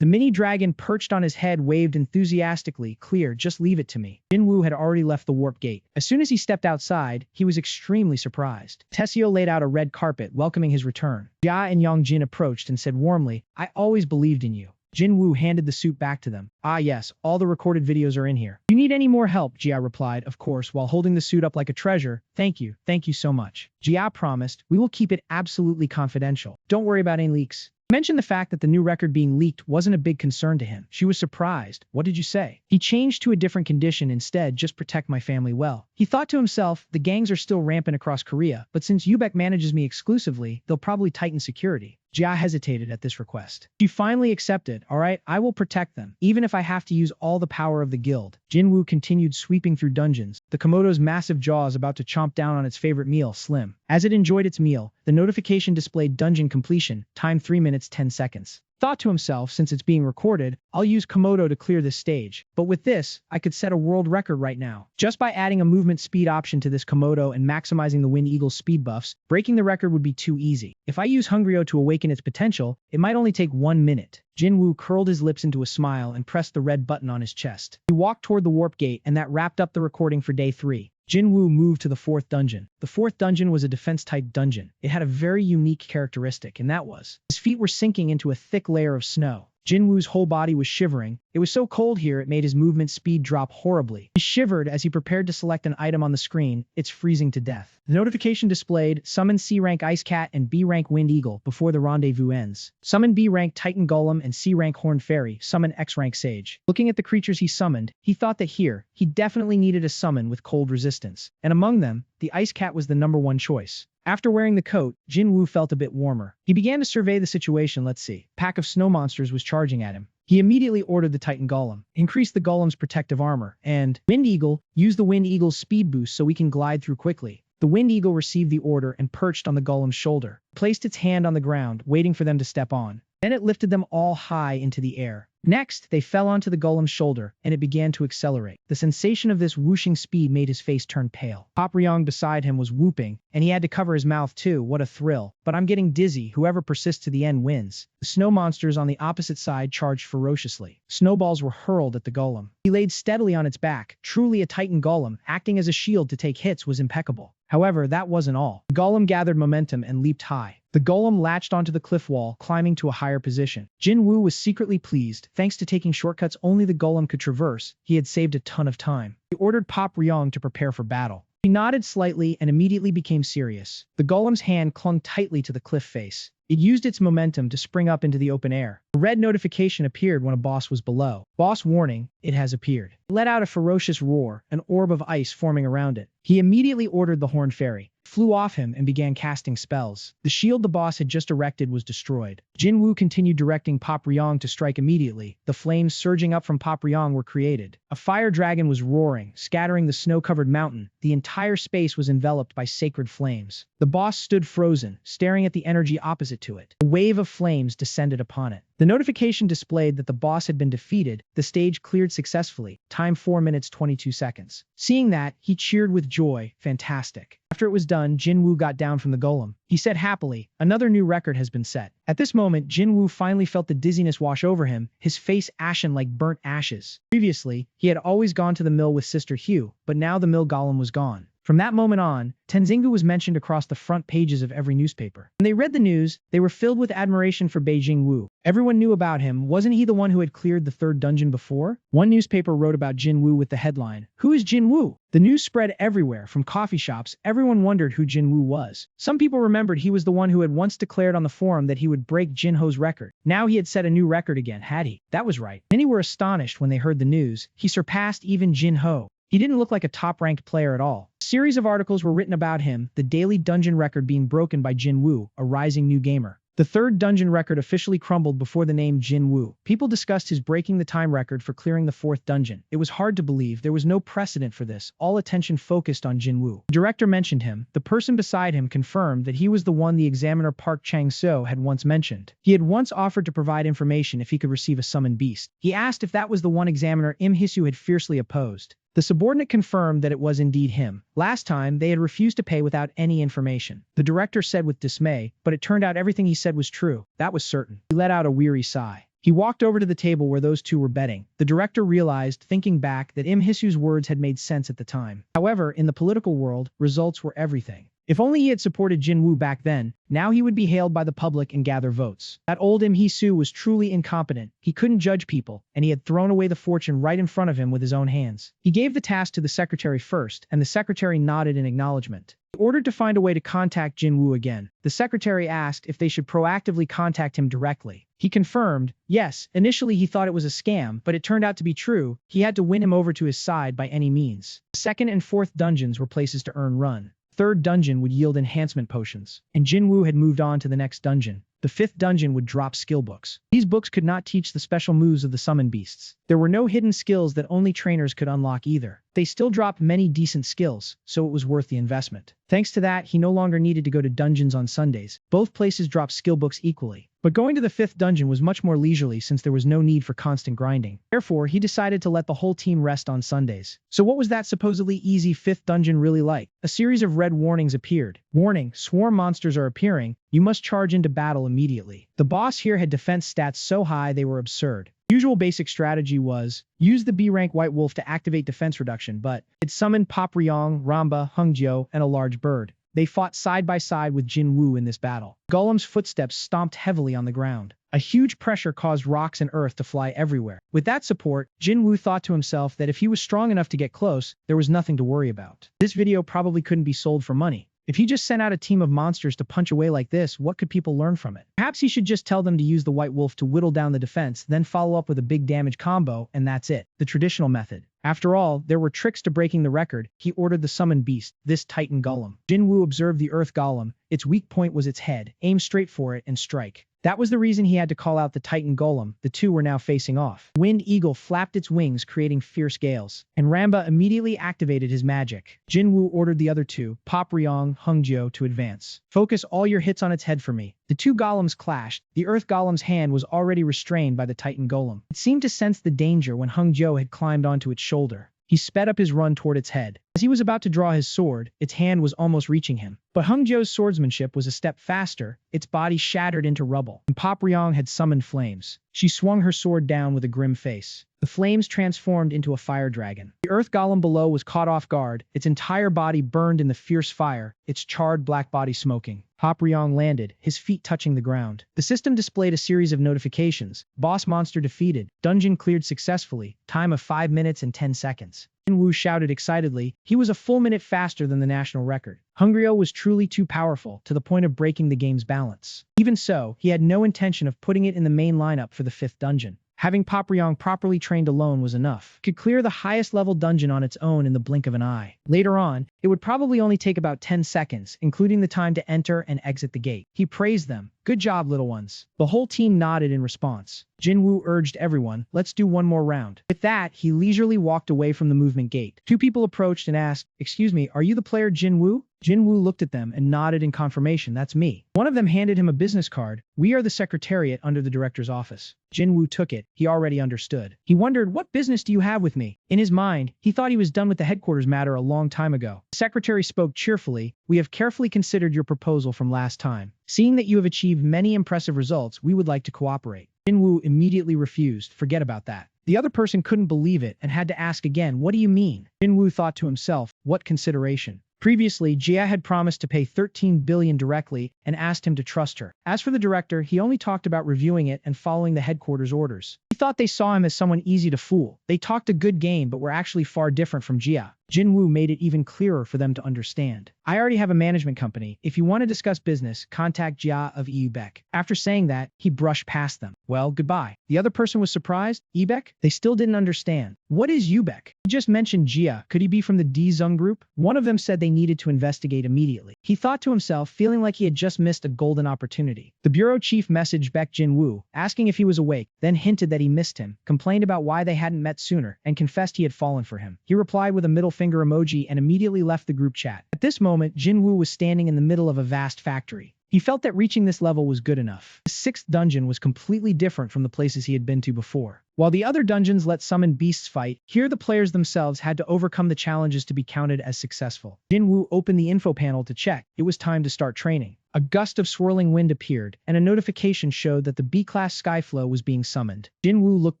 The mini dragon perched on his head waved enthusiastically. Clear, just leave it to me. Jinwoo had already left the warp gate. As soon as he stepped outside, he was extremely surprised. Tessio laid out a red carpet, welcoming his return. Jia and Yongjin approached and said warmly, I always believed in you. Jinwoo handed the suit back to them. Ah yes, all the recorded videos are in here. You need any more help? Jia replied, of course, while holding the suit up like a treasure. Thank you so much. Jia promised, we will keep it absolutely confidential. Don't worry about any leaks. He mentioned the fact that the new record being leaked wasn't a big concern to him. She was surprised. What did you say? He changed to a different condition instead, just protect my family well. He thought to himself, the gangs are still rampant across Korea, but since Ubek manages me exclusively, they'll probably tighten security. Jia hesitated at this request. She finally accepted. Alright, I will protect them, even if I have to use all the power of the guild. Jinwoo continued sweeping through dungeons, the Komodo's massive jaws about to chomp down on its favorite meal, Slim. As it enjoyed its meal, the notification displayed dungeon completion, time 3 minutes 10 seconds. Thought to himself, since it's being recorded, I'll use Komodo to clear this stage. But with this, I could set a world record right now. Just by adding a movement speed option to this Komodo and maximizing the Wind Eagle's speed buffs, breaking the record would be too easy. If I use Hungrio to awaken its potential, it might only take 1 minute. Jinwoo curled his lips into a smile and pressed the red button on his chest. He walked toward the warp gate, and that wrapped up the recording for day 3. Jinwoo moved to the 4th dungeon. The 4th dungeon was a defense-type dungeon. It had a very unique characteristic, and that was his feet were sinking into a thick layer of snow. Jinwoo's whole body was shivering. It was so cold here it made his movement speed drop horribly. He shivered as he prepared to select an item on the screen. It's freezing to death. The notification displayed, summon C-rank Ice Cat and B-rank Wind Eagle before the rendezvous ends. Summon B-rank Titan Golem and C-rank Horned Fairy. Summon X-rank Sage. Looking at the creatures he summoned, he thought that here, he definitely needed a summon with cold resistance. And among them, the Ice Cat was the #1 choice. After wearing the coat, Jinwoo felt a bit warmer. He began to survey the situation. Let's see. A pack of snow monsters was charging at him. He immediately ordered the Titan Golem, increased the Golem's protective armor, and Wind Eagle, use the Wind Eagle's speed boost so we can glide through quickly. The Wind Eagle received the order and perched on the Golem's shoulder, placed its hand on the ground, waiting for them to step on. Then it lifted them all high into the air. Next, they fell onto the Golem's shoulder, and it began to accelerate. The sensation of this whooshing speed made his face turn pale. Pop Ryong beside him was whooping, and he had to cover his mouth too. What a thrill. But I'm getting dizzy. Whoever persists to the end wins. The snow monsters on the opposite side charged ferociously. Snowballs were hurled at the Golem. He laid steadily on its back. Truly a Titan Golem, acting as a shield to take hits, was impeccable. However, that wasn't all. The Golem gathered momentum and leaped high. The Golem latched onto the cliff wall, climbing to a higher position. Jinwoo was secretly pleased. Thanks to taking shortcuts only the Golem could traverse, he had saved a ton of time. He ordered Pop Ryong to prepare for battle. He nodded slightly and immediately became serious. The Golem's hand clung tightly to the cliff face. It used its momentum to spring up into the open air. A red notification appeared when a boss was below. Boss warning, it has appeared. It let out a ferocious roar, an orb of ice forming around it. He immediately ordered the Horned Fairy, flew off him and began casting spells. The shield the boss had just erected was destroyed. Jinwoo continued directing Pop Ryong to strike immediately. The flames surging up from Pop Ryong were created. A fire dragon was roaring, scattering the snow-covered mountain. The entire space was enveloped by sacred flames. The boss stood frozen, staring at the energy opposite to it. A wave of flames descended upon it. The notification displayed that the boss had been defeated. The stage cleared successfully. Time 4 minutes 22 seconds. Seeing that, he cheered with joy. Fantastic. After it was done, Jinwoo got down from the Golem. He said happily, another new record has been set. At this moment, Jinwoo finally felt the dizziness wash over him, his face ashen like burnt ashes. Previously, he had always gone to the mill with Sister Hugh, but now the mill golem was gone. From that moment on, Tenzingu was mentioned across the front pages of every newspaper. When they read the news, they were filled with admiration for Beijing Wu. Everyone knew about him. Wasn't he the one who had cleared the 3rd dungeon before? One newspaper wrote about Jin Wu with the headline, "Who is Jin Wu?" The news spread everywhere, from coffee shops. Everyone wondered who Jin Wu was. Some people remembered he was the one who had once declared on the forum that he would break Jin Ho's record. Now he had set a new record again, had he? That was right. Many were astonished when they heard the news. He surpassed even Jin Ho. He didn't look like a top-ranked player at all. A series of articles were written about him, the daily dungeon record being broken by Jin Wu, a rising new gamer. The 3rd dungeon record officially crumbled before the name Jin Wu. People discussed his breaking the time record for clearing the 4th dungeon. It was hard to believe. There was no precedent for this. All attention focused on Jin Wu. The director mentioned him. The person beside him confirmed that he was the one the examiner Park Chang-so had once mentioned. He had once offered to provide information if he could receive a summoned beast. He asked if that was the one examiner Im Hisu had fiercely opposed. The subordinate confirmed that it was indeed him. Last time, they had refused to pay without any information. The director said with dismay, but it turned out everything he said was true. That was certain. He let out a weary sigh. He walked over to the table where those two were betting. The director realized, thinking back, that Im Hisu's words had made sense at the time. However, in the political world, results were everything. If only he had supported Jin Wu back then, now he would be hailed by the public and gather votes. That old Im Hisu was truly incompetent. He couldn't judge people, and he had thrown away the fortune right in front of him with his own hands. He gave the task to the secretary first, and the secretary nodded in acknowledgement. He ordered to find a way to contact Jin Wu again. The secretary asked if they should proactively contact him directly. He confirmed, yes. Initially he thought it was a scam, but it turned out to be true. He had to win him over to his side by any means. The 2nd and 4th dungeons were places to earn run. 3rd dungeon would yield enhancement potions, and Jin Wu had moved on to the next dungeon. the 5th dungeon would drop skill books. These books could not teach the special moves of the summoned beasts. There were no hidden skills that only trainers could unlock either. They still dropped many decent skills, so it was worth the investment. Thanks to that, he no longer needed to go to dungeons on Sundays. Both places dropped skill books equally. But going to the 5th dungeon was much more leisurely since there was no need for constant grinding. Therefore, he decided to let the whole team rest on Sundays. So what was that supposedly easy 5th dungeon really like? A series of red warnings appeared. Warning, swarm monsters are appearing. You must charge into battle immediately. The boss here had defense stats so high they were absurd. Usual basic strategy was, use the B-rank White Wolf to activate defense reduction, but it summoned Pop Ryong, Ramba, Hungjio, and a large bird. They fought side by side with Jin Woo in this battle. Golem's footsteps stomped heavily on the ground. A huge pressure caused rocks and earth to fly everywhere. With that support, Jin Woo thought to himself that if he was strong enough to get close, there was nothing to worry about. This video probably couldn't be sold for money. If he just sent out a team of monsters to punch away like this, what could people learn from it? Perhaps he should just tell them to use the White Wolf to whittle down the defense, then follow up with a big damage combo, and that's it. The traditional method. After all, there were tricks to breaking the record. He ordered the summoned beast, this Titan Golem. Jin Woo observed the Earth Golem. Its weak point was its head. Aim straight for it and strike. That was the reason he had to call out the Titan Golem. The two were now facing off. Wind Eagle flapped its wings, creating fierce gales, and Ramba immediately activated his magic. Jin Woo ordered the other two, Pop Ryong, Hungjio, to advance. Focus all your hits on its head for me. The two golems clashed. The Earth Golem's hand was already restrained by the Titan Golem. It seemed to sense the danger when Hungjio had climbed onto its shoulder. He sped up his run toward its head. As he was about to draw his sword, its hand was almost reaching him. But Hungjio's swordsmanship was a step faster. Its body shattered into rubble, and Pop Ryong had summoned flames. She swung her sword down with a grim face. The flames transformed into a fire dragon. The Earth Golem below was caught off guard. Its entire body burned in the fierce fire, its charred black body smoking. Pop Ryong landed, his feet touching the ground. The system displayed a series of notifications. Boss monster defeated. Dungeon cleared successfully. Time of 5 minutes and 10 seconds. Jin Woo shouted excitedly. He was a full minute faster than the national record. Hungjio was truly too powerful, to the point of breaking the game's balance. Even so, he had no intention of putting it in the main lineup for the 5th dungeon. Having Pop Ryong properly trained alone was enough. It could clear the highest level dungeon on its own in the blink of an eye. Later on, it would probably only take about 10 seconds, including the time to enter and exit the gate. He praised them. Good job, little ones. The whole team nodded in response. Jin Woo urged everyone, let's do one more round. With that, he leisurely walked away from the movement gate. Two people approached and asked, excuse me, are you the player Jin Woo? Jin Woo looked at them and nodded in confirmation. That's me. One of them handed him a business card. We are the secretariat under the director's office. Jin Woo took it. He already understood. He wondered, what business do you have with me? In his mind, he thought he was done with the headquarters matter a long time ago. The secretary spoke cheerfully. We have carefully considered your proposal from last time. Seeing that you have achieved many impressive results, we would like to cooperate. Jin Woo immediately refused. Forget about that. The other person couldn't believe it and had to ask again, what do you mean? Jin Woo thought to himself, what consideration? Previously, Jia had promised to pay 13 billion directly and asked him to trust her. As for the director, he only talked about reviewing it and following the headquarters orders. He thought they saw him as someone easy to fool. They talked a good game but were actually far different from Jia. Jin Woo made it even clearer for them to understand. I already have a management company. If you want to discuss business, contact Jia of Eubek. After saying that, he brushed past them. Well, goodbye. The other person was surprised. Eubek? They still didn't understand. What is Eubek? He just mentioned Jia. Could he be from the D Zung group? One of them said they needed to investigate immediately. He thought to himself, feeling like he had just missed a golden opportunity. The bureau chief messaged back Jin Woo, asking if he was awake, then hinted that he missed him, complained about why they hadn't met sooner, and confessed he had fallen for him. He replied with a middle finger emoji and immediately left the group chat. At this moment, Jin Woo was standing in the middle of a vast factory. He felt that reaching this level was good enough. The 6th dungeon was completely different from the places he had been to before. While the other dungeons let summoned beasts fight, here the players themselves had to overcome the challenges to be counted as successful. Jin Woo opened the info panel to check. It was time to start training. A gust of swirling wind appeared, and a notification showed that the B-class Skyflow was being summoned. Jin Woo looked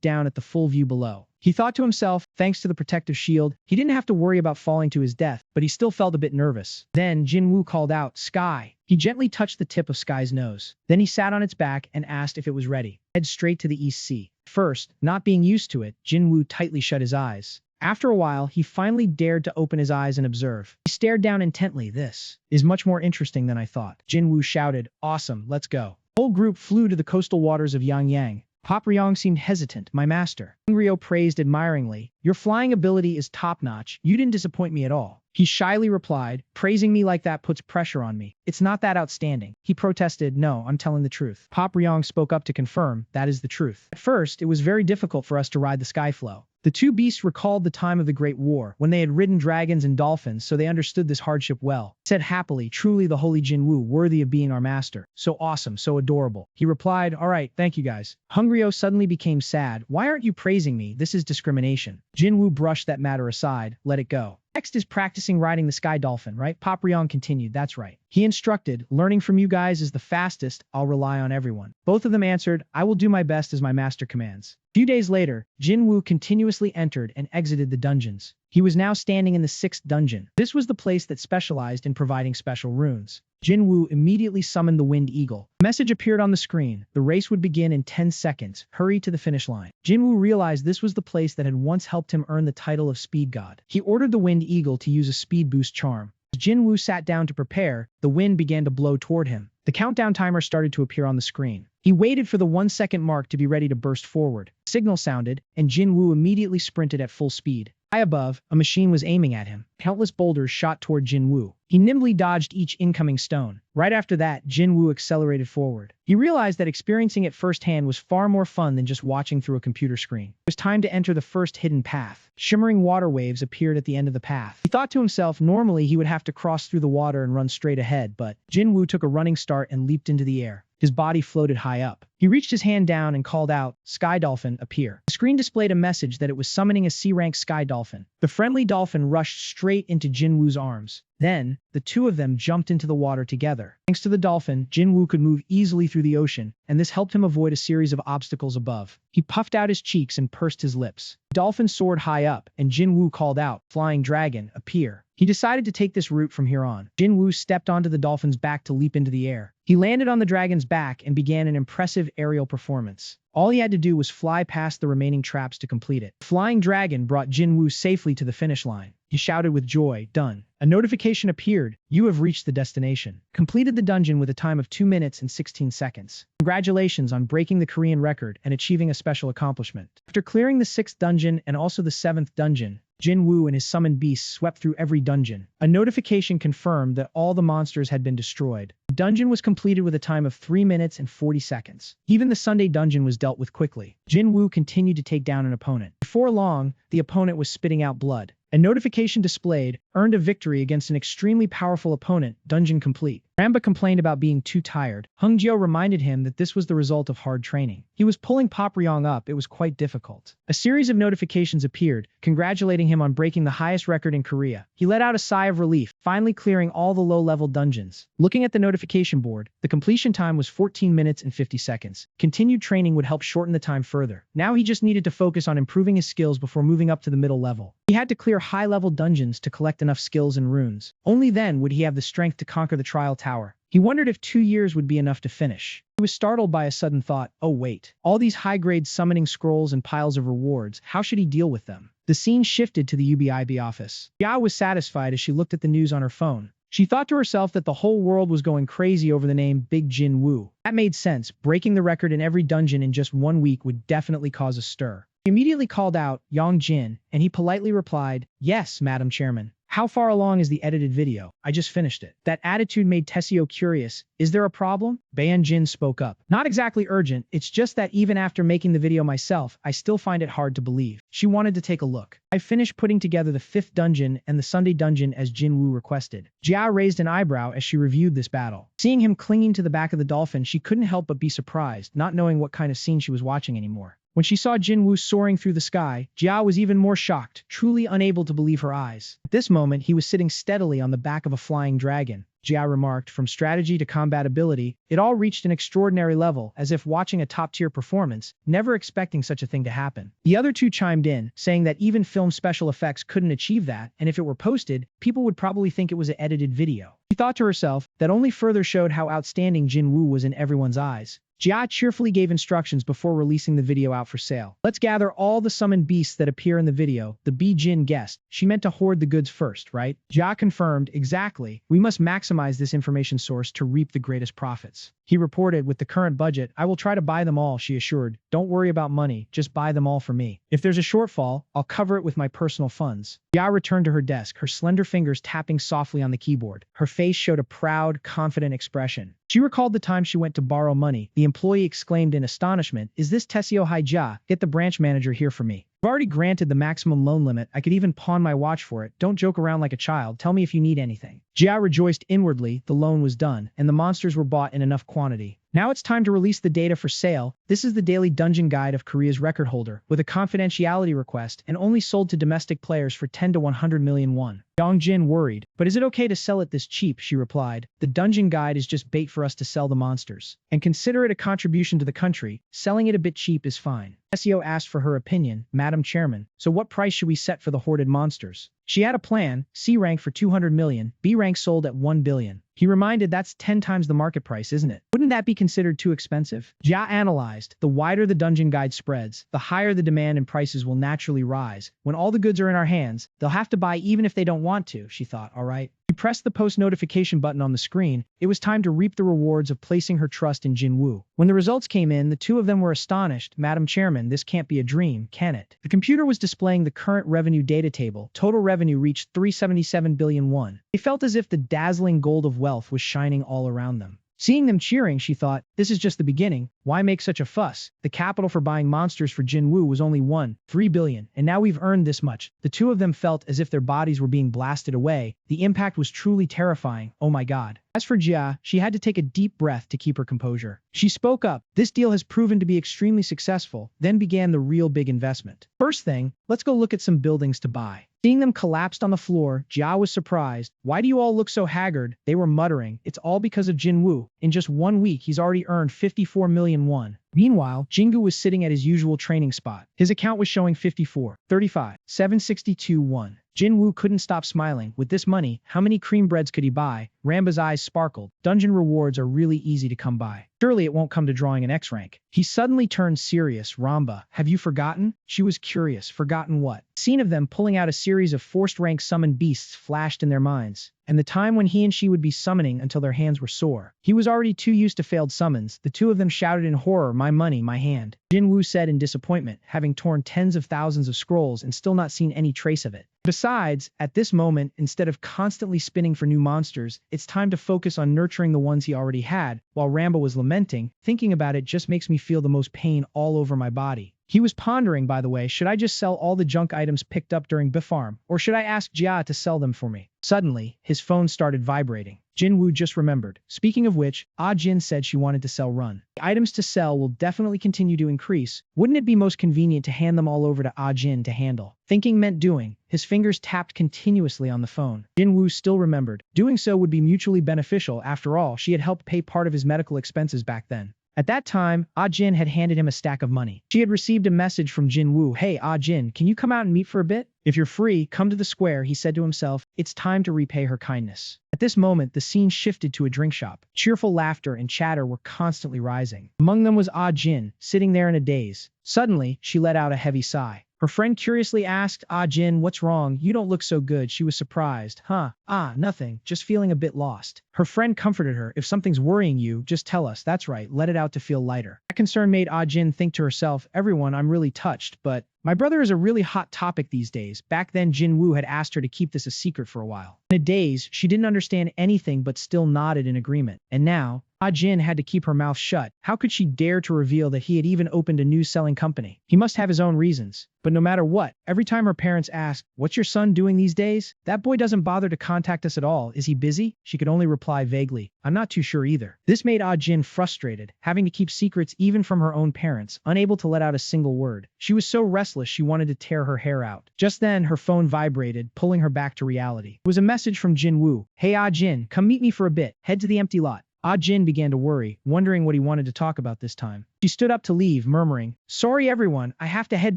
down at the full view below. He thought to himself, thanks to the protective shield, he didn't have to worry about falling to his death, but he still felt a bit nervous. Then Jin Woo called out, Sky. He gently touched the tip of Sky's nose. Then he sat on its back and asked if it was ready. Head straight to the East Sea. First, not being used to it, Jin Woo tightly shut his eyes. After a while, he finally dared to open his eyes and observe. He stared down intently. This is much more interesting than I thought. Jin Woo shouted, awesome, let's go. The whole group flew to the coastal waters of Yangyang. Pop Ryong seemed hesitant. My master. Hungrio praised admiringly. Your flying ability is top-notch. You didn't disappoint me at all. He shyly replied, praising me like that puts pressure on me. It's not that outstanding. He protested, no, I'm telling the truth. Pop Ryong spoke up to confirm, that is the truth. At first, it was very difficult for us to ride the Skyflow. The two beasts recalled the time of the Great War, when they had ridden dragons and dolphins, so they understood this hardship well. He said happily, truly the holy Jinwoo, worthy of being our master. So awesome, so adorable. He replied, all right, thank you guys. Hungrio suddenly became sad. Why aren't you praising me? This is discrimination. Jinwoo brushed that matter aside, let it go. Next is practicing riding the sky dolphin, right? Pop Ryong continued, that's right. He instructed, learning from you guys is the fastest, I'll rely on everyone. Both of them answered, I will do my best as my master commands. A few days later, Jinwoo continuously entered and exited the dungeons. He was now standing in the 6th dungeon. This was the place that specialized in providing special runes. Jinwoo immediately summoned the Wind Eagle. A message appeared on the screen. The race would begin in 10 seconds. Hurry to the finish line. Jinwoo realized this was the place that had once helped him earn the title of Speed God. He ordered the Wind Eagle to use a speed boost charm. As Jinwoo sat down to prepare, the wind began to blow toward him. The countdown timer started to appear on the screen. He waited for the 1-second mark to be ready to burst forward. The signal sounded, and Jinwoo immediately sprinted at full speed. High above, a machine was aiming at him. Countless boulders shot toward Jinwoo. He nimbly dodged each incoming stone. Right after that, Jinwoo accelerated forward. He realized that experiencing it firsthand was far more fun than just watching through a computer screen. It was time to enter the first hidden path. Shimmering water waves appeared at the end of the path. He thought to himself normally he would have to cross through the water and run straight ahead, but Jinwoo took a running start and leaped into the air. His body floated high up. He reached his hand down and called out, Sky Dolphin, appear. The screen displayed a message that it was summoning a C-rank Sky Dolphin. The friendly dolphin rushed straight into Jinwoo's arms. Then, the two of them jumped into the water together. Thanks to the dolphin, Jinwoo could move easily through the ocean, and this helped him avoid a series of obstacles above. He puffed out his cheeks and pursed his lips. The dolphin soared high up, and Jinwoo called out, Flying Dragon, appear. He decided to take this route from here on. Jinwoo stepped onto the dolphin's back to leap into the air. He landed on the dragon's back and began an impressive aerial performance. All he had to do was fly past the remaining traps to complete it. The flying dragon brought Jinwoo safely to the finish line. He shouted with joy, done. A notification appeared. You have reached the destination. Completed the dungeon with a time of 2 minutes and 16 seconds. Congratulations on breaking the Korean record and achieving a special accomplishment. After clearing the 6th dungeon and also the 7th dungeon, Jinwoo and his summoned beasts swept through every dungeon. A notification confirmed that all the monsters had been destroyed. The dungeon was completed with a time of 3 minutes and 40 seconds. Even the Sunday dungeon was dealt with quickly. Jinwoo continued to take down an opponent. Before long, the opponent was spitting out blood. A notification displayed, earned a victory against an extremely powerful opponent, dungeon complete. Ramba complained about being too tired. Hungjio reminded him that this was the result of hard training. He was pulling Pop Ryong up, it was quite difficult. A series of notifications appeared, congratulating him on breaking the highest record in Korea. He let out a sigh of relief, finally clearing all the low-level dungeons. Looking at the notification board, the completion time was 14 minutes and 50 seconds. Continued training would help shorten the time further. Now he just needed to focus on improving his skills before moving up to the middle level. He had to clear high-level dungeons to collect enough skills and runes. Only then would he have the strength to conquer the trial tower. He wondered if 2 years would be enough to finish. He was startled by a sudden thought, oh wait, all these high-grade summoning scrolls and piles of rewards, how should he deal with them? The scene shifted to the UBIB office. Ya was satisfied as she looked at the news on her phone. She thought to herself that the whole world was going crazy over the name Big Jinwoo. That made sense. Breaking the record in every dungeon in just 1 week would definitely cause a stir. He immediately called out, Yang Jin, and he politely replied, yes, Madam Chairman. How far along is the edited video? I just finished it. That attitude made Tessio curious. Is there a problem? Bayan Jin spoke up. Not exactly urgent, it's just that even after making the video myself, I still find it hard to believe. She wanted to take a look. I finished putting together the 5th dungeon and the Sunday dungeon as Jinwoo requested. Jia raised an eyebrow as she reviewed this battle. Seeing him clinging to the back of the dolphin, she couldn't help but be surprised, not knowing what kind of scene she was watching anymore. When she saw Jinwoo soaring through the sky, Jia was even more shocked, truly unable to believe her eyes. At this moment, he was sitting steadily on the back of a flying dragon. Jia remarked, from strategy to combat ability, it all reached an extraordinary level, as if watching a top-tier performance, never expecting such a thing to happen. The other two chimed in, saying that even film special effects couldn't achieve that, and if it were posted, people would probably think it was an edited video. She thought to herself, that only further showed how outstanding Jinwoo was in everyone's eyes. Jia cheerfully gave instructions before releasing the video out for sale. Let's gather all the summoned beasts that appear in the video, the Jin guessed. She meant to hoard the goods first, right? Jia confirmed, exactly. We must maximize this information source to reap the greatest profits. He reported, with the current budget, I will try to buy them all, she assured. Don't worry about money, just buy them all for me. If there's a shortfall, I'll cover it with my personal funds. Jia returned to her desk, her slender fingers tapping softly on the keyboard. Her face showed a proud, confident expression. She recalled the time she went to borrow money. The employee exclaimed in astonishment, is this Tessio Jia? Get the branch manager here for me. I've already granted the maximum loan limit. I could even pawn my watch for it. Don't joke around like a child. Tell me if you need anything. Jia rejoiced inwardly. The loan was done, and the monsters were bought in enough quantity. Now it's time to release the data for sale. This is the daily dungeon guide of Korea's record holder, with a confidentiality request and only sold to domestic players for 10 to 100 million won. Dongjin worried, but is it okay to sell it this cheap? She replied. The dungeon guide is just bait for us to sell the monsters. And consider it a contribution to the country. Selling it a bit cheap is fine. SEO asked for her opinion, Madam Chairman. So what price should we set for the hoarded monsters? She had a plan, C rank for 200 million, B rank sold at 1 billion. He reminded that's 10 times the market price, isn't it? Wouldn't that be considered too expensive? Jia analyzed, the wider the dungeon guide spreads, the higher the demand and prices will naturally rise. When all the goods are in our hands, they'll have to buy even if they don't want to, she thought, all right. She pressed the post notification button on the screen. It was time to reap the rewards of placing her trust in Jin Woo. When the results came in, the two of them were astonished. Madam Chairman, this can't be a dream, can it? The computer was displaying the current revenue data table. Total revenue reached 377 billion won. They felt as if the dazzling gold of wealth was shining all around them. Seeing them cheering, she thought, this is just the beginning. Why make such a fuss? The capital for buying monsters for Jin Woo was only 3 billion, and now we've earned this much. The two of them felt as if their bodies were being blasted away. The impact was truly terrifying. Oh my god. As for Jia, she had to take a deep breath to keep her composure. She spoke up. This deal has proven to be extremely successful. Then began the real big investment. First thing, let's go look at some buildings to buy. Seeing them collapsed on the floor, Jia was surprised. Why do you all look so haggard? They were muttering. It's all because of Jin Woo. In just 1 week, he's already earned 54 million won. Meanwhile, Jingu was sitting at his usual training spot. His account was showing 54, 35, 762 won. Jin Woo couldn't stop smiling. With this money, how many cream breads could he buy? Ramba's eyes sparkled. Dungeon rewards are really easy to come by. Surely it won't come to drawing an X rank. He suddenly turned serious. Ramba, have you forgotten? She was curious. Forgotten what? The scene of them pulling out a series of forced rank summoned beasts flashed in their minds, and the time when he and she would be summoning until their hands were sore. He was already too used to failed summons. The two of them shouted in horror, my money, my hand. Jin Woo said in disappointment, having torn tens of thousands of scrolls and still not seen any trace of it. Besides, at this moment, instead of constantly spinning for new monsters, it's time to focus on nurturing the ones he already had. While Ramba was lamenting, thinking about it just makes me feel the most pain all over my body. He was pondering, by the way, should I just sell all the junk items picked up during Bifarm, or should I ask Jia to sell them for me? Suddenly, his phone started vibrating. Jin Woo just remembered. Speaking of which, Ah Jin said she wanted to sell Run. The items to sell will definitely continue to increase. Wouldn't it be most convenient to hand them all over to Ah Jin to handle? Thinking meant doing. His fingers tapped continuously on the phone. Jin Woo still remembered. Doing so would be mutually beneficial. After all, she had helped pay part of his medical expenses back then. At that time, Ah Jin had handed him a stack of money. She had received a message from Jin Woo. Hey Ah Jin, can you come out and meet for a bit? If you're free, come to the square, he said to himself. It's time to repay her kindness. At this moment, the scene shifted to a drink shop. Cheerful laughter and chatter were constantly rising. Among them was Ah Jin, sitting there in a daze. Suddenly, she let out a heavy sigh. Her friend curiously asked, Ah Jin, what's wrong? You don't look so good. She was surprised. Huh? Ah, nothing. Just feeling a bit lost. Her friend comforted her. If something's worrying you, just tell us. That's right. Let it out to feel lighter. That concern made Ah Jin think to herself, everyone, I'm really touched, but my brother is a really hot topic these days. Back then, Jin Woo had asked her to keep this a secret for a while. In a daze, she didn't understand anything but still nodded in agreement. And now, Ah Jin had to keep her mouth shut. How could she dare to reveal that he had even opened a new selling company? He must have his own reasons. But no matter what, every time her parents asked, what's your son doing these days? That boy doesn't bother to contact us at all. Is he busy? She could only reply vaguely, I'm not too sure either. This made Ah Jin frustrated, having to keep secrets even from her own parents, unable to let out a single word. She was so restless she wanted to tear her hair out. Just then, her phone vibrated, pulling her back to reality. It was a message from Jin Woo. Hey Ah Jin, come meet me for a bit. Head to the empty lot. Ah Jin began to worry, wondering what he wanted to talk about this time. She stood up to leave, murmuring, sorry everyone, I have to head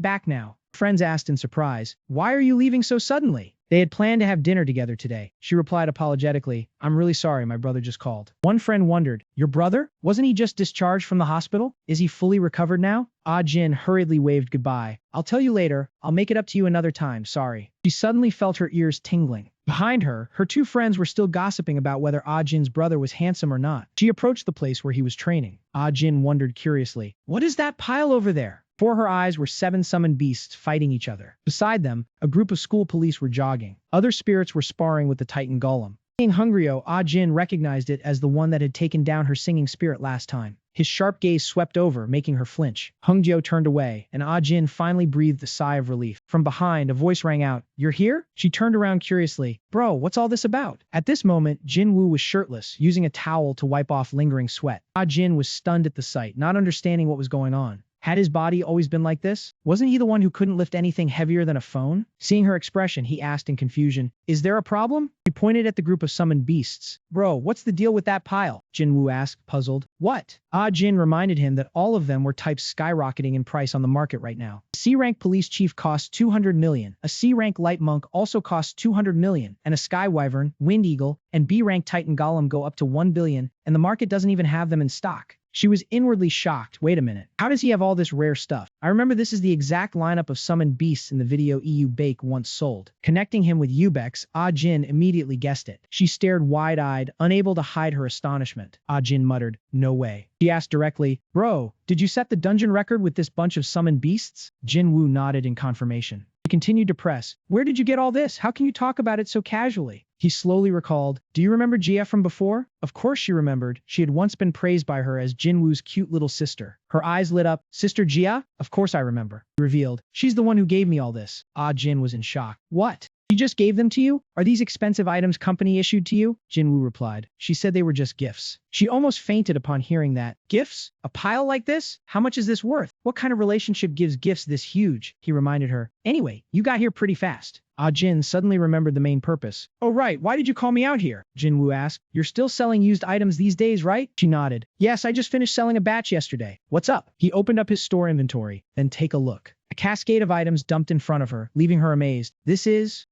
back now. Friends asked in surprise, why are you leaving so suddenly? They had planned to have dinner together today. She replied apologetically, I'm really sorry, my brother just called. One friend wondered, your brother? Wasn't he just discharged from the hospital? Is he fully recovered now? Ah Jin hurriedly waved goodbye. I'll tell you later. I'll make it up to you another time, sorry. She suddenly felt her ears tingling. Behind her, her two friends were still gossiping about whether Ah Jin's brother was handsome or not. She approached the place where he was training. Ah Jin wondered curiously, what is that pile over there? Before her eyes were 7 summoned beasts fighting each other. Beside them, a group of school police were jogging. Other spirits were sparring with the Titan Golem. Seeing Hungryo, Ah Jin recognized it as the one that had taken down her singing spirit last time. His sharp gaze swept over, making her flinch. Hungryo turned away, and Ah Jin finally breathed a sigh of relief. From behind, a voice rang out, you're here? She turned around curiously. Bro, what's all this about? At this moment, Jin Woo was shirtless, using a towel to wipe off lingering sweat. Ah Jin was stunned at the sight, not understanding what was going on. Had his body always been like this? Wasn't he the one who couldn't lift anything heavier than a phone? Seeing her expression, he asked in confusion, is there a problem? He pointed at the group of summoned beasts. Bro, what's the deal with that pile? Jin Woo asked, puzzled. What? Ah Jin reminded him that all of them were types skyrocketing in price on the market right now. A C-rank police chief costs 200 million, a C-rank light monk also costs 200 million, and a sky wyvern, wind eagle, and B-rank titan golem go up to 1 billion, and the market doesn't even have them in stock. She was inwardly shocked. Wait a minute. How does he have all this rare stuff? I remember this is the exact lineup of summoned beasts in the video EU Bake once sold. Connecting him with Ubex, Ah Jin immediately guessed it. She stared wide-eyed, unable to hide her astonishment. Ah Jin muttered, no way. She asked directly, bro, did you set the dungeon record with this bunch of summoned beasts? Jin Woo nodded in confirmation. He continued to press. Where did you get all this? How can you talk about it so casually? He slowly recalled, do you remember Jia from before? Of course she remembered. She had once been praised by her as Jin Woo's cute little sister. Her eyes lit up. Sister Jia? Of course I remember. He revealed. She's the one who gave me all this. Ah Jin was in shock. What? She just gave them to you? Are these expensive items company issued to you? Jin Woo replied. She said they were just gifts. She almost fainted upon hearing that. Gifts? A pile like this? How much is this worth? What kind of relationship gives gifts this huge? He reminded her. Anyway, you got here pretty fast. Ah Jin suddenly remembered the main purpose. Oh right, why did you call me out here? Jin Woo asked. You're still selling used items these days, right? She nodded. Yes, I just finished selling a batch yesterday. What's up? He opened up his store inventory. Then take a look. A cascade of items dumped in front of her, leaving her amazed.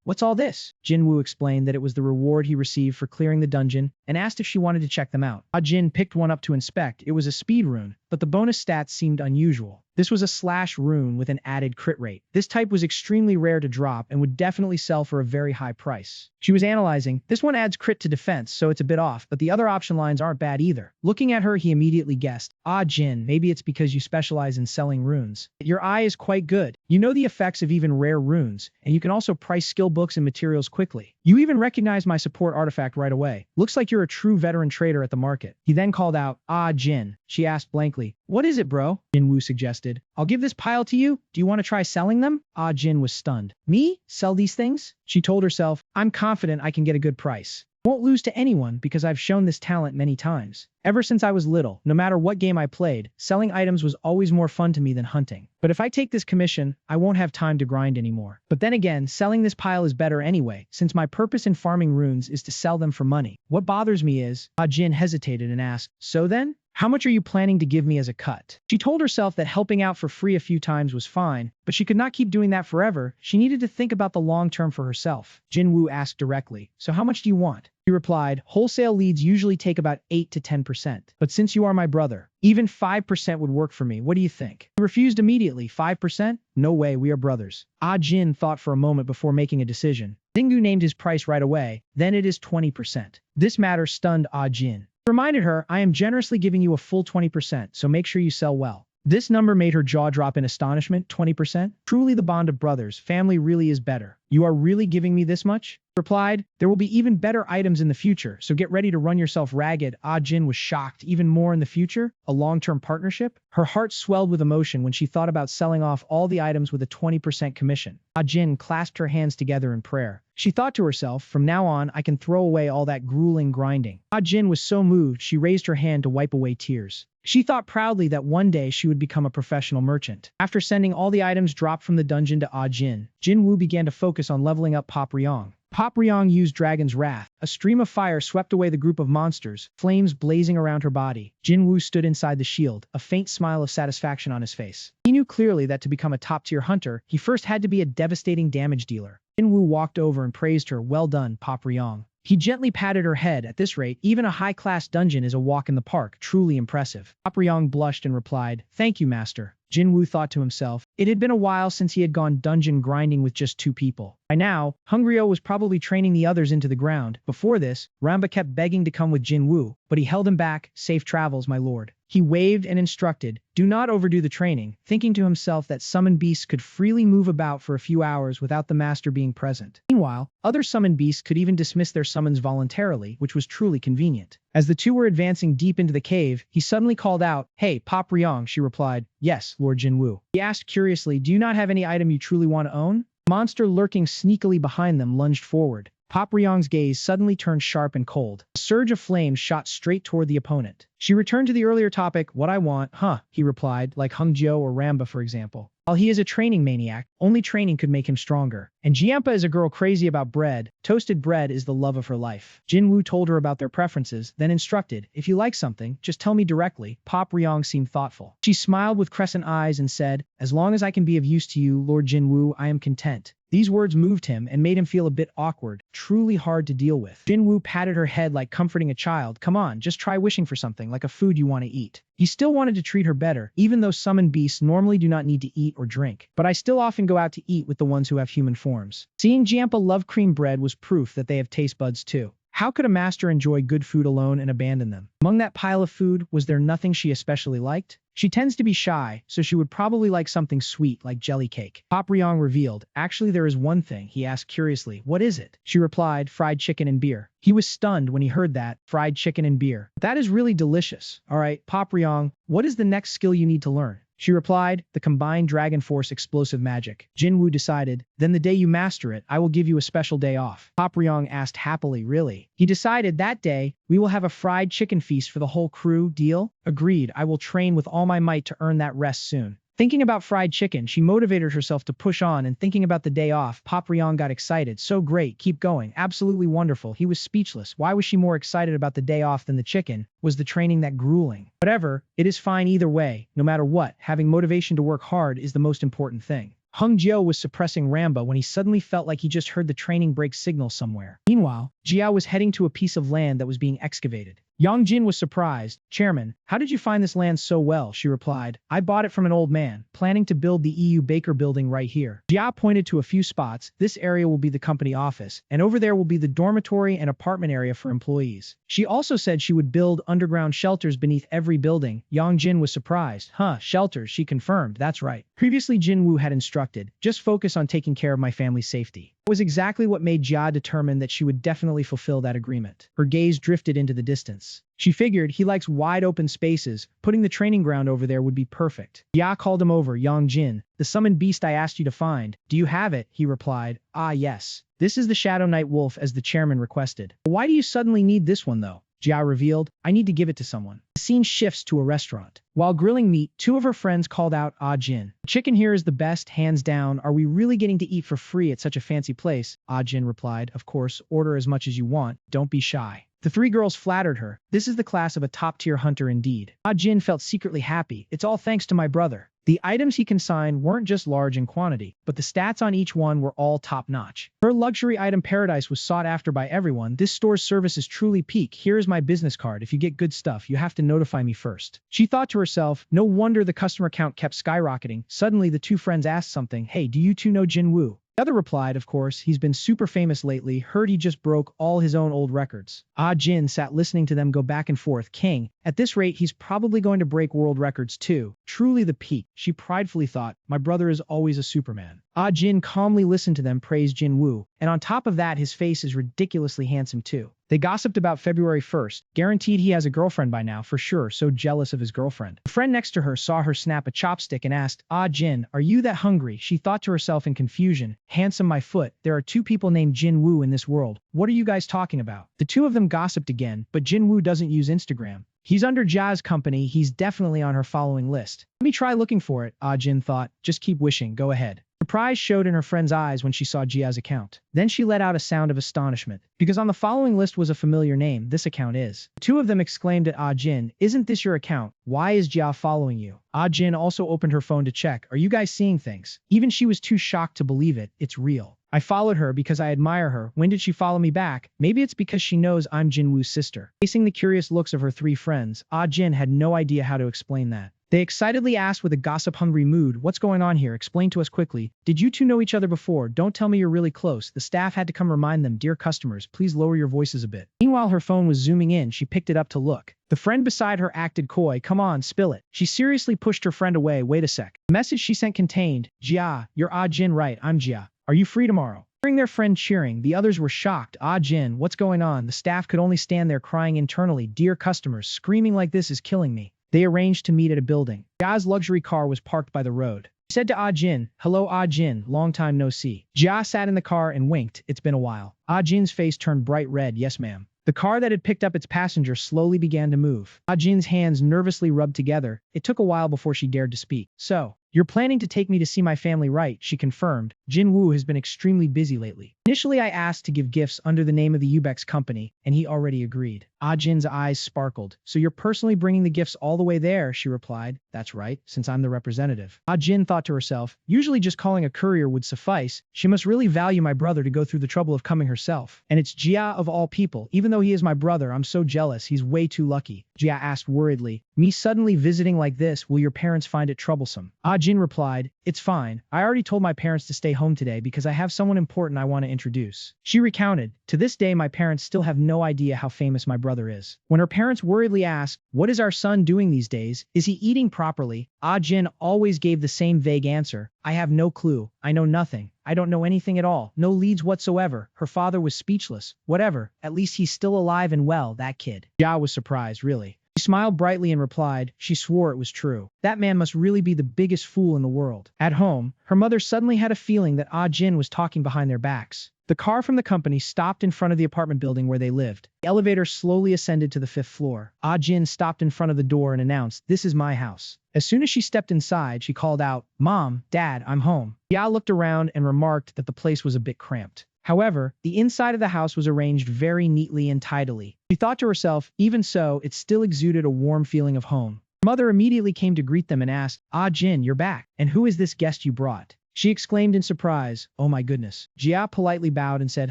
What's all this? Jin Woo explained that it was the reward he received for clearing the dungeon and asked if she wanted to check them out. Ah Jin picked one up to inspect. It was a speed rune, but the bonus stats seemed unusual. This was a slash rune with an added crit rate. This type was extremely rare to drop and would definitely sell for a very high price. She was analyzing. This one adds crit to defense, so it's a bit off, but the other option lines aren't bad either. Looking at her, he immediately guessed. Ah Jin, maybe it's because you specialize in selling runes. Your eye is quite good. You know the effects of even rare runes, and you can also price skill books and materials quickly. You even recognize my support artifact right away. Looks like you're a true veteran trader at the market. He then called out, Ah Jin. She asked blankly, what is it, bro? Jin Woo suggested. I'll give this pile to you. Do you want to try selling them? Ah Jin was stunned. Me? Sell these things? She told herself, I'm confident I can get a good price. Won't lose to anyone because I've shown this talent many times. Ever since I was little, no matter what game I played, selling items was always more fun to me than hunting. But if I take this commission, I won't have time to grind anymore. But then again, selling this pile is better anyway, since my purpose in farming runes is to sell them for money. What bothers me is, Ah Jin hesitated and asked, so then? How much are you planning to give me as a cut? She told herself that helping out for free a few times was fine, but she could not keep doing that forever. She needed to think about the long term for herself. Jin Woo asked directly, so how much do you want? He replied, wholesale leads usually take about 8 to 10%. But since you are my brother, even 5% would work for me. What do you think? He refused immediately. 5%? No way, we are brothers. Ah Jin thought for a moment before making a decision. Xinggu named his price right away. Then it is 20%. This matter stunned Ah Jin. He reminded her, I am generously giving you a full 20%, so make sure you sell well. This number made her jaw drop in astonishment. 20%? Truly the bond of brothers. Family really is better. You are really giving me this much? He replied, there will be even better items in the future, so get ready to run yourself ragged. Ah Jin was shocked. Even more in the future? A long-term partnership? Her heart swelled with emotion when she thought about selling off all the items with a 20% commission. Ah Jin clasped her hands together in prayer. She thought to herself, from now on, I can throw away all that grueling grinding. Ah Jin was so moved, she raised her hand to wipe away tears. She thought proudly that one day she would become a professional merchant. After sending all the items dropped from the dungeon to Ah Jin, Jin Woo began to focus on leveling up Pop Ryong. Pop Ryong used Dragon's Wrath. A stream of fire swept away the group of monsters, flames blazing around her body. Jin Woo stood inside the shield, a faint smile of satisfaction on his face. He knew clearly that to become a top-tier hunter, he first had to be a devastating damage dealer. Jinwoo walked over and praised her. Well done, Pop Ryong. He gently patted her head. At this rate, even a high-class dungeon is a walk in the park. Truly impressive. Pop Ryong blushed and replied, thank you, master. Jinwoo thought to himself. It had been a while since he had gone dungeon grinding with just 2 people. By now, Hungryo was probably training the others into the ground. Before this, Ramba kept begging to come with Jinwoo, but he held him back. Safe travels, my lord. He waved and instructed, do not overdo the training, thinking to himself that summoned beasts could freely move about for a few hours without the master being present. Meanwhile, other summoned beasts could even dismiss their summons voluntarily, which was truly convenient. As the two were advancing deep into the cave, he suddenly called out, hey, Pop Ryong, she replied, yes, Lord Jinwoo. He asked curiously, do you not have any item you truly want to own? A monster lurking sneakily behind them lunged forward. Pop Ryong's gaze suddenly turned sharp and cold. A surge of flames shot straight toward the opponent. She returned to the earlier topic, what I want, he replied, like Hungjio or Ramba for example. While he is a training maniac, only training could make him stronger. And Jiampa is a girl crazy about bread. Toasted bread is the love of her life. Jinwoo told her about their preferences, then instructed, if you like something, just tell me directly. Pop Ryong seemed thoughtful. She smiled with crescent eyes and said, as long as I can be of use to you, Lord Jinwoo, I am content. These words moved him and made him feel a bit awkward, truly hard to deal with. Jinwoo patted her head like comforting a child. Come on, just try wishing for something, like a food you want to eat. He still wanted to treat her better, even though summoned beasts normally do not need to eat or drink. But I still often go out to eat with the ones who have human forms. Seeing Jiampa love cream bread was proof that they have taste buds too. How could a master enjoy good food alone and abandon them? Among that pile of food, was there nothing she especially liked? She tends to be shy, so she would probably like something sweet like jelly cake. Pop Ryong revealed, actually there is one thing. He asked curiously, what is it? She replied, fried chicken and beer. He was stunned when he heard that, fried chicken and beer. That is really delicious. Alright, Pop Ryong, what is the next skill you need to learn? She replied, the combined Dragon Force explosive magic. Jinwoo decided, then the day you master it, I will give you a special day off. Pop Ryong asked happily, really? He decided that day, we will have a fried chicken feast for the whole crew, deal? Agreed, I will train with all my might to earn that rest soon. Thinking about fried chicken, she motivated herself to push on, and thinking about the day off, Pop Ryong got excited. So great, keep going, absolutely wonderful. He was speechless. Why was she more excited about the day off than the chicken? Was the training that grueling? Whatever, it is fine either way. No matter what, having motivation to work hard is the most important thing. Hungjio was suppressing Ramba when he suddenly felt like he just heard the training break signal somewhere. Meanwhile, Jiao was heading to a piece of land that was being excavated. Yang Jin was surprised. Chairman, how did you find this land so well? She replied, I bought it from an old man, planning to build the EU Baker building right here. Jia pointed to a few spots. This area will be the company office, and over there will be the dormitory and apartment area for employees. She also said she would build underground shelters beneath every building. Yang Jin was surprised. Shelters, she confirmed. That's right. Previously Jinwoo had instructed, just focus on taking care of my family's safety. It was exactly what made Jia determine that she would definitely fulfill that agreement. Her gaze drifted into the distance. She figured he likes wide open spaces. Putting the training ground over there would be perfect. Jia called him over. Yang Jin, the summoned beast I asked you to find. Do you have it? He replied. Ah, yes. This is the Shadow Knight Wolf as the chairman requested. Why do you suddenly need this one though? Jia revealed, I need to give it to someone. The scene shifts to a restaurant. While grilling meat, 2 of her friends called out, Ah Jin. The chicken here is the best, hands down. Are we really getting to eat for free at such a fancy place? Ah Jin replied, of course, order as much as you want. Don't be shy. The 3 girls flattered her. This is the class of a top-tier hunter indeed. Ah Jin felt secretly happy. It's all thanks to my brother. The items he consigned weren't just large in quantity, but the stats on each one were all top-notch. Her luxury item paradise was sought after by everyone. This store's service is truly peak. Here is my business card. If you get good stuff, you have to notify me first. She thought to herself, no wonder the customer count kept skyrocketing. Suddenly, the 2 friends asked something. Hey, do you 2 know Jinwoo? The other replied, of course, he's been super famous lately. Heard he just broke all his own old records. Ah Jin sat listening to them go back and forth. King, at this rate, he's probably going to break world records too. Truly the peak. She pridefully thought, my brother is always a Superman. Ah Jin calmly listened to them praise Jinwoo, and on top of that, his face is ridiculously handsome too. They gossiped about February 1st. Guaranteed he has a girlfriend by now, for sure. So jealous of his girlfriend. A friend next to her saw her snap a chopstick and asked, Ah Jin, are you that hungry? She thought to herself in confusion, handsome my foot. There are 2 people named Jinwoo in this world. What are you guys talking about? The 2 of them gossiped again, but Jinwoo doesn't use Instagram. He's under Jia's company. He's definitely on her following list. Let me try looking for it, Ah Jin thought. Just keep wishing. Go ahead. Surprise showed in her friend's eyes when she saw Jia's account. Then she let out a sound of astonishment, because on the following list was a familiar name. This account is. 2 of them exclaimed at Ah Jin, isn't this your account? Why is Jia following you? Ah Jin also opened her phone to check. Are you guys seeing things? Even she was too shocked to believe it. It's real. I followed her because I admire her. When did she follow me back? Maybe it's because she knows I'm Jinwoo's sister. Facing the curious looks of her three friends, Jin had no idea how to explain that. They excitedly asked with a gossip-hungry mood, "What's going on here? Explain to us quickly. Did you two know each other before? Don't tell me you're really close." The staff had to come remind them, "Dear customers, please lower your voices a bit." Meanwhile, her phone was zooming in. She picked it up to look. The friend beside her acted coy. "Come on, spill it." She seriously pushed her friend away. "Wait a sec." The message she sent contained, "Jia, you're Jin, right? I'm Jia. Are you free tomorrow?" Hearing their friend cheering, the others were shocked. Jin, what's going on?" The staff could only stand there crying internally. "Dear customers, screaming like this is killing me." They arranged to meet at a building. Jia's luxury car was parked by the road. He said to Jin, "Hello Jin, long time no see." Jia sat in the car and winked. "It's been a while." Jin's face turned bright red. "Yes ma'am." The car that had picked up its passenger slowly began to move. Jin's hands nervously rubbed together. It took a while before she dared to speak. "So, you're planning to take me to see my family, right?" She confirmed. Jinwoo has been extremely busy lately. "Initially I asked to give gifts under the name of the Ubex company, and he already agreed." Jin's eyes sparkled. "So you're personally bringing the gifts all the way there?" She replied. "That's right, since I'm the representative." Jin thought to herself, usually just calling a courier would suffice. She must really value my brother to go through the trouble of coming herself. And it's Jia of all people. Even though he is my brother, I'm so jealous. He's way too lucky. Jia asked worriedly, "Me suddenly visiting like this, will your parents find it troublesome?" Jin replied, "It's fine. I already told my parents to stay home today because I have someone important I want to introduce." She recounted, "To this day my parents still have no idea how famous my brother is." When her parents worriedly asked, "What is our son doing these days? Is he eating properly?" Jin always gave the same vague answer, "I have no clue. I know nothing. I don't know anything at all. No leads whatsoever." Her father was speechless. "Whatever. At least he's still alive and well, that kid." Jia was surprised, really. She smiled brightly and replied, she swore it was true. That man must really be the biggest fool in the world. At home, her mother suddenly had a feeling that Jin was talking behind their backs. The car from the company stopped in front of the apartment building where they lived. The elevator slowly ascended to the 5th floor. Jin stopped in front of the door and announced, "This is my house." As soon as she stepped inside, she called out, "Mom, Dad, I'm home." Jia looked around and remarked that the place was a bit cramped. However, the inside of the house was arranged very neatly and tidily. She thought to herself, even so, it still exuded a warm feeling of home. Her mother immediately came to greet them and asked, Jin, you're back. And who is this guest you brought?" She exclaimed in surprise, "Oh my goodness." Jia politely bowed and said,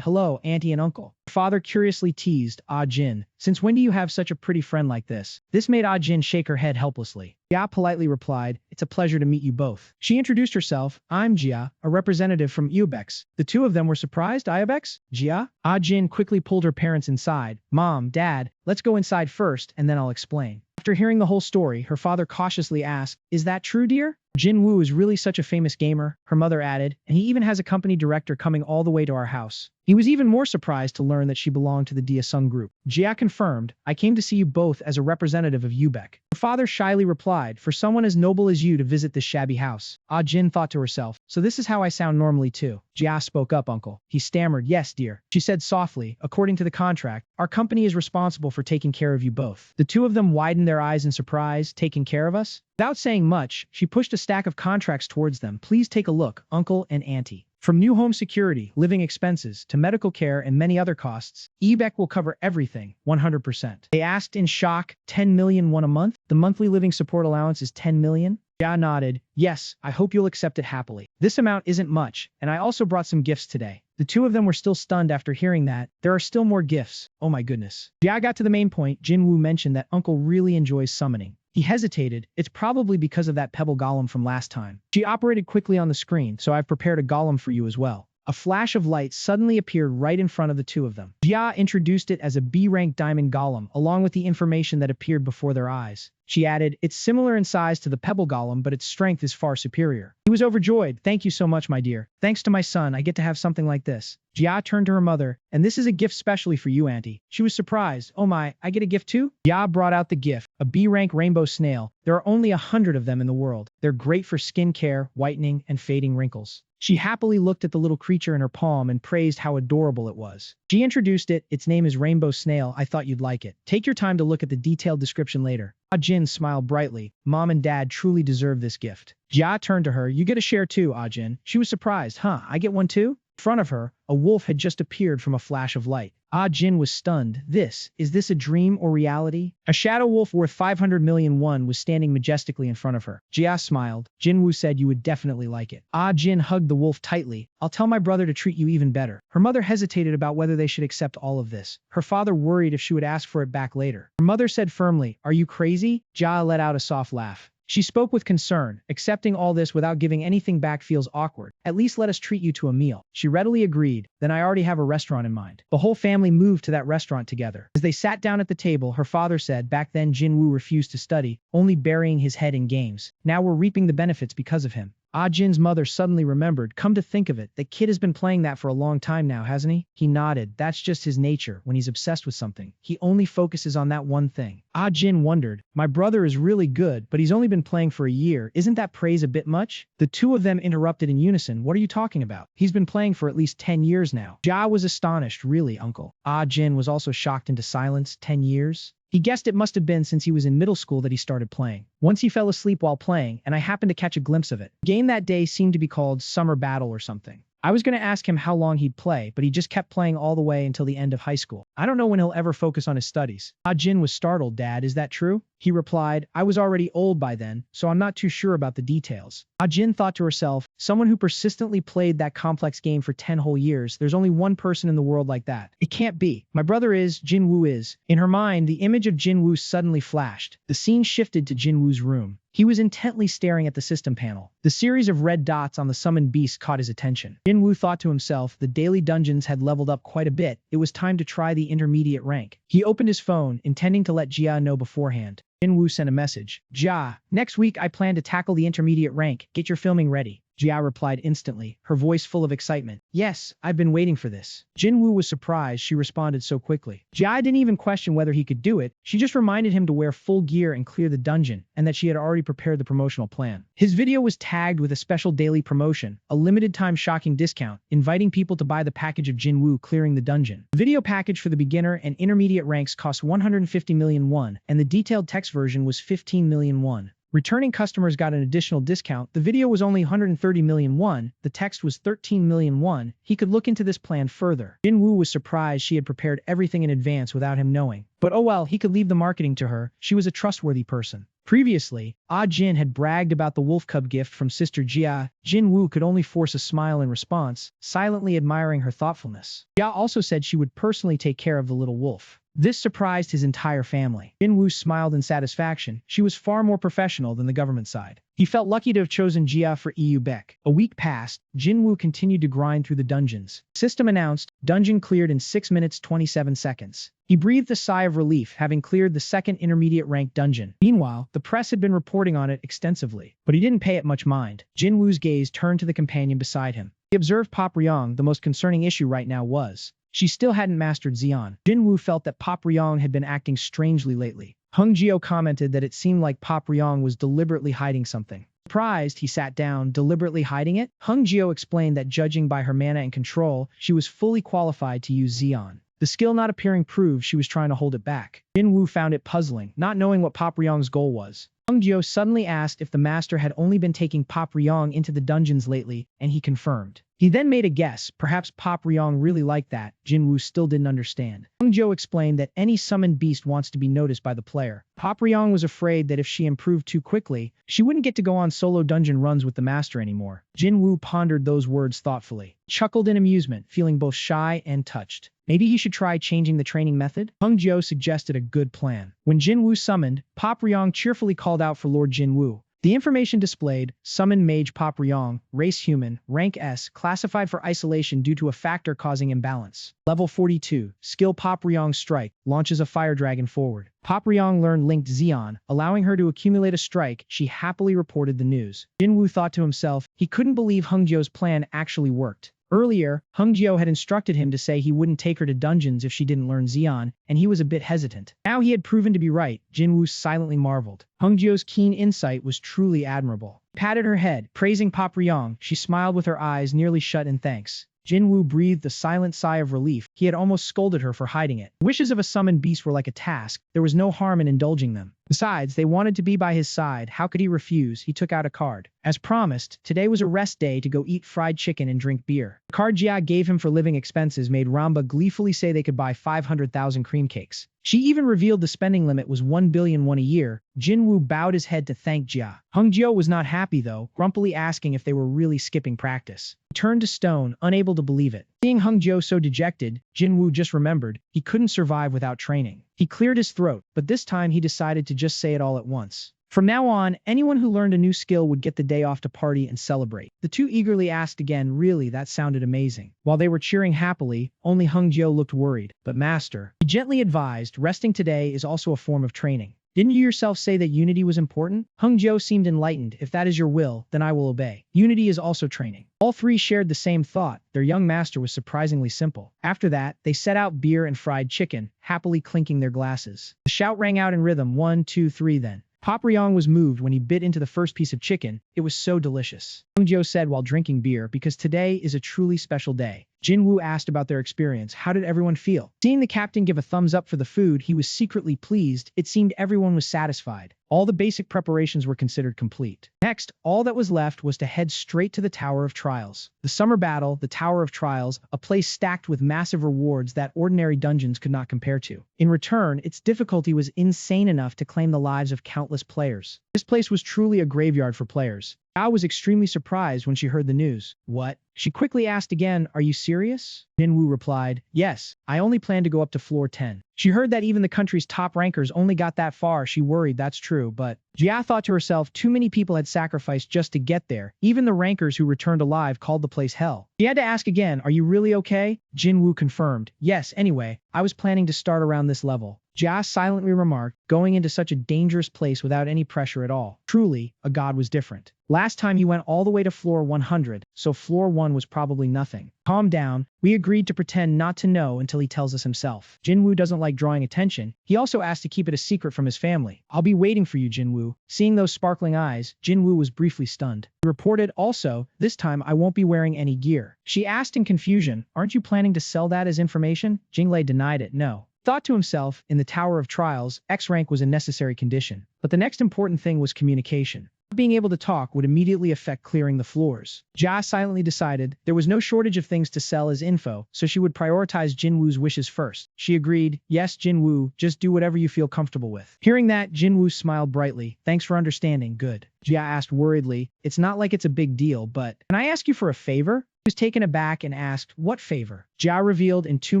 "Hello, auntie and uncle." Her father curiously teased, Jin, "Since when do you have such a pretty friend like this?" This made Jin shake her head helplessly. Jia politely replied, "It's a pleasure to meet you both." She introduced herself, "I'm Jia, a representative from Ubex." The two of them were surprised. Ubex? Jia? Jin quickly pulled her parents inside. "Mom, Dad, let's go inside first, and then I'll explain." After hearing the whole story, her father cautiously asked, "Is that true, dear?" Jinwoo is really such a famous gamer, her mother added, "and he even has a company director coming all the way to our house." He was even more surprised to learn that she belonged to the Daesung group. Jia confirmed, "I came to see you both as a representative of Ubex." Her father shyly replied, "For someone as noble as you to visit this shabby house." Jin thought to herself, "So this is how I sound normally too." Jia spoke up, "Uncle." He stammered, "Yes, dear." She said softly, "According to the contract, our company is responsible for taking care of you both." The two of them widened their eyes in surprise. "Taking care of us?" Without saying much, she pushed a stack of contracts towards them. "Please take a look, uncle and auntie. From new home security, living expenses, to medical care and many other costs, Ubex will cover everything, 100%. They asked in shock, 10 million won a month? The monthly living support allowance is 10 million? Jia nodded, "Yes, I hope you'll accept it happily. This amount isn't much, and I also brought some gifts today." The two of them were still stunned after hearing that. There are still more gifts. Oh my goodness. Jia got to the main point. Jinwoo mentioned that uncle really enjoys summoning. He hesitated. "It's probably because of that pebble golem from last time." She operated quickly on the screen, "So I've prepared a golem for you as well." A flash of light suddenly appeared right in front of the two of them. Jia introduced it as a B-rank diamond golem, along with the information that appeared before their eyes. She added, "It's similar in size to the pebble golem, but its strength is far superior." He was overjoyed. "Thank you so much, my dear. Thanks to my son, I get to have something like this." Jia turned to her mother, "And this is a gift specially for you, auntie." She was surprised. "Oh my, I get a gift too?" Jia brought out the gift, a B-rank rainbow snail. There are only 100 of them in the world. They're great for skin care, whitening, and fading wrinkles. She happily looked at the little creature in her palm and praised how adorable it was. She introduced it. "Its name is Rainbow Snail. I thought you'd like it. Take your time to look at the detailed description later." Jin smiled brightly. "Mom and Dad truly deserve this gift." Jia turned to her. "You get a share too, Jin." She was surprised. "Huh, I get one too?" In front of her, a wolf had just appeared from a flash of light. Ah Jin was stunned. Is this a dream or reality? A shadow wolf worth 500 million won was standing majestically in front of her. Jia smiled. Jinwoo said you would definitely like it. Ah Jin hugged the wolf tightly. I'll tell my brother to treat you even better. Her mother hesitated about whether they should accept all of this. Her father worried if she would ask for it back later. Her mother said firmly, "Are you crazy?" Jia let out a soft laugh. She spoke with concern. Accepting all this without giving anything back feels awkward. At least let us treat you to a meal. She readily agreed. Then I already have a restaurant in mind. The whole family moved to that restaurant together. As they sat down at the table, her father said, back then Jinwoo refused to study, only burying his head in games. Now we're reaping the benefits because of him. Ah Jin's mother suddenly remembered. Come to think of it, that kid has been playing that for a long time now, hasn't he? He nodded. That's just his nature. When he's obsessed with something, he only focuses on that one thing. Ah Jin wondered. My brother is really good, but he's only been playing for a year. Isn't that praise a bit much? The two of them interrupted in unison. What are you talking about? He's been playing for at least 10 years now. Jia was astonished. Really, uncle? Ah Jin was also shocked into silence. 10 years? He guessed it must have been since he was in middle school that he started playing. Once he fell asleep while playing, and I happened to catch a glimpse of it. The game that day seemed to be called Summer Battle or something. I was going to ask him how long he'd play, but he just kept playing all the way until the end of high school. I don't know when he'll ever focus on his studies. Ah Jin was startled. Dad, is that true? He replied, I was already old by then, so I'm not too sure about the details. Ah Jin thought to herself, someone who persistently played that complex game for 10 whole years, there's only one person in the world like that. It can't be. My brother is, Jinwoo is. In her mind, the image of Jinwoo suddenly flashed. The scene shifted to Jinwoo's room. He was intently staring at the system panel. The series of red dots on the summoned beast caught his attention. Jinwoo thought to himself, the daily dungeons had leveled up quite a bit. It was time to try the intermediate rank. He opened his phone, intending to let Jia know beforehand. Jinwoo sent a message. Jia, next week I plan to tackle the intermediate rank. Get your filming ready. Jia replied instantly, her voice full of excitement. Yes, I've been waiting for this. Jinwoo was surprised she responded so quickly. Jia didn't even question whether he could do it. She just reminded him to wear full gear and clear the dungeon, and that she had already prepared the promotional plan. His video was tagged with a special daily promotion, a limited time shocking discount, inviting people to buy the package of Jinwoo clearing the dungeon. The video package for the beginner and intermediate ranks cost 150 million won, and the detailed text version was 15 million won. Returning customers got an additional discount. The video was only 130 million won, the text was 13 million won. He could look into this plan further. Jinwoo was surprised she had prepared everything in advance without him knowing. But oh well, he could leave the marketing to her. She was a trustworthy person. Previously, Ah Jin had bragged about the wolf cub gift from sister Jia. Jinwoo could only force a smile in response, silently admiring her thoughtfulness. Jia also said she would personally take care of the little wolf. This surprised his entire family. Jinwoo smiled in satisfaction. She was far more professional than the government side. He felt lucky to have chosen Jia for EU Beck. A week passed. Jinwoo continued to grind through the dungeons. System announced, dungeon cleared in 6 minutes 27 seconds. He breathed a sigh of relief, having cleared the second intermediate rank dungeon. Meanwhile, the press had been reporting on it extensively, but he didn't pay it much mind. Jinwoo's gaze turned to the companion beside him. He observed Pop Ryong. The most concerning issue right now was she still hadn't mastered Xian. Jinwoo felt that Pop Ryong had been acting strangely lately. Hung Jio commented that it seemed like Pop Ryong was deliberately hiding something. Surprised, he sat down. Deliberately hiding it? Hung Jio explained that judging by her mana and control, she was fully qualified to use Xian. The skill not appearing proved she was trying to hold it back. Jinwoo found it puzzling, not knowing what Pop Ryong's goal was. Hung Jio suddenly asked if the master had only been taking Pop Ryong into the dungeons lately, and he confirmed. He then made a guess. Perhaps Pop Ryong really liked that. Jinwoo still didn't understand. Hung Jio explained that any summoned beast wants to be noticed by the player. Pop Ryong was afraid that if she improved too quickly, she wouldn't get to go on solo dungeon runs with the master anymore. Jinwoo pondered those words thoughtfully, chuckled in amusement, feeling both shy and touched. Maybe he should try changing the training method? Hung Jio suggested a good plan. When Jinwoo summoned, Pop Ryong cheerfully called out for Lord Jinwoo. The information displayed, summoned mage Pop Ryong, race human, rank S, classified for isolation due to a factor causing imbalance. Level 42, skill Pop Ryong strike, launches a fire dragon forward. Pop Ryong learned linked Xian, allowing her to accumulate a strike. She happily reported the news. Jinwoo thought to himself, he couldn't believe Hung Jio's plan actually worked. Earlier, Hung Jio had instructed him to say he wouldn't take her to dungeons if she didn't learn Xian, and he was a bit hesitant. Now he had proven to be right. Jinwoo silently marveled. Hung Jio's keen insight was truly admirable. He patted her head, praising Pop Ryong. She smiled with her eyes nearly shut in thanks. Jinwoo breathed a silent sigh of relief. He had almost scolded her for hiding it. The wishes of a summoned beast were like a task. There was no harm in indulging them. Besides, they wanted to be by his side. How could he refuse? He took out a card. As promised, today was a rest day to go eat fried chicken and drink beer. The card Jia gave him for living expenses made Ramba gleefully say they could buy 500,000 cream cakes. She even revealed the spending limit was 1 billion won a year. Jinwoo bowed his head to thank Jia. Hongjiao was not happy though, grumpily asking if they were really skipping practice. He turned to stone, unable to believe it. Seeing Hongjiao so dejected, Jinwoo just remembered he couldn't survive without training. He cleared his throat, but this time he decided to just say it all at once. From now on, anyone who learned a new skill would get the day off to party and celebrate. The two eagerly asked again, really, that sounded amazing. While they were cheering happily, only Hongjiao looked worried. But master, he gently advised, resting today is also a form of training. Didn't you yourself say that unity was important? Hongjiao seemed enlightened. If that is your will, then I will obey. Unity is also training. All three shared the same thought. Their young master was surprisingly simple. After that, they set out beer and fried chicken, happily clinking their glasses. The shout rang out in rhythm, 1, 2, 3 then. Pop Ryong was moved when he bit into the first piece of chicken. It was so delicious. Hongjiao said while drinking beer, because today is a truly special day. Jinwoo asked about their experience. How did everyone feel? Seeing the captain give a thumbs up for the food, he was secretly pleased. It seemed everyone was satisfied. All the basic preparations were considered complete. Next, all that was left was to head straight to the Tower of Trials. The summer battle, the Tower of Trials, a place stacked with massive rewards that ordinary dungeons could not compare to. In return, its difficulty was insane enough to claim the lives of countless players. This place was truly a graveyard for players. Yao was extremely surprised when she heard the news. What? She quickly asked again, are you serious? Jinwoo replied, yes, I only plan to go up to floor 10. She heard that even the country's top rankers only got that far. She worried that's true, but Jia thought to herself too many people had sacrificed just to get there. Even the rankers who returned alive called the place hell. She had to ask again, are you really okay? Jinwoo confirmed, yes, anyway, I was planning to start around this level. Jia silently remarked, going into such a dangerous place without any pressure at all. Truly, a god was different. Last time he went all the way to floor 100, so floor 1 was probably nothing. Calm down, we agreed to pretend not to know until he tells us himself. Jinwoo doesn't like drawing attention. He also asked to keep it a secret from his family. I'll be waiting for you, Jinwoo. Seeing those sparkling eyes, Jinwoo was briefly stunned. He reported also, this time I won't be wearing any gear. She asked in confusion, aren't you planning to sell that as information? Jinglei denied it, no. Thought to himself, in the Tower of Trials, X rank was a necessary condition. But the next important thing was communication. Being able to talk would immediately affect clearing the floors. Jia silently decided there was no shortage of things to sell as info, so she would prioritize Jinwoo's wishes first. She agreed, yes, Jinwoo, just do whatever you feel comfortable with. Hearing that, Jinwoo smiled brightly. Thanks for understanding, good. Jia asked worriedly, it's not like it's a big deal, but can I ask you for a favor? He was taken aback and asked, what favor? Jia revealed in 2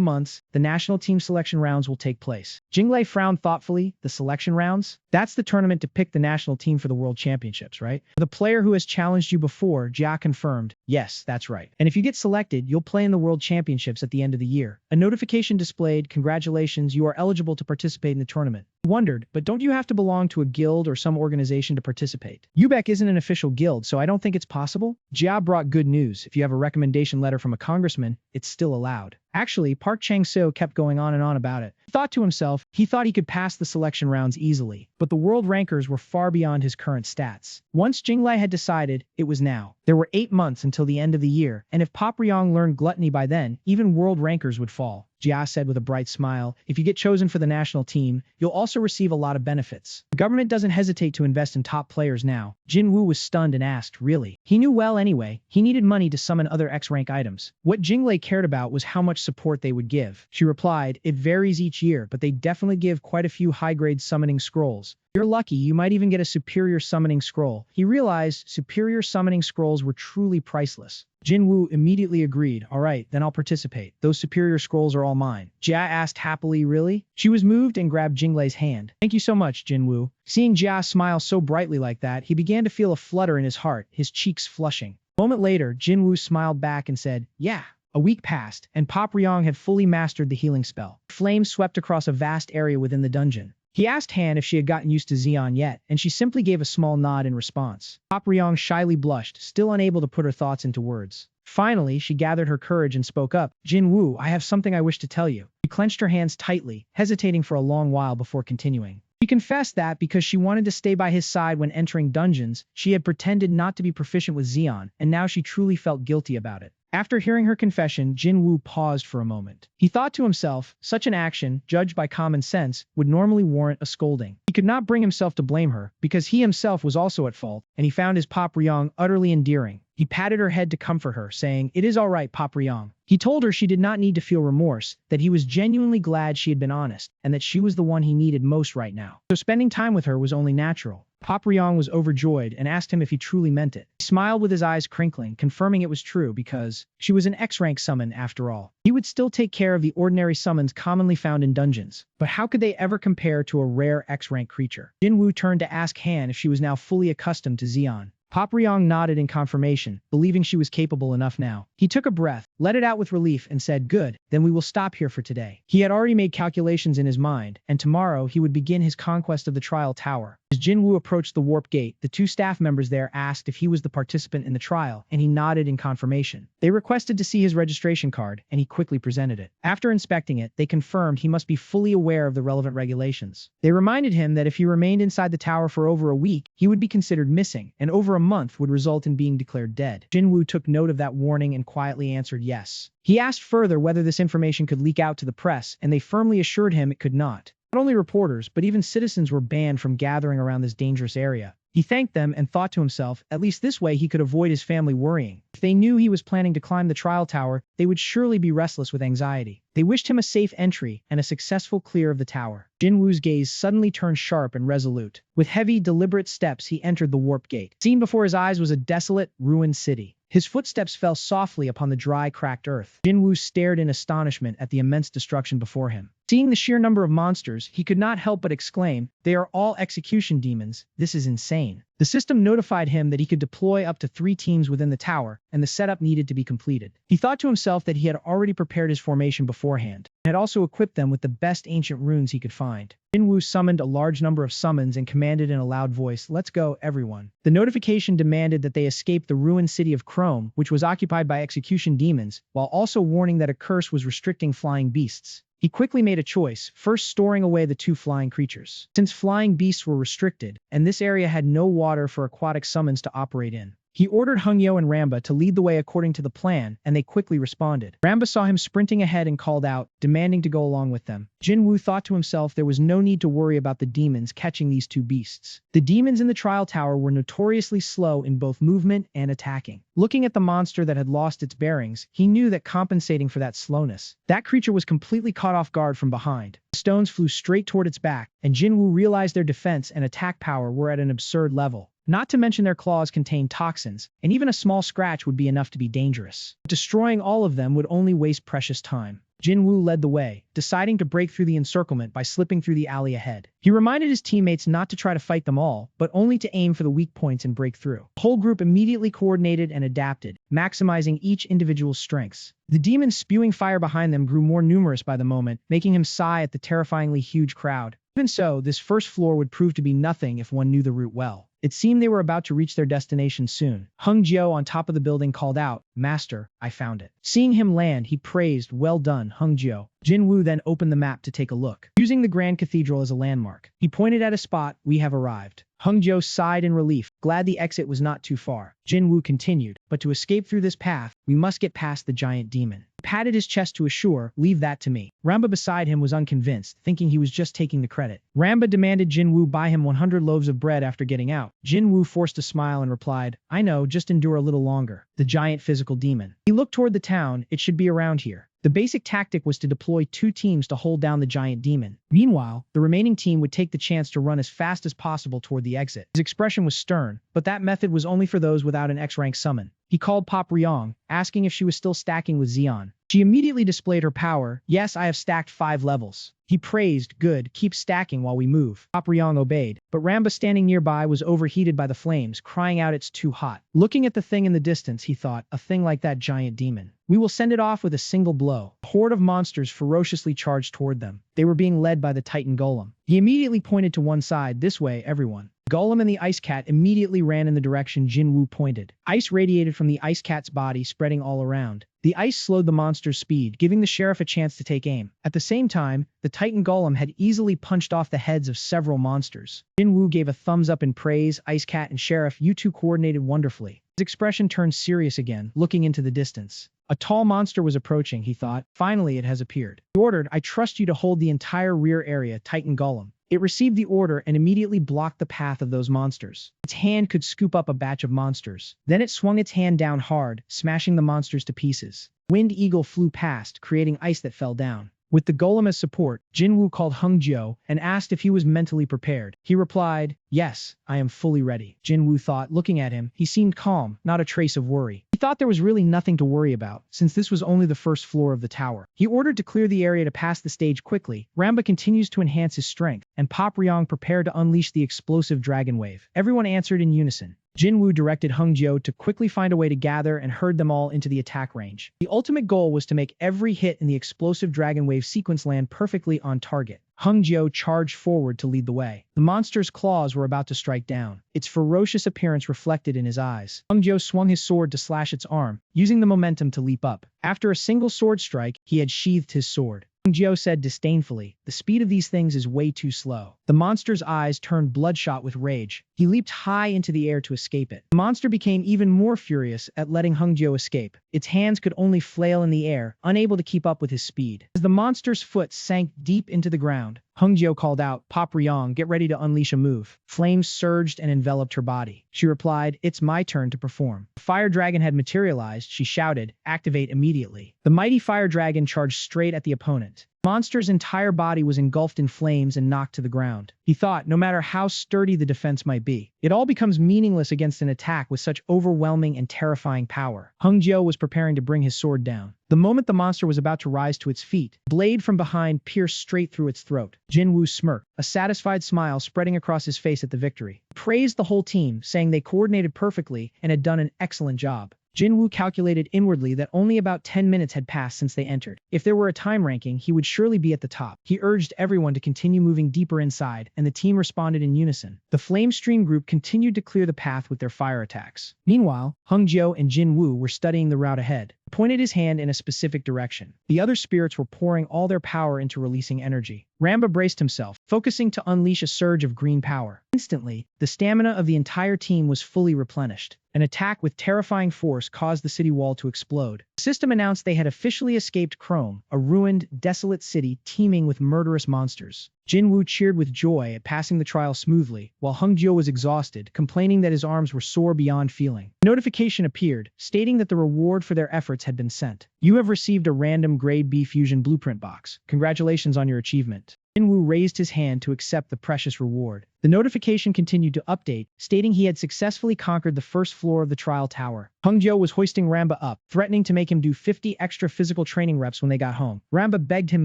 months, the national team selection rounds will take place. Jinglei frowned thoughtfully, the selection rounds? That's the tournament to pick the national team for the World Championships, right? For the player who has challenged you before, Jia confirmed, yes, that's right. And if you get selected, you'll play in the World Championships at the end of the year. A notification displayed, congratulations, you are eligible to participate in the tournament. Wondered, but don't you have to belong to a guild or some organization to participate? UBEC isn't an official guild, so I don't think it's possible. Jia brought good news. If you have a recommendation letter from a congressman, it's still allowed. Actually, Park Chang-seo kept going on and on about it. He thought to himself, he thought he could pass the selection rounds easily, but the world rankers were far beyond his current stats. Once Jinglei had decided, it was now. There were 8 months until the end of the year, and if Pop Ryong learned gluttony by then, even world rankers would fall. Jia said with a bright smile, if you get chosen for the national team, you'll also receive a lot of benefits. The government doesn't hesitate to invest in top players now. Jinwoo was stunned and asked, really? He knew well anyway. He needed money to summon other X-rank items. What Jinglei cared about was how much support they would give. She replied, it varies each year, but they definitely give quite a few high-grade summoning scrolls. You're lucky, you might even get a superior summoning scroll. He realized superior summoning scrolls were truly priceless. Jinwoo immediately agreed, alright, then I'll participate. Those superior scrolls are all mine. Jia asked happily, really? She was moved and grabbed Jinglei's hand. Thank you so much, Jinwoo. Seeing Jia smile so brightly like that, he began to feel a flutter in his heart, his cheeks flushing. A moment later, Jinwoo smiled back and said, yeah. A week passed, and Pop Ryong had fully mastered the healing spell. Flames swept across a vast area within the dungeon. He asked Han if she had gotten used to Xeon yet, and she simply gave a small nod in response. Pop Ryong shyly blushed, still unable to put her thoughts into words. Finally, she gathered her courage and spoke up. Jinwoo, I have something I wish to tell you. She clenched her hands tightly, hesitating for a long while before continuing. She confessed that because she wanted to stay by his side when entering dungeons, she had pretended not to be proficient with Xeon, and now she truly felt guilty about it. After hearing her confession, Jin Woo paused for a moment. He thought to himself, such an action, judged by common sense, would normally warrant a scolding. He could not bring himself to blame her, because he himself was also at fault, and he found his Pop Ryong utterly endearing. He patted her head to comfort her, saying, "It is all right, Pop Ryong." He told her she did not need to feel remorse, that he was genuinely glad she had been honest, and that she was the one he needed most right now. So spending time with her was only natural. Pop Ryong was overjoyed and asked him if he truly meant it. He smiled with his eyes crinkling, confirming it was true because she was an X-rank summon after all. He would still take care of the ordinary summons commonly found in dungeons, but how could they ever compare to a rare X-rank creature? Jin Woo turned to ask Han if she was now fully accustomed to Zeon. Pop Ryong nodded in confirmation, believing she was capable enough now. He took a breath, let it out with relief, and said, "Good, then we will stop here for today." He had already made calculations in his mind, and tomorrow he would begin his conquest of the trial tower. As Jin Woo approached the warp gate, the two staff members there asked if he was the participant in the trial, and he nodded in confirmation. They requested to see his registration card, and he quickly presented it. After inspecting it, they confirmed he must be fully aware of the relevant regulations. They reminded him that if he remained inside the tower for over a week, he would be considered missing, and over a month would result in being declared dead. Jin Woo took note of that warning and quietly answered yes. He asked further whether this information could leak out to the press, and they firmly assured him it could not. Not only reporters, but even citizens were banned from gathering around this dangerous area. He thanked them and thought to himself, at least this way he could avoid his family worrying. If they knew he was planning to climb the trial tower, they would surely be restless with anxiety. They wished him a safe entry and a successful clear of the tower. Jin Woo's gaze suddenly turned sharp and resolute. With heavy, deliberate steps, he entered the warp gate. Seen before his eyes was a desolate, ruined city. His footsteps fell softly upon the dry, cracked earth. Jin Woo stared in astonishment at the immense destruction before him. Seeing the sheer number of monsters, he could not help but exclaim, "They are all execution demons. This is insane." The system notified him that he could deploy up to 3 teams within the tower, and the setup needed to be completed. He thought to himself that he had already prepared his formation beforehand, and had also equipped them with the best ancient runes he could find. Jin Woo summoned a large number of summons and commanded in a loud voice, "Let's go, everyone." The notification demanded that they escape the ruined city of Chrome, which was occupied by execution demons, while also warning that a curse was restricting flying beasts. He quickly made a choice, first storing away the 2 flying creatures. Since flying beasts were restricted, and this area had no water for aquatic summons to operate in, he ordered Hungyeo and Ramba to lead the way according to the plan, and they quickly responded. Ramba saw him sprinting ahead and called out, demanding to go along with them. Jin Woo thought to himself there was no need to worry about the demons catching these 2 beasts. The demons in the trial tower were notoriously slow in both movement and attacking. Looking at the monster that had lost its bearings, he knew that compensating for that slowness, that creature was completely caught off guard from behind. The stones flew straight toward its back, and Jin Woo realized their defense and attack power were at an absurd level. Not to mention their claws contained toxins, and even a small scratch would be enough to be dangerous. Destroying all of them would only waste precious time. Jin Woo led the way, deciding to break through the encirclement by slipping through the alley ahead. He reminded his teammates not to try to fight them all, but only to aim for the weak points and break through. The whole group immediately coordinated and adapted, maximizing each individual's strengths. The demons spewing fire behind them grew more numerous by the moment, making him sigh at the terrifyingly huge crowd. Even so, this first floor would prove to be nothing if one knew the route well. It seemed they were about to reach their destination soon. Hungyeo on top of the building called out, "Master, I found it." Seeing him land, he praised, "Well done, Hungyeo." Jin Woo then opened the map to take a look. Using the Grand Cathedral as a landmark, he pointed at a spot, "We have arrived." Hungyeo sighed in relief, glad the exit was not too far. Jin Woo continued, "But to escape through this path, we must get past the giant demon." He patted his chest to assure, "Leave that to me." Ramba beside him was unconvinced, thinking he was just taking the credit. Ramba demanded Jin Woo buy him 100 loaves of bread after getting out. Jin Woo forced a smile and replied, "I know, just endure a little longer." The giant physical demon. He looked toward the town, "It should be around here." The basic tactic was to deploy 2 teams to hold down the giant demon. Meanwhile, the remaining team would take the chance to run as fast as possible toward the exit. His expression was stern, but that method was only for those without an X-rank summon. He called Pop Ryong, asking if she was still stacking with Zeon. She immediately displayed her power. "Yes, I have stacked 5 levels." He praised, "Good, keep stacking while we move." Pop Ryong obeyed, but Ramba standing nearby was overheated by the flames, crying out, "It's too hot." Looking at the thing in the distance, he thought, a thing like that giant demon. We will send it off with a single blow. A horde of monsters ferociously charged toward them. They were being led by the Titan Golem. He immediately pointed to one side, "This way, everyone." Golem and the Ice Cat immediately ran in the direction Jin Woo pointed. Ice radiated from the Ice Cat's body, spreading all around. The ice slowed the monster's speed, giving the sheriff a chance to take aim. At the same time, the Titan Golem had easily punched off the heads of several monsters. Jin Woo gave a thumbs up in praise. "Ice Cat and Sheriff, you two coordinated wonderfully." His expression turned serious again, looking into the distance. A tall monster was approaching, he thought. Finally, it has appeared. He ordered, I trust you to hold the entire rear area, Titan Golem. It received the order and immediately blocked the path of those monsters. Its hand could scoop up a batch of monsters. Then it swung its hand down hard, smashing the monsters to pieces. Wind Eagle flew past, creating ice that fell down. With the golem as support, Jinwoo called Hungjo and asked if he was mentally prepared. He replied, yes, I am fully ready. Jinwoo thought, looking at him, he seemed calm, not a trace of worry. He thought there was really nothing to worry about, since this was only the first floor of the tower. He ordered to clear the area to pass the stage quickly. Ramba continues to enhance his strength, and Pop Ryong prepared to unleash the explosive dragon wave. Everyone answered in unison. Jinwoo directed Hungjo to quickly find a way to gather and herd them all into the attack range. The ultimate goal was to make every hit in the explosive dragon wave sequence land perfectly on target. Hungjo charged forward to lead the way. The monster's claws were about to strike down. Its ferocious appearance reflected in his eyes. Hungjo swung his sword to slash its arm, using the momentum to leap up. After a single sword strike, he had sheathed his sword. Hungjo said disdainfully, the speed of these things is way too slow. The monster's eyes turned bloodshot with rage. He leaped high into the air to escape it. The monster became even more furious at letting Hungjo escape. Its hands could only flail in the air, unable to keep up with his speed. As the monster's foot sank deep into the ground, Hungjo called out, Pop Ryong, get ready to unleash a move. Flames surged and enveloped her body. She replied, it's my turn to perform. The fire dragon had materialized, she shouted, activate immediately. The mighty fire dragon charged straight at the opponent. The monster's entire body was engulfed in flames and knocked to the ground. He thought, no matter how sturdy the defense might be, it all becomes meaningless against an attack with such overwhelming and terrifying power. Hungjo was preparing to bring his sword down. The moment the monster was about to rise to its feet, a blade from behind pierced straight through its throat. Jinwoo smirked, a satisfied smile spreading across his face at the victory. He praised the whole team, saying they coordinated perfectly and had done an excellent job. Jinwoo calculated inwardly that only about 10 minutes had passed since they entered. If there were a time ranking, he would surely be at the top. He urged everyone to continue moving deeper inside, and the team responded in unison. The Flame Stream group continued to clear the path with their fire attacks. Meanwhile, Hungjo and Jinwoo were studying the route ahead. He pointed his hand in a specific direction. The other spirits were pouring all their power into releasing energy. Ramba braced himself, focusing to unleash a surge of green power. Instantly, the stamina of the entire team was fully replenished. An attack with terrifying force caused the city wall to explode. The system announced they had officially escaped Chrome, a ruined, desolate city teeming with murderous monsters. Jinwoo cheered with joy at passing the trial smoothly, while Hungjo was exhausted, complaining that his arms were sore beyond feeling. A notification appeared, stating that the reward for their efforts had been sent. You have received a random Grade B Fusion Blueprint box. Congratulations on your achievement. Jinwoo raised his hand to accept the precious reward. The notification continued to update, stating he had successfully conquered the first floor of the trial tower. Hungjo was hoisting Ramba up, threatening to make him do 50 extra physical training reps when they got home. Ramba begged him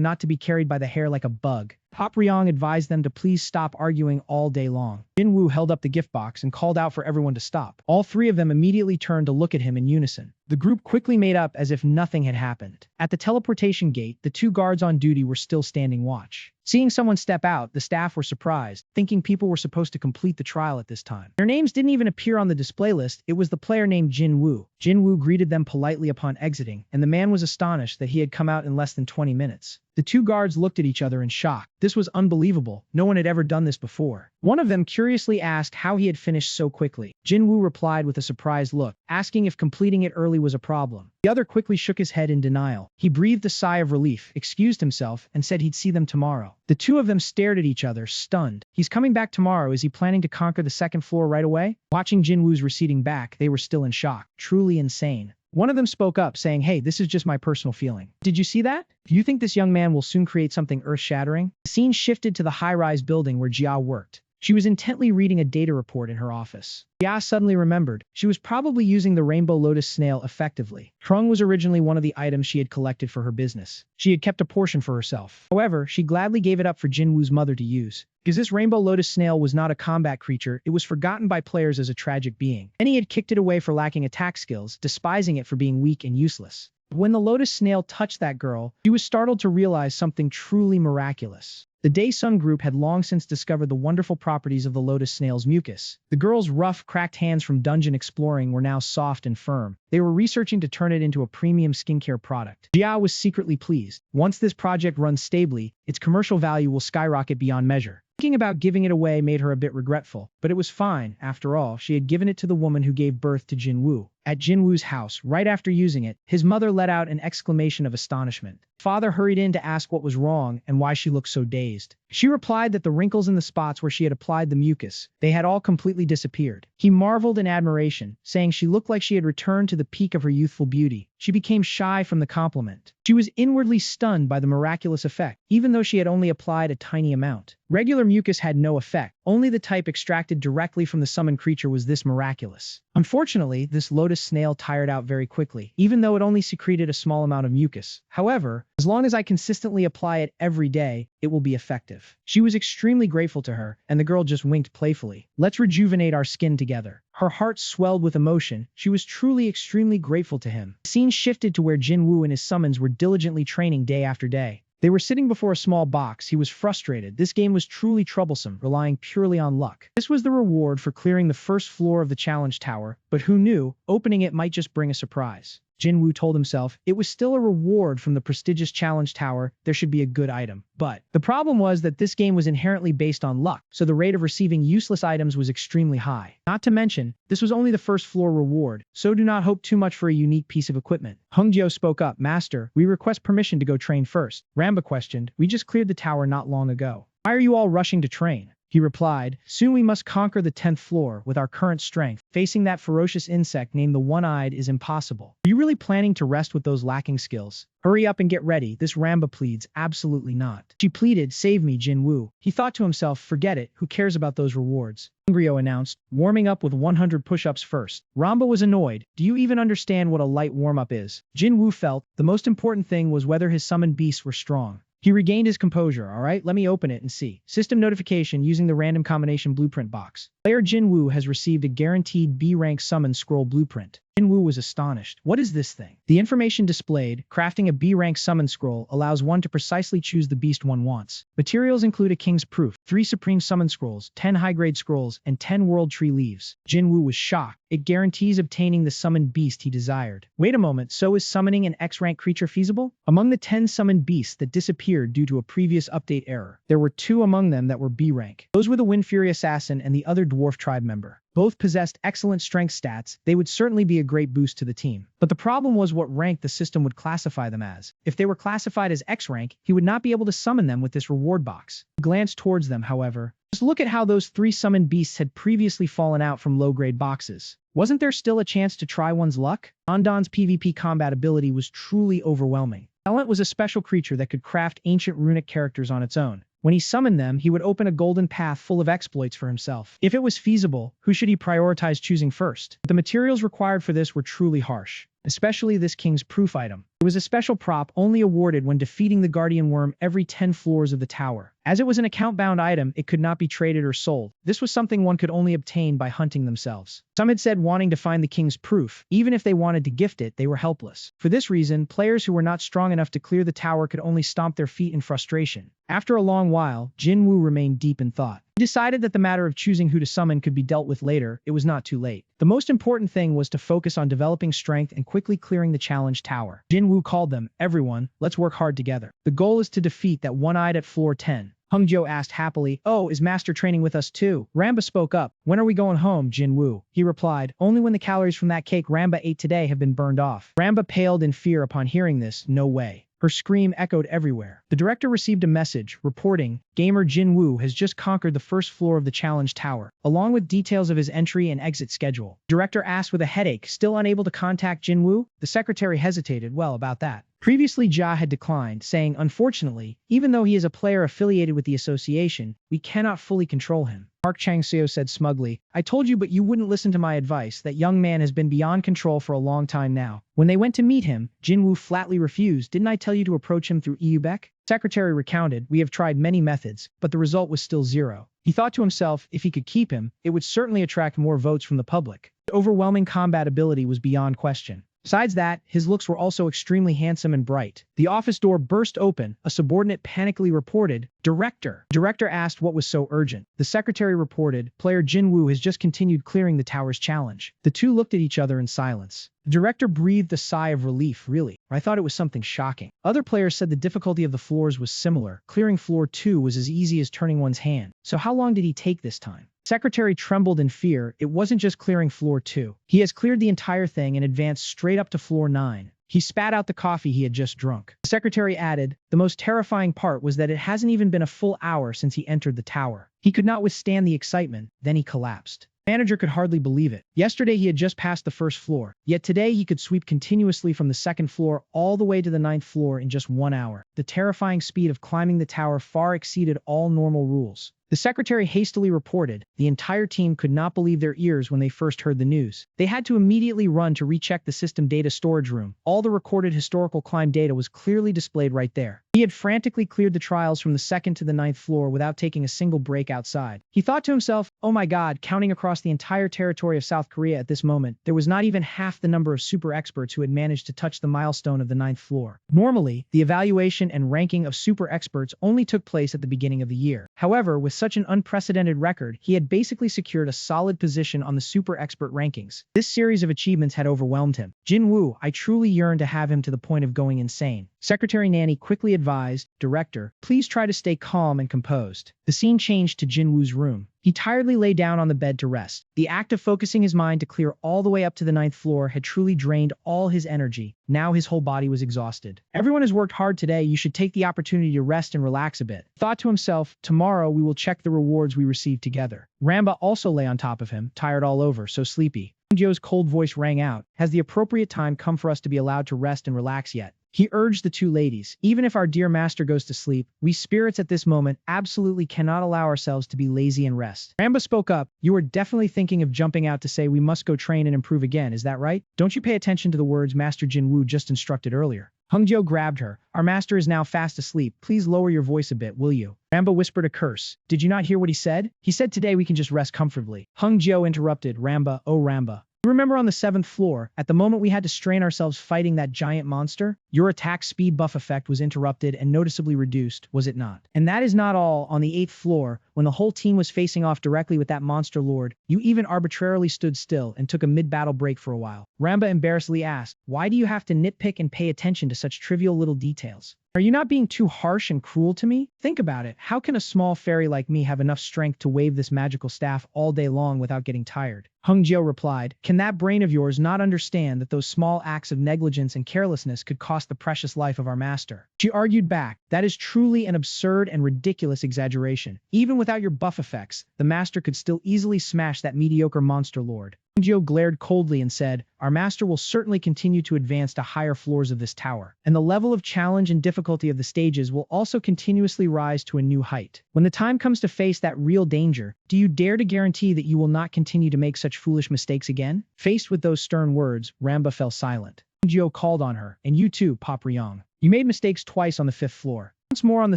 not to be carried by the hair like a bug. Pop Ryong advised them to please stop arguing all day long. Jinwoo held up the gift box and called out for everyone to stop. All three of them immediately turned to look at him in unison. The group quickly made up as if nothing had happened. At the teleportation gate, the two guards on duty were still standing watch. Seeing someone step out, the staff were surprised, thinking people were supposed to complete the trial at this time. Their names didn't even appear on the display list. It was the player named Jinwoo. Jinwoo greeted them politely upon exiting, and the man was astonished that he had come out in less than 20 minutes. The two guards looked at each other in shock. This was unbelievable. No one had ever done this before. One of them curiously asked how he had finished so quickly. Jinwoo replied with a surprised look, asking if completing it early was a problem. The other quickly shook his head in denial. He breathed a sigh of relief, excused himself, and said he'd see them tomorrow. The two of them stared at each other, stunned. He's coming back tomorrow. Is he planning to conquer the second floor right away? Watching Jinwoo's receding back, they were still in shock. Truly insane. One of them spoke up, saying, hey, this is just my personal feeling. Did you see that? Do you think this young man will soon create something earth-shattering? The scene shifted to the high-rise building where Jia worked. She was intently reading a data report in her office. Jia suddenly remembered. She was probably using the rainbow lotus snail effectively. Trung was originally one of the items she had collected for her business. She had kept a portion for herself. However, she gladly gave it up for Jinwoo's mother to use. Because this rainbow lotus snail was not a combat creature, it was forgotten by players as a tragic being. Many had kicked it away for lacking attack skills, despising it for being weak and useless. When the lotus snail touched that girl, she was startled to realize something truly miraculous. The Dae-Sun group had long since discovered the wonderful properties of the lotus snail's mucus. The girl's rough, cracked hands from dungeon exploring were now soft and firm. They were researching to turn it into a premium skincare product. Jia was secretly pleased. Once this project runs stably, its commercial value will skyrocket beyond measure. Thinking about giving it away made her a bit regretful, but it was fine. After all, she had given it to the woman who gave birth to Jinwoo. At Jinwoo's house, right after using it, his mother let out an exclamation of astonishment. Father hurried in to ask what was wrong and why she looked so dazed. She replied that the wrinkles in the spots where she had applied the mucus, they had all completely disappeared. He marveled in admiration, saying she looked like she had returned to the peak of her youthful beauty. She became shy from the compliment. She was inwardly stunned by the miraculous effect, even though she had only applied a tiny amount. Regular mucus had no effect. Only the type extracted directly from the summoned creature was this miraculous. Unfortunately, this lotus snail tired out very quickly, even though it only secreted a small amount of mucus. However, as long as I consistently apply it every day, it will be effective. She was extremely grateful to her, and the girl just winked playfully. Let's rejuvenate our skin together. Her heart swelled with emotion. She was truly extremely grateful to him. The scene shifted to where Jinwoo and his summons were diligently training day after day. They were sitting before a small box. He was frustrated. This game was truly troublesome, relying purely on luck. This was the reward for clearing the first floor of the challenge tower, but who knew, opening it might just bring a surprise. Jinwoo told himself it was still a reward from the prestigious challenge tower. There should be a good item. But the problem was that this game was inherently based on luck, so the rate of receiving useless items was extremely high. Not to mention, this was only the first floor reward, so do not hope too much for a unique piece of equipment. Hungjio spoke up, Master, we request permission to go train first. Ramba questioned, we just cleared the tower not long ago. Why are you all rushing to train? He replied, soon we must conquer the 10th floor with our current strength. Facing that ferocious insect named the One-Eyed is impossible. Are you really planning to rest with those lacking skills? Hurry up and get ready, this Ramba pleads. Absolutely not. She pleaded, save me, Jinwoo. He thought to himself, forget it, who cares about those rewards? Hungryo announced, warming up with 100 push-ups first. Ramba was annoyed. Do you even understand what a light warm-up is? Jinwoo felt the most important thing was whether his summoned beasts were strong. He regained his composure. All right, let me open it and see. System notification using the random combination blueprint box. Player Jinwoo has received a guaranteed B-rank summon scroll blueprint. Jinwoo was astonished. What is this thing? The information displayed, crafting a B-rank summon scroll allows one to precisely choose the beast one wants. Materials include a king's proof, 3 supreme summon scrolls, 10 high-grade scrolls, and 10 world tree leaves. Jinwoo was shocked. It guarantees obtaining the summoned beast he desired. Wait a moment, so is summoning an X-rank creature feasible? Among the 10 summoned beasts that disappeared due to a previous update error, there were 2 among them that were B-rank. Those were the Windfury Assassin and the other dwarf tribe member. Both possessed excellent strength stats. They would certainly be a great boost to the team. But the problem was what rank the system would classify them as. If they were classified as X rank, he would not be able to summon them with this reward box. He glanced towards them, however. Just look at how those 3 summoned beasts had previously fallen out from low-grade boxes. Wasn't there still a chance to try one's luck? Andon's PvP combat ability was truly overwhelming. Talent was a special creature that could craft ancient runic characters on its own. When he summoned them, he would open a golden path full of exploits for himself. If it was feasible, who should he prioritize choosing first? The materials required for this were truly harsh, especially this king's proof item. It was a special prop only awarded when defeating the guardian worm every 10 floors of the tower. As it was an account-bound item, it could not be traded or sold. This was something one could only obtain by hunting themselves. Some had said wanting to find the king's proof. Even if they wanted to gift it, they were helpless. For this reason, players who were not strong enough to clear the tower could only stomp their feet in frustration. After a long while, Jinwoo remained deep in thought. He decided that the matter of choosing who to summon could be dealt with later. It was not too late. The most important thing was to focus on developing strength and quickly clearing the challenge tower. Jinwoo called them, everyone, let's work hard together. The goal is to defeat that One-Eyed at floor 10. Hungjio asked happily, oh, is Master training with us too? Ramba spoke up, when are we going home, Jinwoo? He replied, only when the calories from that cake Ramba ate today have been burned off. Ramba paled in fear upon hearing this, no way. Her scream echoed everywhere. The director received a message, reporting, gamer Jinwoo has just conquered the first floor of the challenge tower, along with details of his entry and exit schedule. Director asked with a headache, still unable to contact Jinwoo? The secretary hesitated, well, about that. Previously, Ja had declined, saying, unfortunately, even though he is a player affiliated with the association, we cannot fully control him. Park Chang-seo said smugly, I told you but you wouldn't listen to my advice. That young man has been beyond control for a long time now. When they went to meet him, Jinwoo flatly refused. Didn't I tell you to approach him through Eubek? Secretary recounted, we have tried many methods, but the result was still 0. He thought to himself, if he could keep him, it would certainly attract more votes from the public. His overwhelming combat ability was beyond question. Besides that, his looks were also extremely handsome and bright. The office door burst open. A subordinate panically reported, Director. Director asked what was so urgent. The secretary reported, player Jinwoo has just continued clearing the tower's challenge. The two looked at each other in silence. The director breathed a sigh of relief, really. I thought it was something shocking. Other players said the difficulty of the floors was similar. Clearing floor 2 was as easy as turning one's hand. So how long did he take this time? Secretary trembled in fear. It wasn't just clearing floor 2. He has cleared the entire thing and advanced straight up to floor 9. He spat out the coffee he had just drunk. The secretary added, the most terrifying part was that it hasn't even been a full hour since he entered the tower. He could not withstand the excitement, then he collapsed. The manager could hardly believe it. Yesterday he had just passed the first floor, yet today he could sweep continuously from the second floor all the way to the 9th floor in just 1 hour. The terrifying speed of climbing the tower far exceeded all normal rules. The secretary hastily reported. The entire team could not believe their ears when they first heard the news. They had to immediately run to recheck the system data storage room. All the recorded historical climb data was clearly displayed right there. He had frantically cleared the trials from the 2nd to the 9th floor without taking a single break outside. He thought to himself, oh my god, counting across the entire territory of South Korea at this moment, there was not even half the number of super experts who had managed to touch the milestone of the 9th floor. Normally, the evaluation and ranking of super experts only took place at the beginning of the year. However, with such an unprecedented record, he had basically secured a solid position on the super expert rankings. This series of achievements had overwhelmed him. Jin-woo, I truly yearned to have him to the point of going insane. Secretary Nanny quickly advised, Director, please try to stay calm and composed. The scene changed to Jin-woo's room. He tiredly lay down on the bed to rest. The act of focusing his mind to clear all the way up to the 9th floor had truly drained all his energy. Now his whole body was exhausted. Everyone has worked hard today. You should take the opportunity to rest and relax a bit. Thought to himself, tomorrow we will check the rewards we received together. Ramba also lay on top of him, tired all over, so sleepy. Joe's cold voice rang out. Has the appropriate time come for us to be allowed to rest and relax yet? He urged the two ladies, even if our dear master goes to sleep, we spirits at this moment absolutely cannot allow ourselves to be lazy and rest. Ramba spoke up, you are definitely thinking of jumping out to say we must go train and improve again, is that right? Don't you pay attention to the words Master Jin-woo just instructed earlier? Hongjo grabbed her. Our master is now fast asleep. Please lower your voice a bit, will you? Ramba whispered a curse. Did you not hear what he said? He said today we can just rest comfortably. Hongjo interrupted. Ramba, oh Ramba. Remember on the 7th floor, at the moment we had to strain ourselves fighting that giant monster? Your attack speed buff effect was interrupted and noticeably reduced, was it not? And that is not all. On the 8th floor, when the whole team was facing off directly with that monster lord, you even arbitrarily stood still and took a mid-battle break for a while. Ramba embarrassedly asked, why do you have to nitpick and pay attention to such trivial little details? Are you not being too harsh and cruel to me? Think about it. How can a small fairy like me have enough strength to wave this magical staff all day long without getting tired? Hongjo replied, can that brain of yours not understand that those small acts of negligence and carelessness could cost the precious life of our master? She argued back, that is truly an absurd and ridiculous exaggeration. Even without your buff effects, the master could still easily smash that mediocre monster lord. Hongjo glared coldly and said, our master will certainly continue to advance to higher floors of this tower, and the level of challenge and difficulty of the stages will also continuously rise to a new height. When the time comes to face that real danger, do you dare to guarantee that you will not continue to make such foolish mistakes again? Faced with those stern words, Ramba fell silent. Hongjo called on her, and you too, Pop Ryong. You made mistakes twice on the 5th floor. Once more on the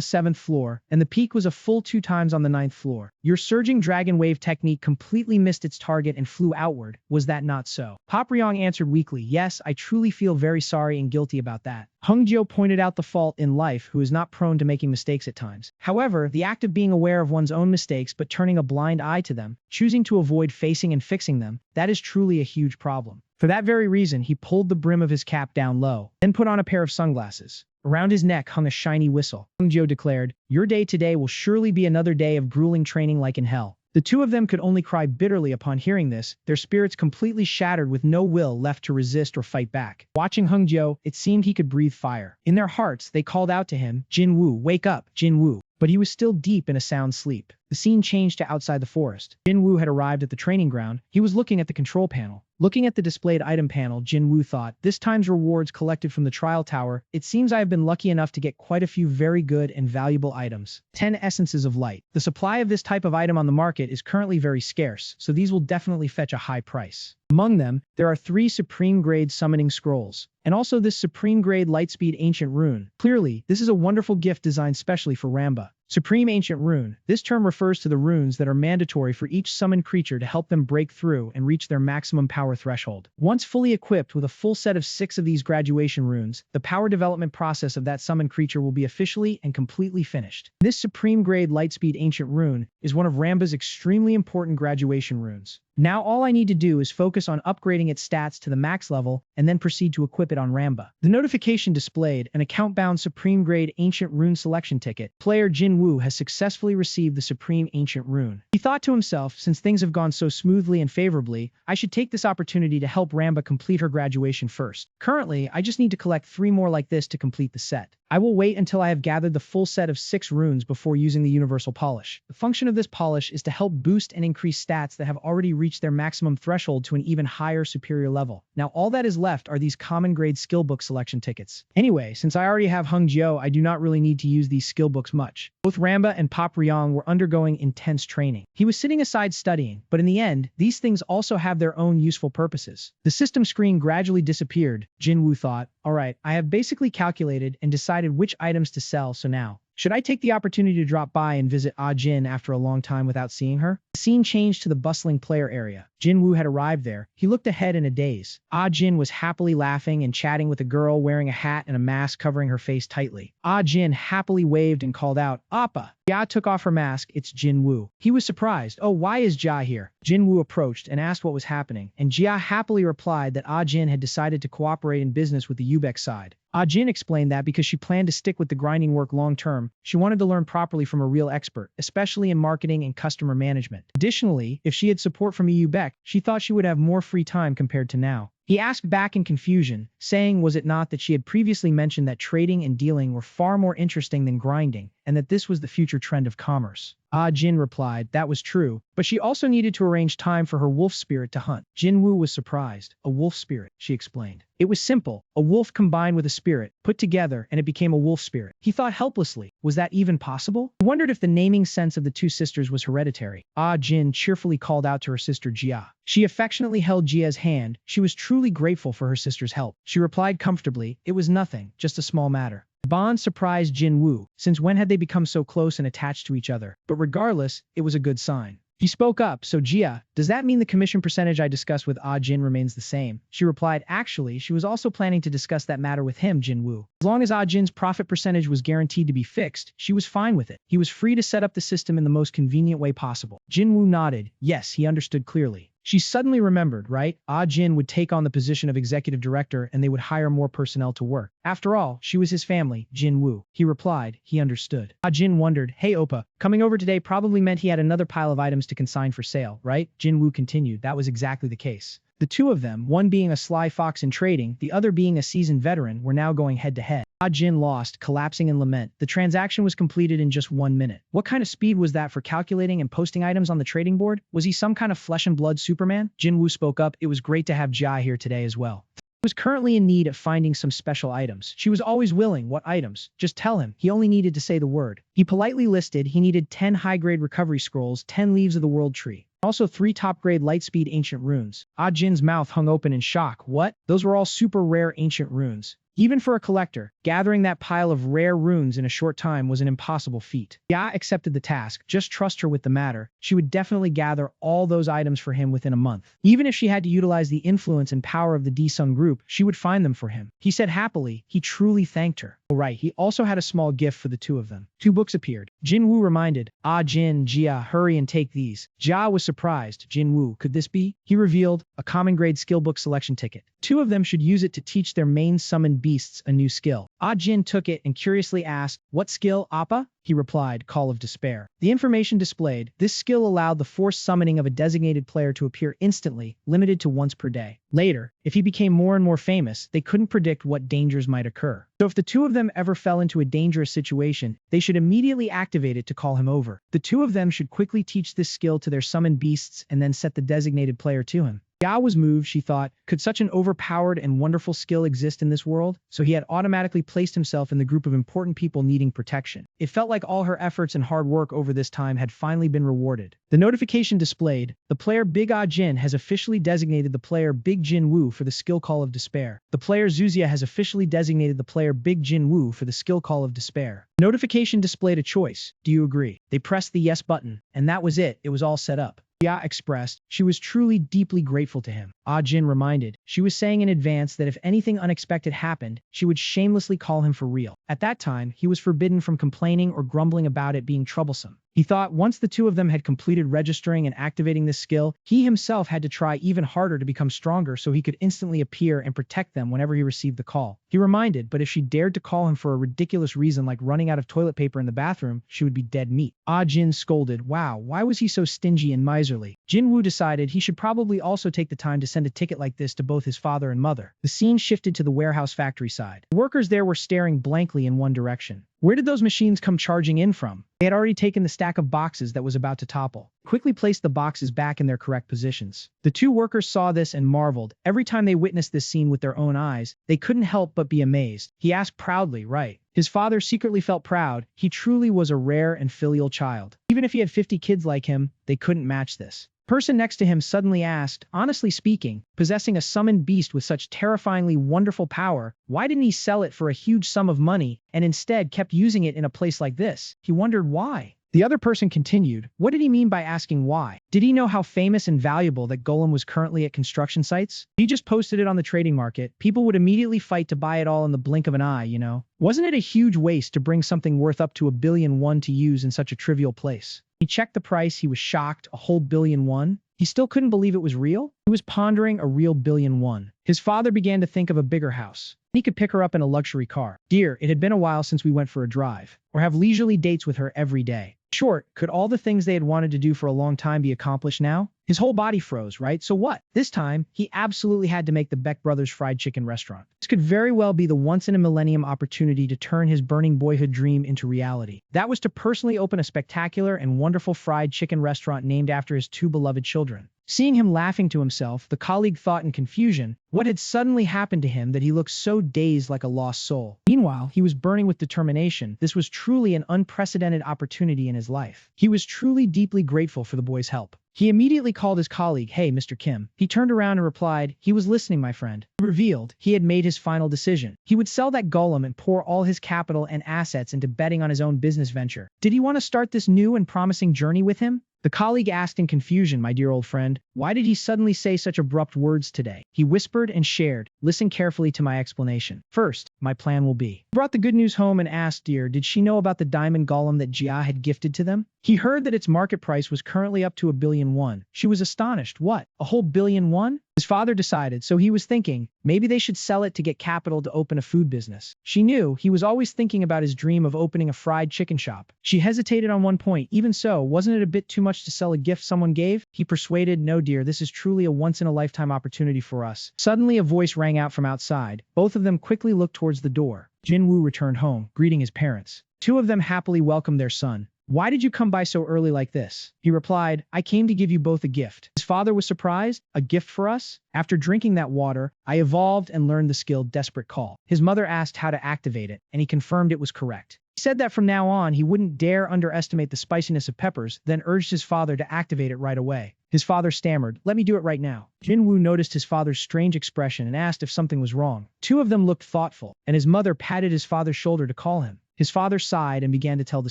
7th floor, and the peak was a full 2 times on the 9th floor. Your surging dragon wave technique completely missed its target and flew outward, was that not so? Pop Ryong answered weakly, yes, I truly feel very sorry and guilty about that. Hongjo pointed out the fault in life who is not prone to making mistakes at times. However, the act of being aware of one's own mistakes but turning a blind eye to them, choosing to avoid facing and fixing them, that is truly a huge problem. For that very reason, he pulled the brim of his cap down low, then put on a pair of sunglasses. Around his neck hung a shiny whistle. Hongjo declared, your day today will surely be another day of grueling training like in hell. The two of them could only cry bitterly upon hearing this, their spirits completely shattered with no will left to resist or fight back. Watching Hongjo, it seemed he could breathe fire. In their hearts, they called out to him, Jin-woo, wake up, Jin-woo. But he was still deep in a sound sleep. The scene changed to outside the forest. Jin-woo had arrived at the training ground. He was looking at the control panel. Looking at the displayed item panel, Jin-woo thought, this time's rewards collected from the trial tower, it seems I have been lucky enough to get quite a few very good and valuable items. 10 essences of light. The supply of this type of item on the market is currently very scarce, so these will definitely fetch a high price. Among them, there are 3 supreme-grade summoning scrolls, and also this supreme-grade lightspeed ancient rune. Clearly, this is a wonderful gift designed specially for Ramba. Supreme Ancient Rune. This term refers to the runes that are mandatory for each summoned creature to help them break through and reach their maximum power threshold. Once fully equipped with a full set of 6 of these graduation runes, the power development process of that summoned creature will be officially and completely finished. This Supreme Grade Lightspeed Ancient Rune is one of Ramba's extremely important graduation runes. Now all I need to do is focus on upgrading its stats to the max level and then proceed to equip it on Ramba. The notification displayed an account-bound Supreme Grade Ancient Rune selection ticket. Player Jin-woo has successfully received the Supreme Ancient Rune. He thought to himself, since things have gone so smoothly and favorably, I should take this opportunity to help Ramba complete her graduation first. Currently, I just need to collect 3 more like this to complete the set. I will wait until I have gathered the full set of 6 runes before using the universal polish. The function of this polish is to help boost and increase stats that have already reached their maximum threshold to an even higher superior level. Now all that is left are these common grade skill book selection tickets. Anyway, since I already have Hung Jio, I do not really need to use these skill books much. Both Ramba and Pop Ryong were undergoing intense training. He was sitting aside studying, but in the end, these things also have their own useful purposes. The system screen gradually disappeared. Jinwoo thought, alright, I have basically calculated and decided which items to sell, so now, should I take the opportunity to drop by and visit Ah Jin after a long time without seeing her? The scene changed to the bustling player area. Jinwoo had arrived there. He looked ahead in a daze. Ah Jin was happily laughing and chatting with a girl wearing a hat and a mask covering her face tightly. Ah Jin happily waved and called out, Appa. Jia took off her mask. It's Jinwoo. He was surprised. Oh, why is Jia here? Jinwoo approached and asked what was happening, and Jia happily replied that Ah Jin had decided to cooperate in business with the Ubeck side. Ah Jin explained that because she planned to stick with the grinding work long term, she wanted to learn properly from a real expert, especially in marketing and customer management. Additionally, if she had support from Ubeck, she thought she would have more free time compared to now. He asked back in confusion, saying was it not that she had previously mentioned that trading and dealing were far more interesting than grinding, and that this was the future trend of commerce. Ah Jin replied that was true, but she also needed to arrange time for her wolf spirit to hunt. Jinwoo was surprised. A wolf spirit, she explained. It was simple. A wolf combined with a spirit, put together, and it became a wolf spirit. He thought helplessly, was that even possible? He wondered if the naming sense of the 2 sisters was hereditary. Ah Jin cheerfully called out to her sister Jia. She affectionately held Jia's hand. She was truly grateful for her sister's help. She replied comfortably, it was nothing, just a small matter. The bond surprised Jinwoo, since when had they become so close and attached to each other? But regardless, it was a good sign. He spoke up, so Jia, does that mean the commission percentage I discussed with Ah Jin remains the same? She replied, actually, she was also planning to discuss that matter with him, Jinwoo. As long as Ah Jin's profit percentage was guaranteed to be fixed, she was fine with it. He was free to set up the system in the most convenient way possible. Jinwoo nodded. Yes, he understood clearly. She suddenly remembered, right? Ah Jin would take on the position of executive director and they would hire more personnel to work. After all, she was his family, Jinwoo. He replied, he understood. Ah Jin wondered, hey Oppa, coming over today probably meant he had another pile of items to consign for sale, right? Jinwoo continued, that was exactly the case. The 2 of them, one being a sly fox in trading, the other being a seasoned veteran, were now going head to head. Ah Jin lost, collapsing in lament. The transaction was completed in just 1 minute. What kind of speed was that for calculating and posting items on the trading board? Was he some kind of flesh and blood Superman? Jinwoo spoke up, it was great to have Jia here today as well. He was currently in need of finding some special items. She was always willing. What items? Just tell him. He only needed to say the word. He politely listed he needed 10 high-grade recovery scrolls, 10 leaves of the world tree. Also 3 top-grade lightspeed ancient runes. Ah Jin's mouth hung open in shock. What? Those were all super rare ancient runes. Even for a collector, gathering that pile of rare runes in a short time was an impossible feat. Jia accepted the task. Just trust her with the matter. She would definitely gather all those items for him within a month. Even if she had to utilize the influence and power of the D-Sung group, she would find them for him. He said happily, he truly thanked her. Alright, he also had a small gift for the 2 of them. 2 books appeared. Jinwoo reminded, Ah Jin, Jia, hurry and take these. Jia was surprised. Jinwoo, could this be? He revealed, a common grade skill book selection ticket. 2 of them should use it to teach their main summoned beasts a new skill. Ah Jin took it and curiously asked, what skill, Appa? He replied, Call of Despair. The information displayed, this skill allowed the forced summoning of a designated player to appear instantly, limited to once per day. Later, if he became more and more famous, they couldn't predict what dangers might occur. So if the 2 of them ever fell into a dangerous situation, they should immediately activate it to call him over. The 2 of them should quickly teach this skill to their summoned beasts and then set the designated player to him. Jia was moved, she thought, could such an overpowered and wonderful skill exist in this world? So he had automatically placed himself in the group of important people needing protection. It felt like all her efforts and hard work over this time had finally been rewarded. The notification displayed, the player Big Ah Jin has officially designated the player Big Jin Woo for the skill Call of Despair. The player Zuzia has officially designated the player Big Jin Woo for the skill Call of Despair. Notification displayed a choice. Do you agree? They pressed the yes button, and that was it. It was all set up. Jia expressed she was truly deeply grateful to him. Ah Jin reminded she was saying in advance that if anything unexpected happened, she would shamelessly call him for real. At that time, he was forbidden from complaining or grumbling about it being troublesome. He thought once the two of them had completed registering and activating this skill, he himself had to try even harder to become stronger so he could instantly appear and protect them whenever he received the call. He reminded, but if she dared to call him for a ridiculous reason like running out of toilet paper in the bathroom, she would be dead meat. Ah Jin scolded, wow, why was he so stingy and miserly? Jinwoo decided he should probably also take the time to send a ticket like this to both his father and mother. The scene shifted to the warehouse factory side. The workers there were staring blankly in one direction. Where did those machines come charging in from? They had already taken the stack of boxes that was about to topple. Quickly placed the boxes back in their correct positions. The two workers saw this and marveled. Every time they witnessed this scene with their own eyes, they couldn't help but be amazed. He asked proudly, right? His father secretly felt proud. He truly was a rare and filial child. Even if he had 50 kids like him, they couldn't match this. Person next to him suddenly asked, honestly speaking, possessing a summoned beast with such terrifyingly wonderful power, why didn't he sell it for a huge sum of money and instead kept using it in a place like this? He wondered why. The other person continued, what did he mean by asking why? Did he know how famous and valuable that golem was currently at construction sites? He just posted it on the trading market. People would immediately fight to buy it all in the blink of an eye, you know? Wasn't it a huge waste to bring something worth up to $1 billion to use in such a trivial place? He checked the price. He was shocked. A whole $1 billion? He still couldn't believe it was real? He was pondering a real $1 billion. His father began to think of a bigger house. He could pick her up in a luxury car. Dear, it had been a while since we went for a drive. Or have leisurely dates with her every day. Short, could all the things they had wanted to do for a long time be accomplished now? His whole body froze, right? So what? This time, he absolutely had to make the Beck Brothers fried chicken restaurant. This could very well be the once-in-a-millennium opportunity to turn his burning boyhood dream into reality. That was to personally open a spectacular and wonderful fried chicken restaurant named after his two beloved children. Seeing him laughing to himself, the colleague thought in confusion, what had suddenly happened to him that he looked so dazed like a lost soul? Meanwhile, he was burning with determination. This was truly an unprecedented opportunity in his life. He was truly deeply grateful for the boy's help. He immediately called his colleague, hey, Mr. Kim. He turned around and replied, he was listening, my friend. He revealed he had made his final decision. He would sell that golem and pour all his capital and assets into betting on his own business venture. Did he want to start this new and promising journey with him? The colleague asked in confusion, my dear old friend, why did he suddenly say such abrupt words today? He whispered and shared, listen carefully to my explanation. First, my plan will be. He brought the good news home and asked, dear, did she know about the diamond golem that Jia had gifted to them? He heard that its market price was currently up to $1 billion. She was astonished. What? A whole $1 billion? His father decided, so he was thinking, maybe they should sell it to get capital to open a food business. She knew he was always thinking about his dream of opening a fried chicken shop. She hesitated on one point. Even so, wasn't it a bit too much to sell a gift someone gave? He persuaded, no dear, this is truly a once-in-a-lifetime opportunity for us. Suddenly a voice rang out from outside. Both of them quickly looked towards the door. Jinwoo returned home, greeting his parents. Two of them happily welcomed their son. Why did you come by so early like this? He replied, I came to give you both a gift. His father was surprised. A gift for us? After drinking that water, I evolved and learned the skill Desperate Call. His mother asked how to activate it, and he confirmed it was correct. He said that from now on, he wouldn't dare underestimate the spiciness of peppers, then urged his father to activate it right away. His father stammered, let me do it right now. Jinwoo noticed his father's strange expression and asked if something was wrong. Two of them looked thoughtful, and his mother patted his father's shoulder to call him. His father sighed and began to tell the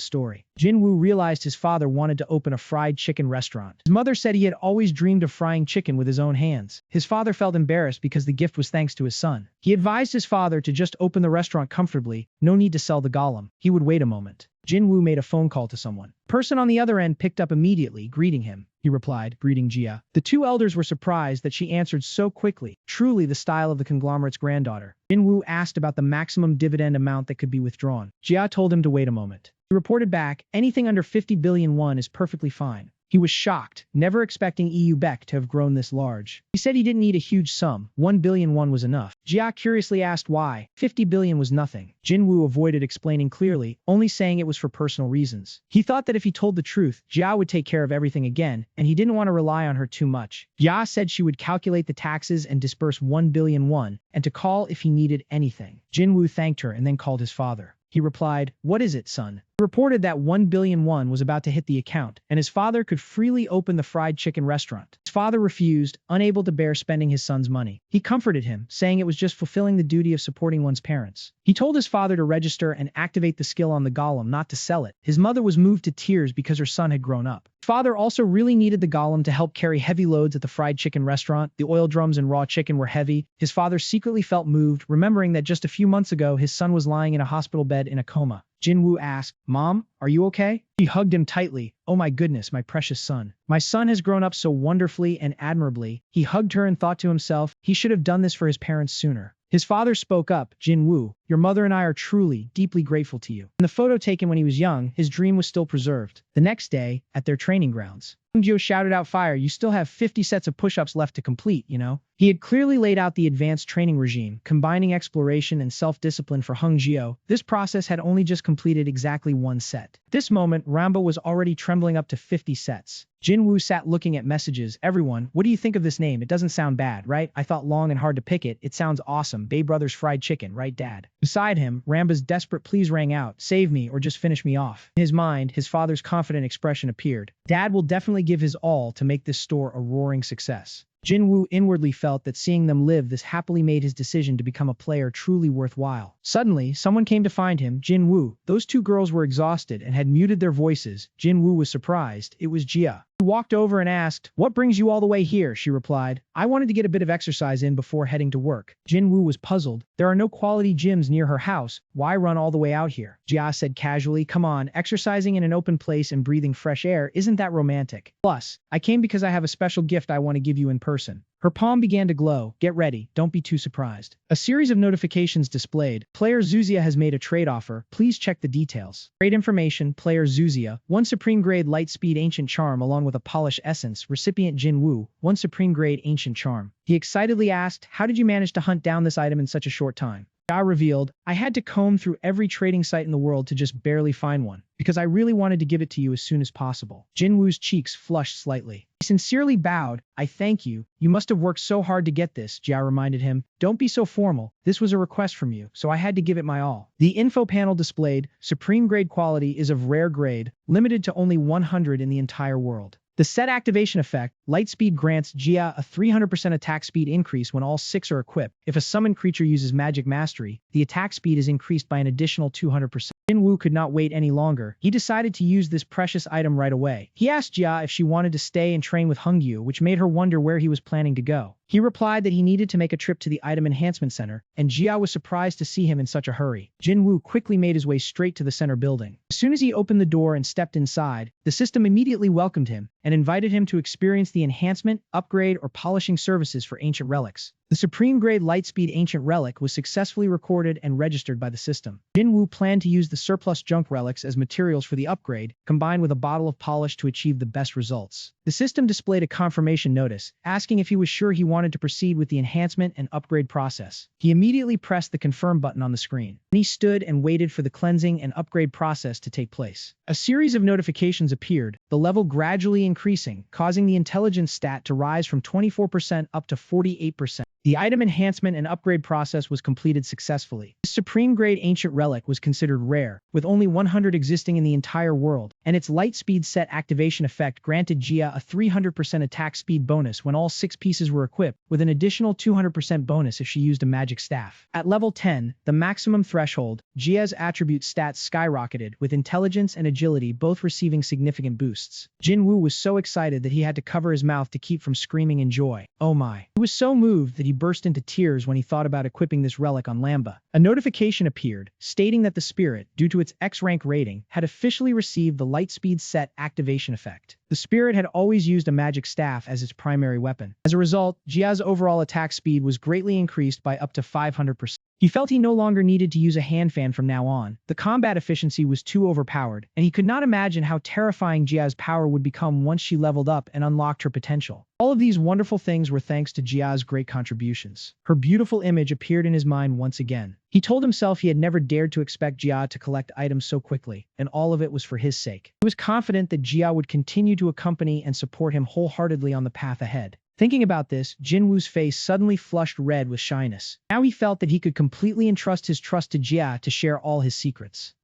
story. Jinwoo realized his father wanted to open a fried chicken restaurant. His mother said he had always dreamed of frying chicken with his own hands. His father felt embarrassed because the gift was thanks to his son. He advised his father to just open the restaurant comfortably, no need to sell the golem. He would wait a moment. Jinwoo made a phone call to someone. Person on the other end picked up immediately, greeting him. He replied, greeting Jia. The two elders were surprised that she answered so quickly, truly the style of the conglomerate's granddaughter. Jinwoo asked about the maximum dividend amount that could be withdrawn. Jia told him to wait a moment. He reported back, anything under 50 billion won is perfectly fine. He was shocked, never expecting EU Beck to have grown this large. He said he didn't need a huge sum, 1 billion won was enough. Jia curiously asked why. 50 billion was nothing. Jinwoo avoided explaining clearly, only saying it was for personal reasons. He thought that if he told the truth, Jia would take care of everything again, and he didn't want to rely on her too much. Jia said she would calculate the taxes and disperse 1 billion won, and to call if he needed anything. Jinwoo thanked her and then called his father. He replied, what is it, son? He reported that 1 billion won was about to hit the account, and his father could freely open the fried chicken restaurant. His father refused, unable to bear spending his son's money. He comforted him, saying it was just fulfilling the duty of supporting one's parents. He told his father to register and activate the skill on the golem, not to sell it. His mother was moved to tears because her son had grown up. His father also really needed the golem to help carry heavy loads at the fried chicken restaurant. The oil drums and raw chicken were heavy. His father secretly felt moved, remembering that just a few months ago his son was lying in a hospital bed in a coma. Jinwoo asked, "Mom, are you okay?" She hugged him tightly. "Oh my goodness, my precious son. My son has grown up so wonderfully and admirably." He hugged her and thought to himself, he should have done this for his parents sooner. His father spoke up, "Jinwoo, your mother and I are truly, deeply grateful to you." In the photo taken when he was young, his dream was still preserved. The next day, at their training grounds, Hongjo shouted out, "Fire, you still have 50 sets of push-ups left to complete, you know?" He had clearly laid out the advanced training regime, combining exploration and self-discipline for Hongjo. This process had only just completed exactly one set. At this moment, Ramba was already trembling up to 50 sets. Jinwoo sat looking at messages. "Everyone, what do you think of this name? It doesn't sound bad, right? I thought long and hard to pick it. It sounds awesome. Bay Brothers Fried Chicken, right, Dad?" Beside him, Ramba's desperate pleas rang out. "Save me or just finish me off." In his mind, his father's confident expression appeared. Dad will definitely give his all to make this store a roaring success. Jinwoo inwardly felt that seeing them live this happily made his decision to become a player truly worthwhile. Suddenly, someone came to find him. Jinwoo. Those two girls were exhausted and had muted their voices. Jinwoo was surprised. It was Jia. He walked over and asked, "What brings you all the way here?" She replied, "I wanted to get a bit of exercise in before heading to work." Jinwoo was puzzled. There are no quality gyms near her house. Why run all the way out here? Jia said casually, "Come on, exercising in an open place and breathing fresh air, isn't that romantic? Plus, I came because I have a special gift I want to give you in person." Her palm began to glow. "Get ready, don't be too surprised." A series of notifications displayed. Player Zuzia has made a trade offer. Please check the details. Trade information, player Zuzia, 1 supreme grade light speed ancient charm along with a polish essence. Recipient Jinwoo, 1 supreme grade ancient charm. He excitedly asked, "How did you manage to hunt down this item in such a short time?" Jia revealed, "I had to comb through every trading site in the world to just barely find one, because I really wanted to give it to you as soon as possible." Jinwoo's cheeks flushed slightly. He sincerely bowed. "I thank you. You must have worked so hard to get this," Jia reminded him. "Don't be so formal. This was a request from you, so I had to give it my all." The info panel displayed, "Supreme grade quality is of rare grade, limited to only 100 in the entire world." The set activation effect, Lightspeed, grants Jia a 300% attack speed increase when all 6 are equipped. If a summoned creature uses magic mastery, the attack speed is increased by an additional 200%. Jinwoo could not wait any longer. He decided to use this precious item right away. He asked Jia if she wanted to stay and train with Hongyu, which made her wonder where he was planning to go. He replied that he needed to make a trip to the Item Enhancement Center, and Jia was surprised to see him in such a hurry. Jinwoo quickly made his way straight to the center building. As soon as he opened the door and stepped inside, the system immediately welcomed him and invited him to experience the enhancement, upgrade, or polishing services for ancient relics. The Supreme Grade Lightspeed Ancient Relic was successfully recorded and registered by the system. Jinwoo planned to use the surplus junk relics as materials for the upgrade, combined with a bottle of polish to achieve the best results. The system displayed a confirmation notice, asking if he was sure he wanted to proceed with the enhancement and upgrade process. He immediately pressed the confirm button on the screen. Then he stood and waited for the cleansing and upgrade process to take place. A series of notifications appeared, the level gradually increasing, causing the intelligence stat to rise from 24% up to 48%. The item enhancement and upgrade process was completed successfully. This Supreme Grade Ancient Relic was considered rare, with only 100 existing in the entire world, and its light speed set activation effect granted Jia a 300% attack speed bonus when all 6 pieces were equipped, with an additional 200% bonus if she used a magic staff. At level 10, the maximum threshold, Jia's attribute stats skyrocketed, with intelligence and agility both receiving significant boosts. Jinwoo was so excited that he had to cover his mouth to keep from screaming in joy. Oh my. He was so moved that he burst into tears when he thought about equipping this relic on Lamba. A notification appeared, stating that the spirit, due to its X-rank rating, had officially received the Lightspeed set activation effect. The spirit had always used a magic staff as its primary weapon. As a result, Jia's overall attack speed was greatly increased by up to 500%. He felt he no longer needed to use a hand fan from now on. The combat efficiency was too overpowered, and he could not imagine how terrifying Jia's power would become once she leveled up and unlocked her potential. All of these wonderful things were thanks to Jia's great contributions. Her beautiful image appeared in his mind once again. He told himself he had never dared to expect Jia to collect items so quickly, and all of it was for his sake. He was confident that Jia would continue to accompany and support him wholeheartedly on the path ahead. Thinking about this, Jinwoo's face suddenly flushed red with shyness. Now he felt that he could completely entrust his trust to Jia to share all his secrets.